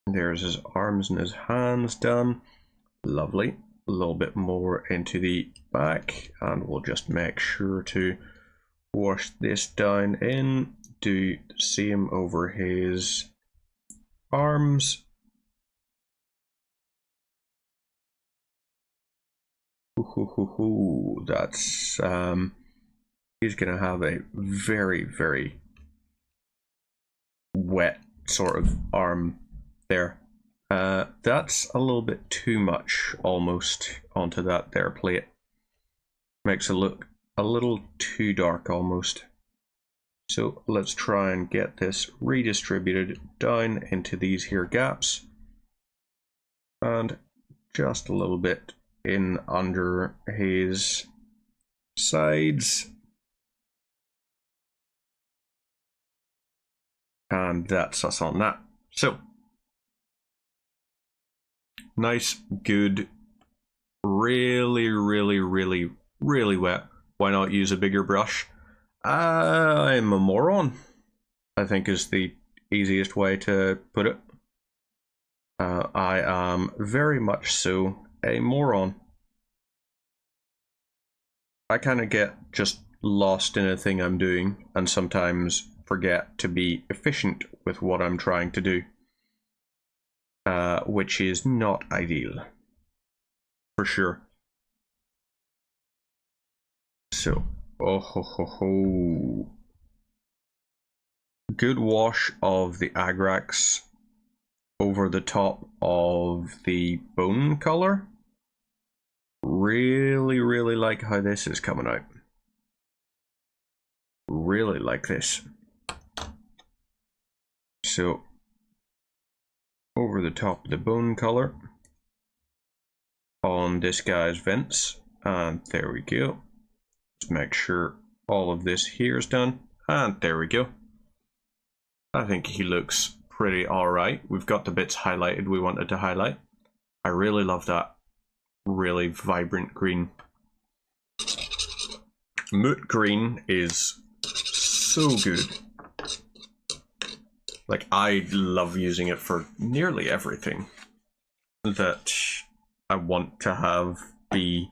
There's his arms and his hands done. Lovely. A little bit more into the back, and we'll just make sure to wash this down in. Do the same over his arms. That's he's gonna have a very, very wet sort of arm there. That's a little bit too much almost onto that there plate. Makes it look a little too dark almost. So let's try and get this redistributed down into these here gaps. And just a little bit in under his sides. And that's us on that. So, nice, good, really, really, really, really wet. Why not use a bigger brush? I'm a moron, I think is the easiest way to put it. I am very much so a moron. I kind of get just lost in a thing I'm doing and sometimes forget to be efficient with what I'm trying to do. Which is not ideal, for sure. So, oh ho ho ho. Good wash of the Agrax over the top of the bone color. Really, really like how this is coming out. Really like this. So, over the top of the bone color on this guy's vents, and there we go. Let's make sure all of this here is done, and there we go. I think he looks pretty alright. We've got the bits highlighted we wanted to highlight. I really love that really vibrant green. Moot green is so good. Like, I love using it for nearly everything that I want to have be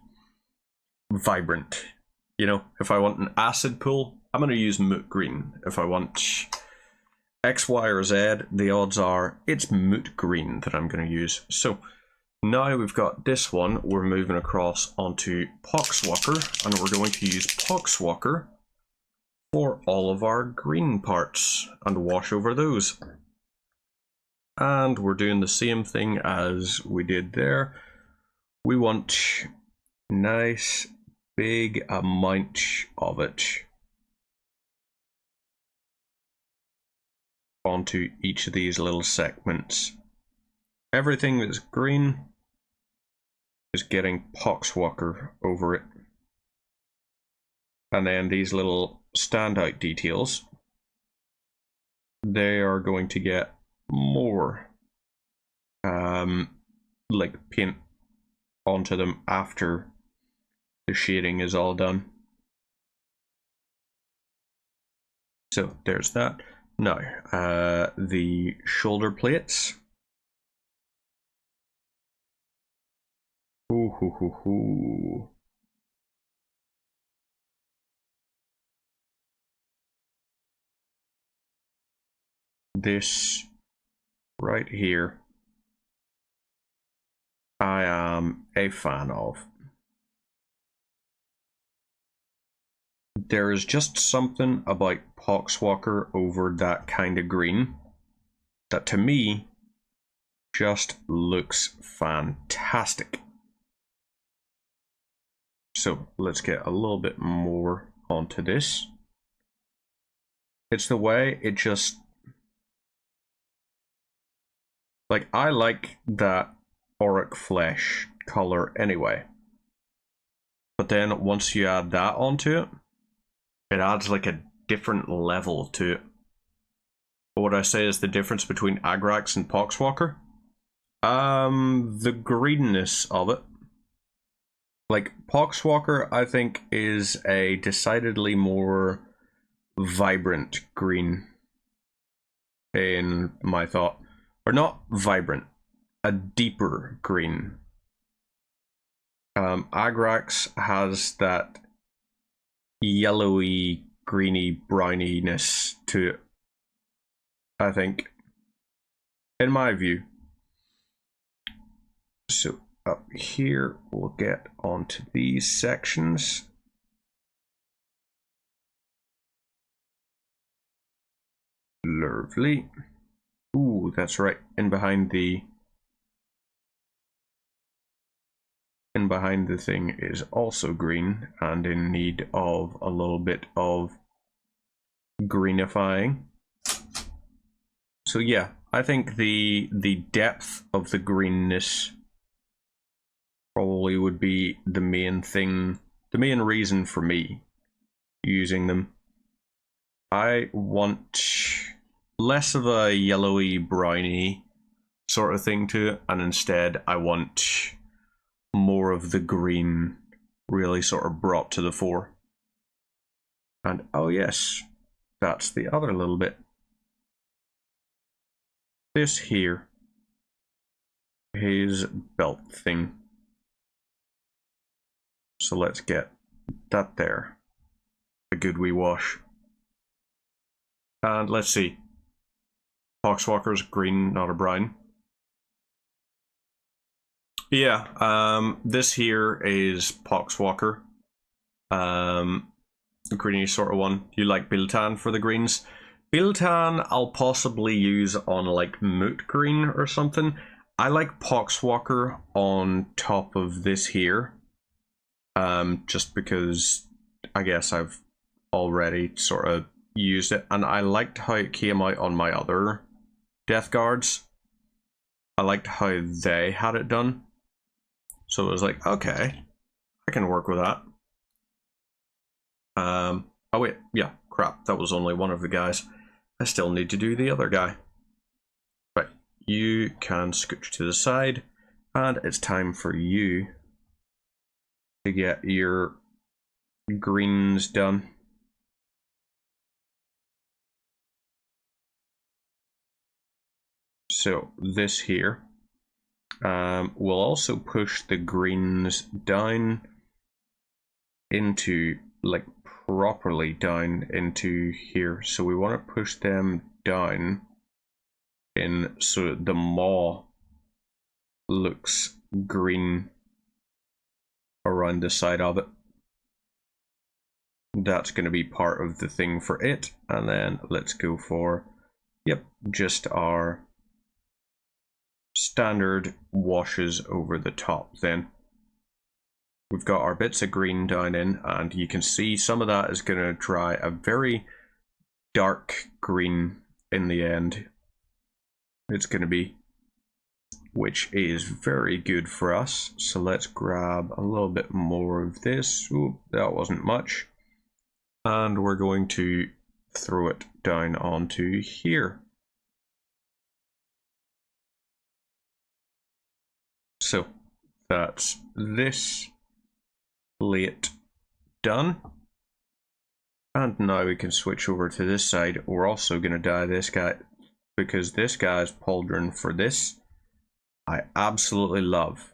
vibrant. You know, if I want an acid pool, I'm going to use moot green. If I want X, Y, or Z, the odds are it's moot green that I'm going to use. So now we've got this one, we're moving across onto Poxwalker, and we're going to use Poxwalker for all of our green parts and wash over those. And we're doing the same thing as we did there. We want nice big amount of it onto each of these little segments. Everything that's green is getting Poxwalker over it. And then these little standout details, they are going to get more like paint onto them after the shading is all done. So there's that. Now, the shoulder plates. Ooh, hoo, hoo, hoo. This right here, I am a fan of. There is just something about Poxwalker over that kind of green that to me just looks fantastic. So let's get a little bit more onto this. It's the way it just, like, I like that auric flesh color anyway. But then once you add that onto it, it adds like a different level to it. But what I say is the difference between Agrax and Poxwalker? The greenness of it. Like, Poxwalker, I think, is a decidedly more vibrant green in my thought. Or not vibrant, a deeper green. Agrax has that yellowy, greeny, browniness to it, I think, in my view. So up here, we'll get onto these sections. Lovely. Ooh, that's right. In behind the thing is also green and in need of a little bit of greenifying. So yeah, I think the depth of the greenness probably would be the main thing, the main reason for me using them. I want less of a yellowy, browny sort of thing to it, and instead I want more of the green really sort of brought to the fore. And oh yes, that's the other little bit. This here, his belt thing. So let's get that there. A good wee wash. And let's see. Poxwalker's green, not a brown. Yeah, this here is Poxwalker. greeny sort of one. You like Biltan for the greens. Biltan I'll possibly use on like Moot Green or something. I like Poxwalker on top of this here. Just because I guess I've already sort of used it, and I liked how it came out on my other Death Guards. I liked how they had it done. So it was like, okay, I can work with that. Oh wait, yeah, crap, that was only one of the guys. I still need to do the other guy. Right, you can scooch to the side, and it's time for you to get your greens done. So this here, we'll also push the greens down into, like, properly down into here. So we want to push them down in so the maw looks green around the side of it. That's going to be part of the thing for it. And then let's go for, yep, just our standard washes over the top. Then we've got our bits of green down in, and you can see some of that is going to dry a very dark green in the end. It's going to be, which is very good for us. So let's grab a little bit more of this. Ooh, that wasn't much. And we're going to throw it down onto here. So that's this plate done. And now we can switch over to this side. We're also going to dye this guy, because this guy's pauldron for this I absolutely love,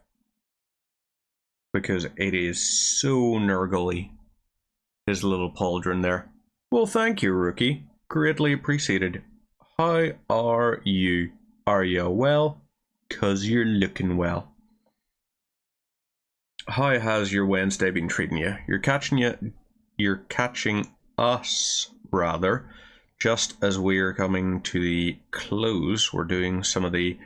because it is so nurgly, his little pauldron there. Well, thank you, Rookie. Greatly appreciated. How are you? Are you well? 'Cause you're looking well. How has your Wednesday been treating you? You're catching us, rather, just as we're coming to the close. We're doing some of the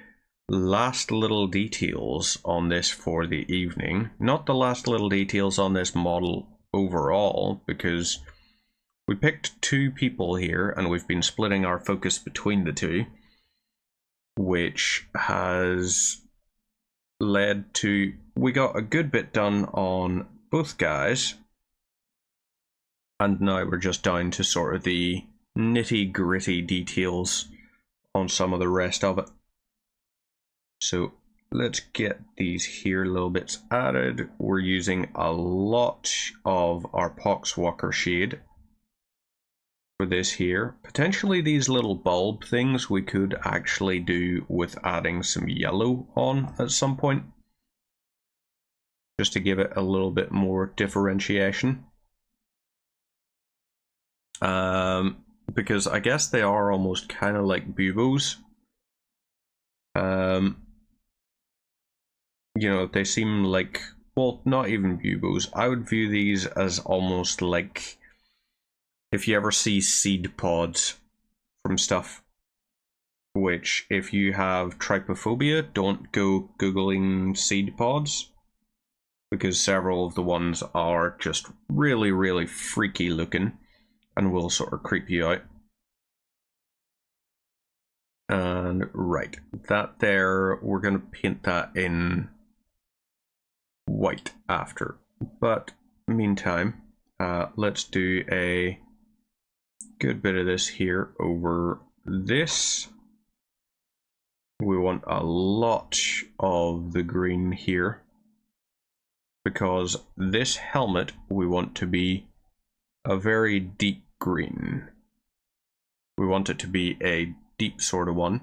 last little details on this for the evening. Not the last little details on this model overall, because we picked two people here and we've been splitting our focus between the two, which has led to, we got a good bit done on both guys, and now we're just down to sort of the nitty-gritty details on some of the rest of it. So let's get these here little bits added. We're using a lot of our Poxwalker shade for this here. Potentially these little bulb things we could actually do with adding some yellow on at some point, just to give it a little bit more differentiation. Because I guess they are almost kind of like buboes. You know, they seem like, well, not even buboes. I would view these as almost like, if you ever see seed pods from stuff, which if you have trypophobia, don't go googling seed pods, because several of the ones are just really, really freaky looking and will sort of creep you out. And right, that there, we're going to paint that in white after. But meantime, let's do a good bit of this here over this. We want a lot of the green here, because this helmet we want to be a very deep green. We want it to be a deep sort of one.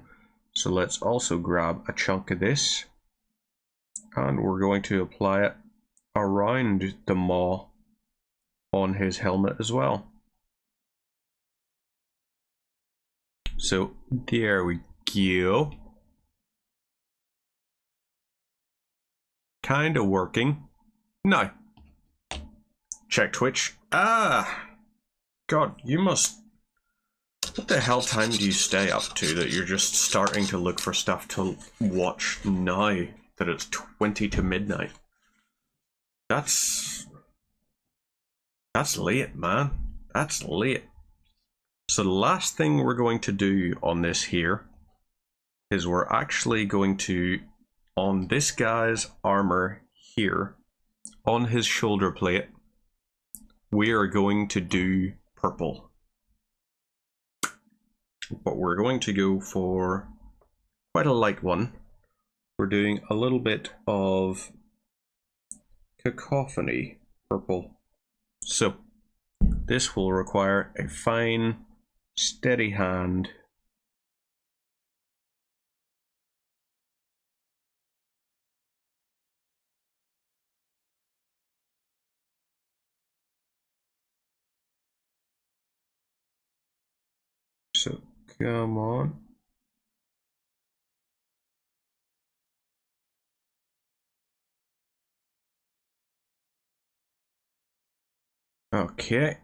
So let's also grab a chunk of this, and we're going to apply it around the maw on his helmet as well. So there we go. Kind of working. Now, Check Twitch. Ah! God, you must... What the hell time do you stay up to that you're just starting to look for stuff to watch now that it's 20 to midnight? That's late, man. That's late. So the last thing we're going to do on this here is we're actually going to, on this guy's armor here, on his shoulder plate, we are going to do purple. But we're going to go for quite a light one. We're doing a little bit of cacophony purple. So this will require a fine, steady hand. So come on. Okay.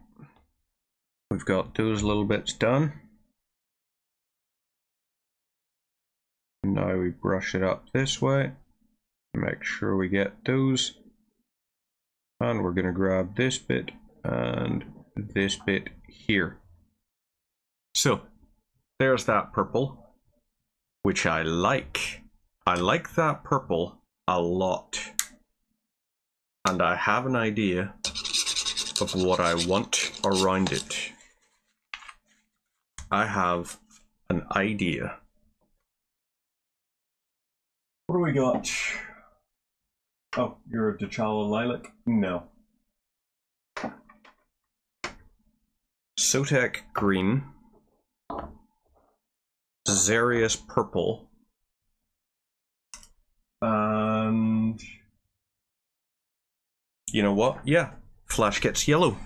We've got those little bits done. Now we brush it up this way. Make sure we get those. And we're going to grab this bit and this bit here. So there's that purple, which I like. I like that purple a lot. And I have an idea of what I want around it. I have an idea. What do we got? Oh, you're a T'Challa Lilac? No. Sotek Green. Zarius Purple. And... you know what? Yeah, Flash gets yellow.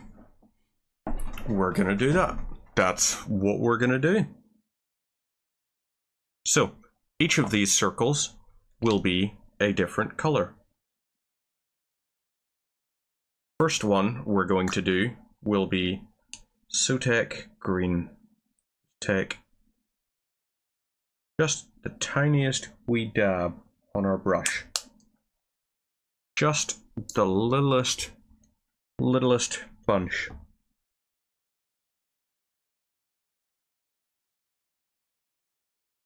We're gonna do that. That's what we're gonna do. So, each of these circles will be a different color. First one we're going to do will be Sotek Green. Take just the tiniest wee dab on our brush. Just the littlest bunch.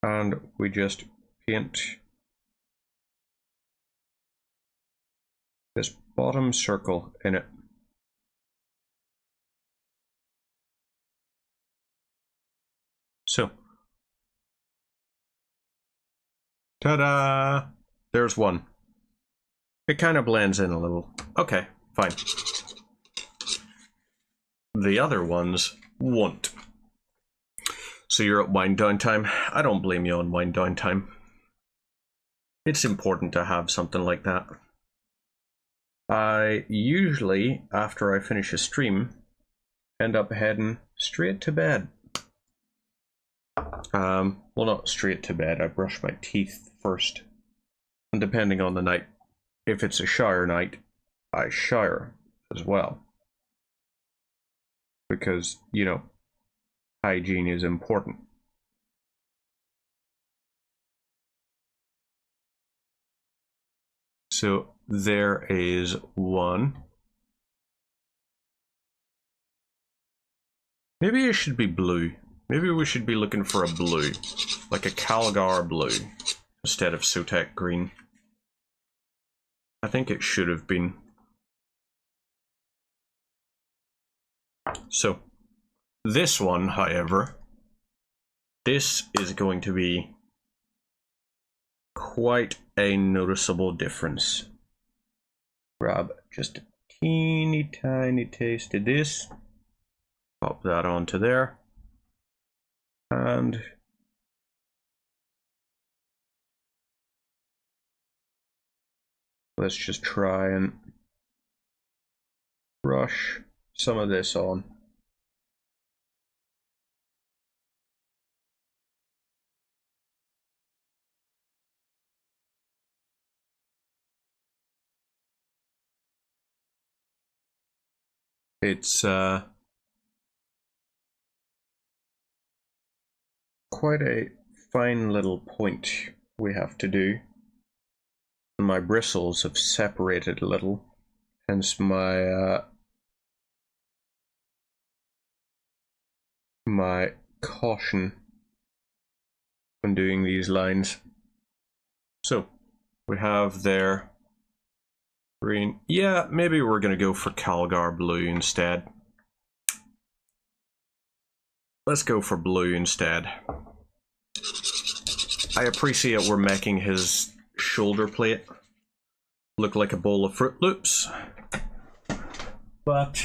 And we just paint this bottom circle in it. So, ta-da! There's one. It kind of blends in a little. Okay, fine. The other ones won't. So you're at wind down time. I don't blame you on wind down time. It's important to have something like that. I usually, after I finish a stream, end up heading straight to bed. Well, not straight to bed. I brush my teeth first. And depending on the night, if it's a shower night, I shower as well. Because, you know, hygiene is important. So there is one. Maybe it should be blue. Maybe we should be looking for a blue, like a Calgar blue, instead of Sotek Green. I think it should have been. So, this one, however, this is going to be quite a noticeable difference. Grab just a teeny tiny taste of this, pop that onto there, and let's just try and brush some of this on. It's quite a fine little point we have to do. My bristles have separated a little, hence my my caution when doing these lines. So we have there green. Yeah, maybe we're gonna go for Calgar blue instead. Let's go for blue instead. I appreciate we're making his shoulder plate look like a bowl of Fruit Loops, but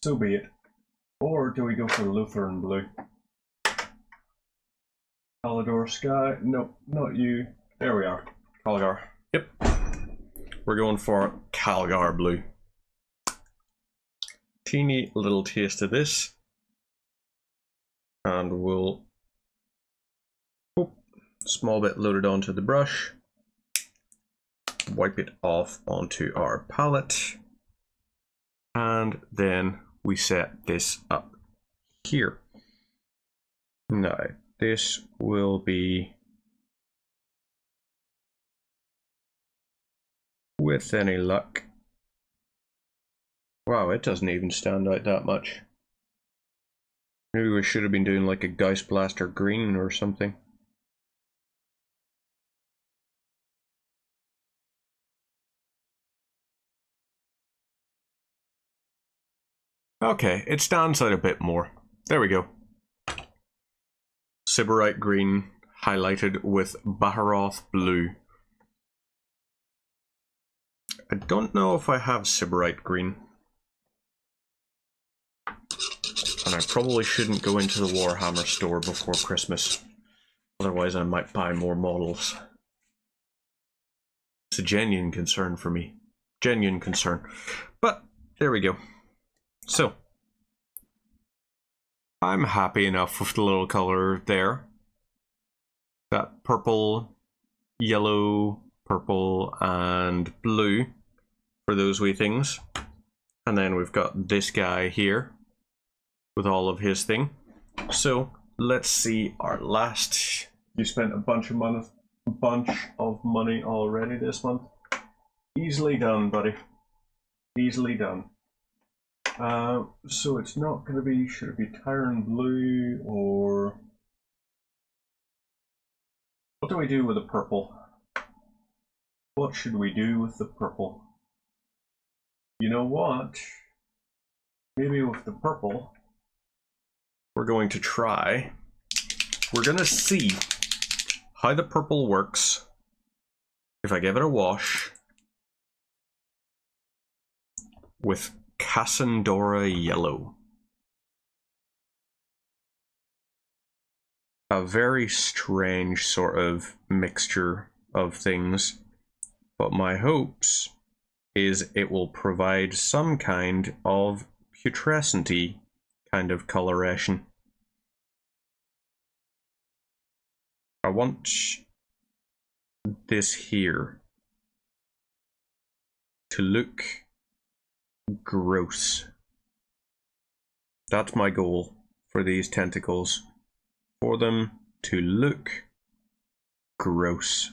so be it. Or do we go for Lutheran blue? Calidor Sky? Nope, not you. There we are. Calgar. Yep. We're going for Calgar blue. Teeny little taste of this. And we'll small bit loaded onto the brush. Wipe it off onto our palette. And then we set this up here. Now, this will be, with any luck, wow, it doesn't even stand out that much. Maybe we should have been doing like a Geist Blaster green or something. Okay, it stands out a bit more. There we go. Sybarite green highlighted with Baharoth blue. I don't know if I have Sybarite green. And I probably shouldn't go into the Warhammer store before Christmas. Otherwise I might buy more models. It's a genuine concern for me. Genuine concern. But, there we go. So, I'm happy enough with the little color there. That purple, yellow, purple, and blue for those wee things. And then we've got this guy here with all of his thing. So, let's see our last. You spent a bunch of money already this month. Easily done, buddy. Easily done. So it's not going to be, should it be Tyrant blue, or what do we do with the purple? What should we do with the purple? You know what? Maybe with the purple, we're going to try, we're going to see how the purple works if I give it a wash with Cassandora yellow. A very strange sort of mixture of things, but my hopes is it will provide some kind of putrescent-y kind of coloration. I want this here to look gross. That's my goal for these tentacles. For them to look gross.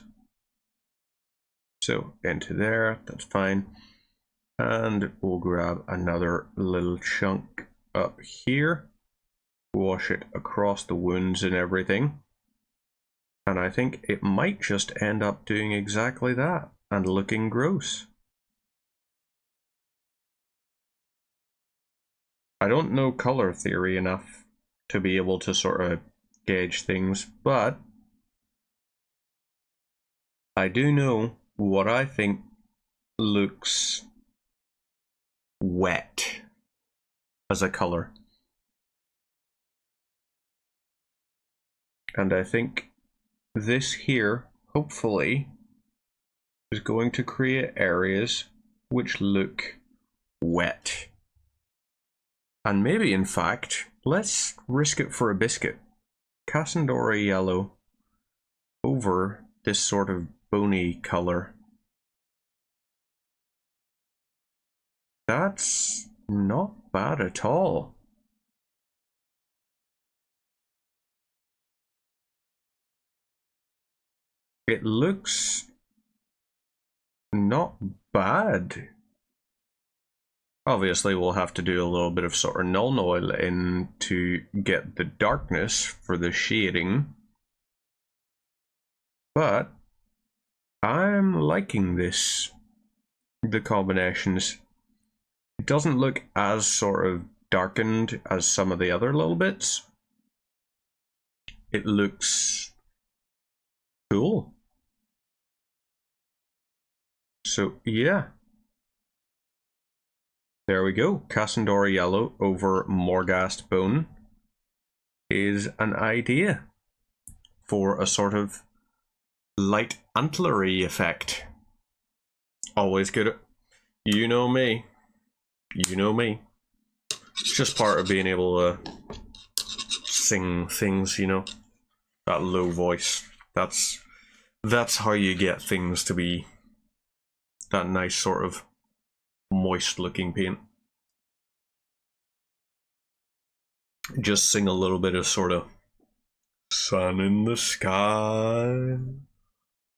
So into there, that's fine. And we'll grab another little chunk up here. Wash it across the wounds and everything. And I think it might just end up doing exactly that and looking gross. I don't know color theory enough to be able to sort of gauge things, but I do know what I think looks wet as a color. And I think this here, hopefully, is going to create areas which look wet. And maybe, in fact, let's risk it for a biscuit. Cassandora yellow over this sort of bony color. That's not bad at all. It looks not bad. Obviously, we'll have to do a little bit of sort of Nuln Oil in to get the darkness for the shading. But I'm liking this. The combinations. It doesn't look as sort of darkened as some of the other little bits. It looks cool. So yeah. There we go. Cassandora Yellow over Morghast Bone is an idea for a sort of light antlery effect. Always good. You know me. You know me. It's just part of being able to sing things, you know. That low voice. That's how you get things to be that nice sort of moist looking paint. Just sing a little bit of sort of sun in the sky.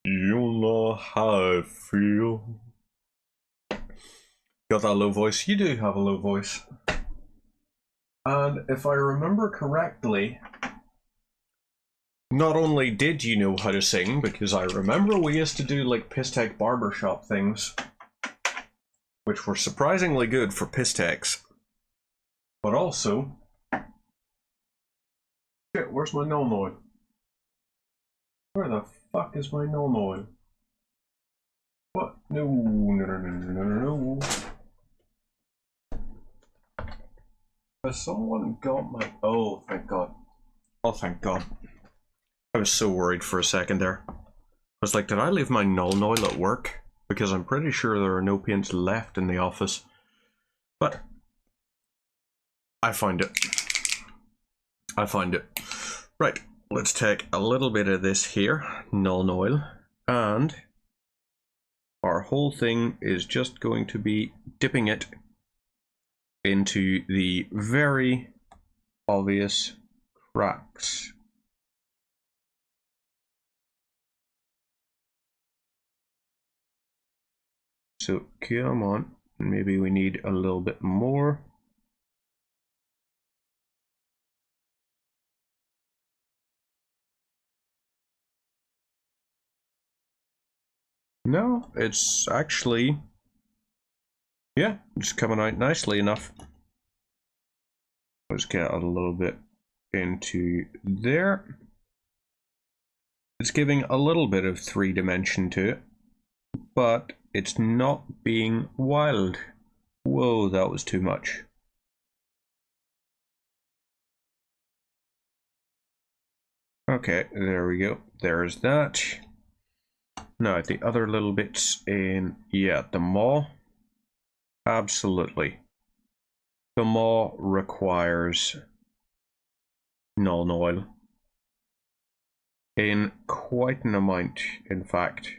You'll know how I feel. Got that low voice? You do have a low voice. And if I remember correctly, not only did you know how to sing, because I remember we used to do like Pistech barbershop things, which were surprisingly good for Pistechs, but also... Shit, where's my Nuln Oil? Where the fuck is my Nuln Oil? What? No, no, no, no, no, no, no. Has someone got my... Oh, thank God. Oh, thank God. I was so worried for a second there. I was like, did I leave my Nuln Oil at work? Because I'm pretty sure there are no paints left in the office. But I find it. I find it. Right, let's take a little bit of this here, Nuln Oil, and our whole thing is just going to be dipping it into the very obvious cracks. So come on, maybe we need a little bit more. No, it's actually, yeah, it's coming out nicely enough. Let's get a little bit into there. It's giving a little bit of 3D to it, but it's not being wild. Whoa, that was too much. Okay, there we go. There's that. Now, the other little bits in, yeah, the maw. Absolutely. The maw requires Nuln Oil. In quite an amount, in fact.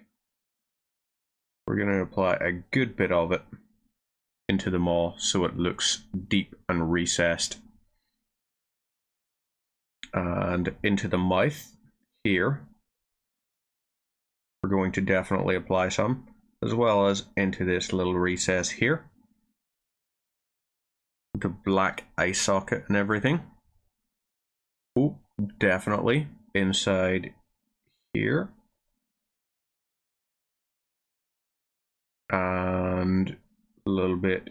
We're going to apply a good bit of it into the maw so it looks deep and recessed. And into the mouth here. We're going to definitely apply some, as well as into this little recess here. The black eye socket and everything. Oh, definitely inside here. And a little bit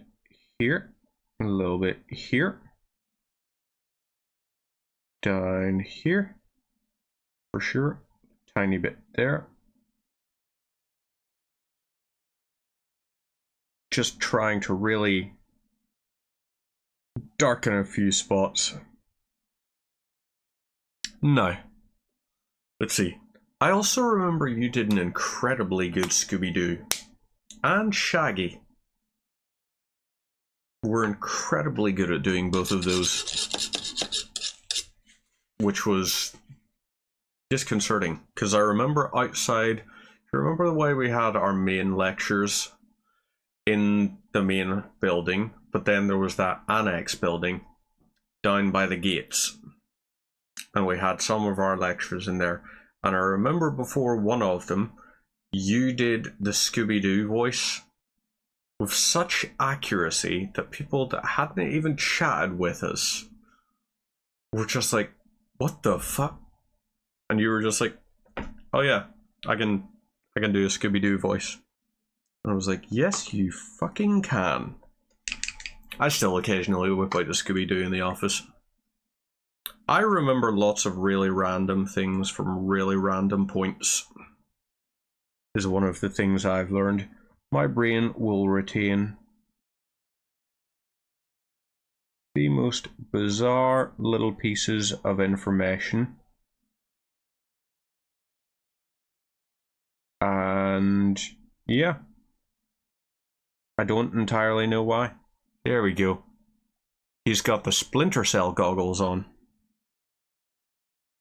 here, a little bit here. Down here, for sure. Tiny bit there. Just trying to really darken a few spots. No. Let's see. I also remember you did an incredibly good Scooby-Doo. And Shaggy. We're incredibly good at doing both of those. Which was disconcerting. Because I remember outside... Do you remember the way we had our main lectures? in the main building, but then there was that annex building down by the gates, and we had some of our lectures in there. And I remember before one of them, you did the Scooby-Doo voice with such accuracy that people that hadn't even chatted with us were just like, what the fuck? And you were just like, oh yeah, I can do a Scooby-Doo voice. And I was like, yes, you fucking can. I still occasionally whip out the Scooby-Doo in the office. I remember lots of really random things from really random points. Is one of the things I've learned. My brain will retain the most bizarre little pieces of information. And yeah, I don't entirely know why. There we go. He's got the Splinter Cell goggles on.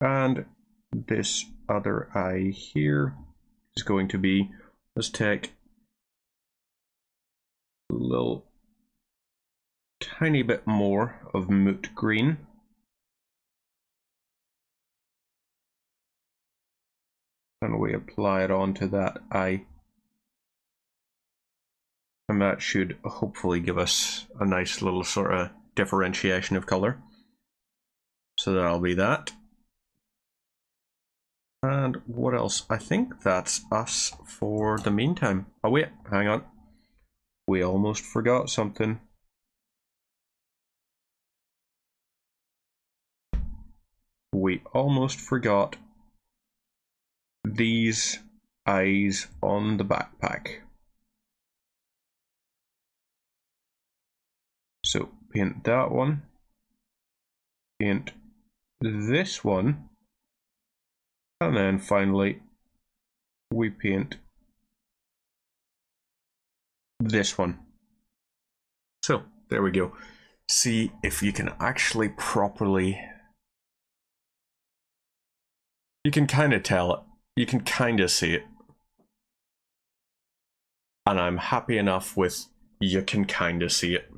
And this other eye here is going to be, let's take a little tiny bit more of moot green. And we apply it onto that eye. And that should hopefully give us a nice little sort of differentiation of color. So that'll be that. And what else? I think that's us for the meantime. Oh wait, hang on. We almost forgot something. We almost forgot these eyes on the backpack. So paint that one, paint this one, and then finally we paint this one. So there we go. See if you can actually properly, you can kind of tell it, you can kind of see it. And I'm happy enough with you can kind of see it.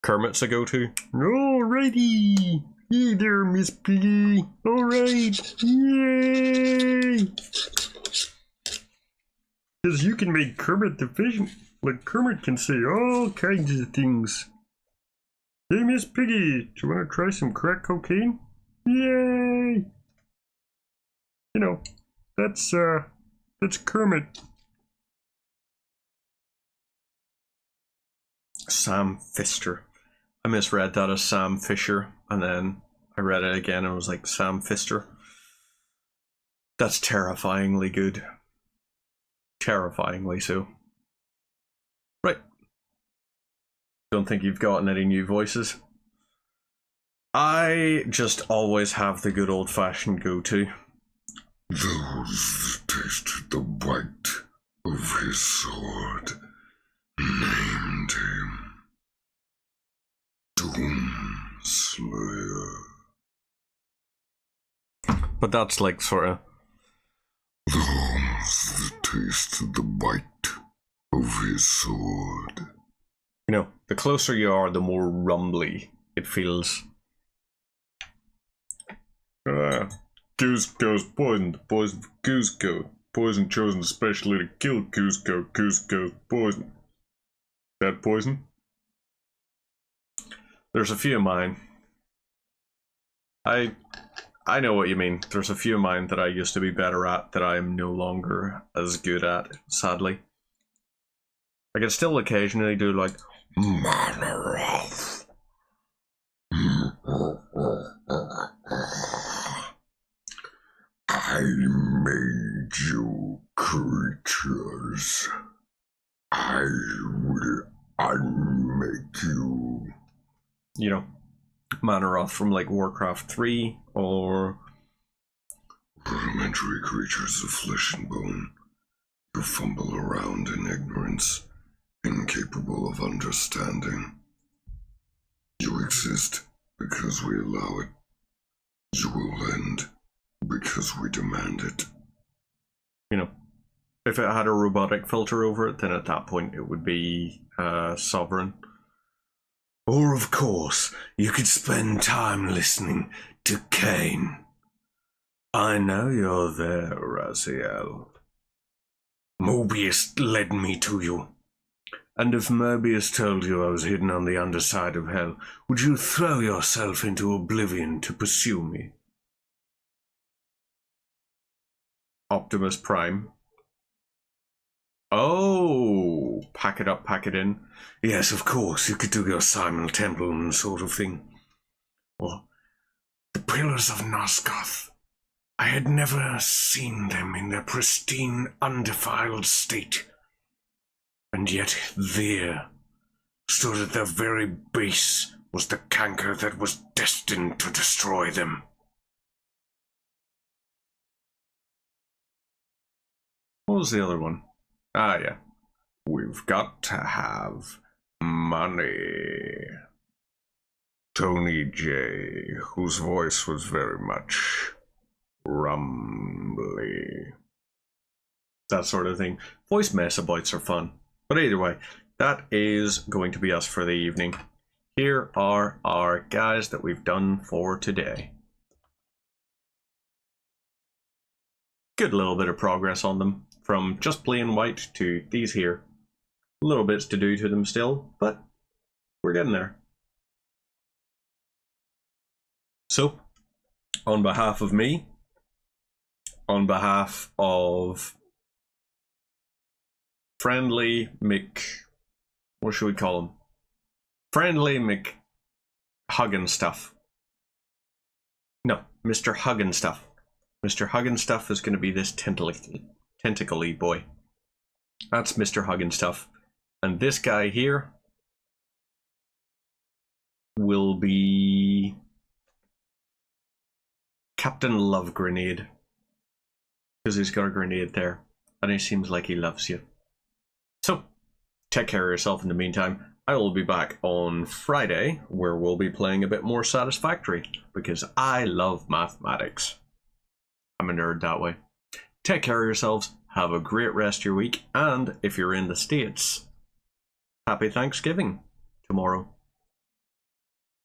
Kermit's a go-to. Alrighty! Hey there, Miss Piggy! Alright! Yay! Because you can make Kermit efficient. Like, Kermit can say all kinds of things. Hey, Miss Piggy! Do you want to try some crack cocaine? Yay! You know, that's Kermit. Sam Pfister. I misread that as Sam Fisher, and then I read it again and it was like Sam Pfister. That's terrifyingly good. Terrifyingly so. Right. Don't think you've gotten any new voices. I just always have the good old-fashioned go-to. Those that tasted the bite of his sword named him Doomslayer. But that's like sort of... Those that tasted the bite of his sword. You know, the closer you are, the more rumbly it feels. Cusco's poisoned. Poison for Cusco. Poison chosen especially to kill Cusco. Cusco's poison. That poison? There's a few of mine. I know what you mean. There's a few of mine that I used to be better at that I am no longer as good at, sadly. I can still occasionally do like Manorath. I made you creatures. I will unmake you. You know, Manorath from like Warcraft 3 or rudimentary creatures of flesh and bone. You fumble around in ignorance, incapable of understanding. You exist because we allow it. You will end because we demand it. You know, If it had a robotic filter over it, then at that point it would be sovereign. Or, of course, you could spend time listening to Kane. I know you're there, Raziel. Mobius led me to you. And if Mobius told you I was hidden on the underside of hell, would you throw yourself into oblivion to pursue me? Optimus Prime. Oh, pack it up, pack it in. Yes, of course, you could do your Simon Templeman sort of thing. Or the Pillars of Nosgoth. I had never seen them in their pristine, undefiled state. And yet there, stood at their very base, was the canker that was destined to destroy them. What was the other one? Ah, yeah. We've got to have money. Tony J, whose voice was very much rumbly. That sort of thing. Voice messaboids are fun. But either way, that is going to be us for the evening. Here are our guys that we've done for today. Good little bit of progress on them. From just plain white to these here. Little bits to do to them still, but we're getting there. So, on behalf of me, on behalf of Friendly Mick, what should we call him? Friendly Mick Huggin Stuff. No, Mr. Huggin Stuff. Mr. Huggin Stuff is going to be this tentacly boy. That's Mr. Huggin Stuff. And this guy here will be Captain Love Grenade. Because he's got a grenade there. And he seems like he loves you. So, take care of yourself in the meantime. I will be back on Friday, where we'll be playing a bit more Satisfactory. Because I love mathematics. I'm a nerd that way. Take care of yourselves. Have a great rest of your week. And if you're in the States, happy Thanksgiving tomorrow.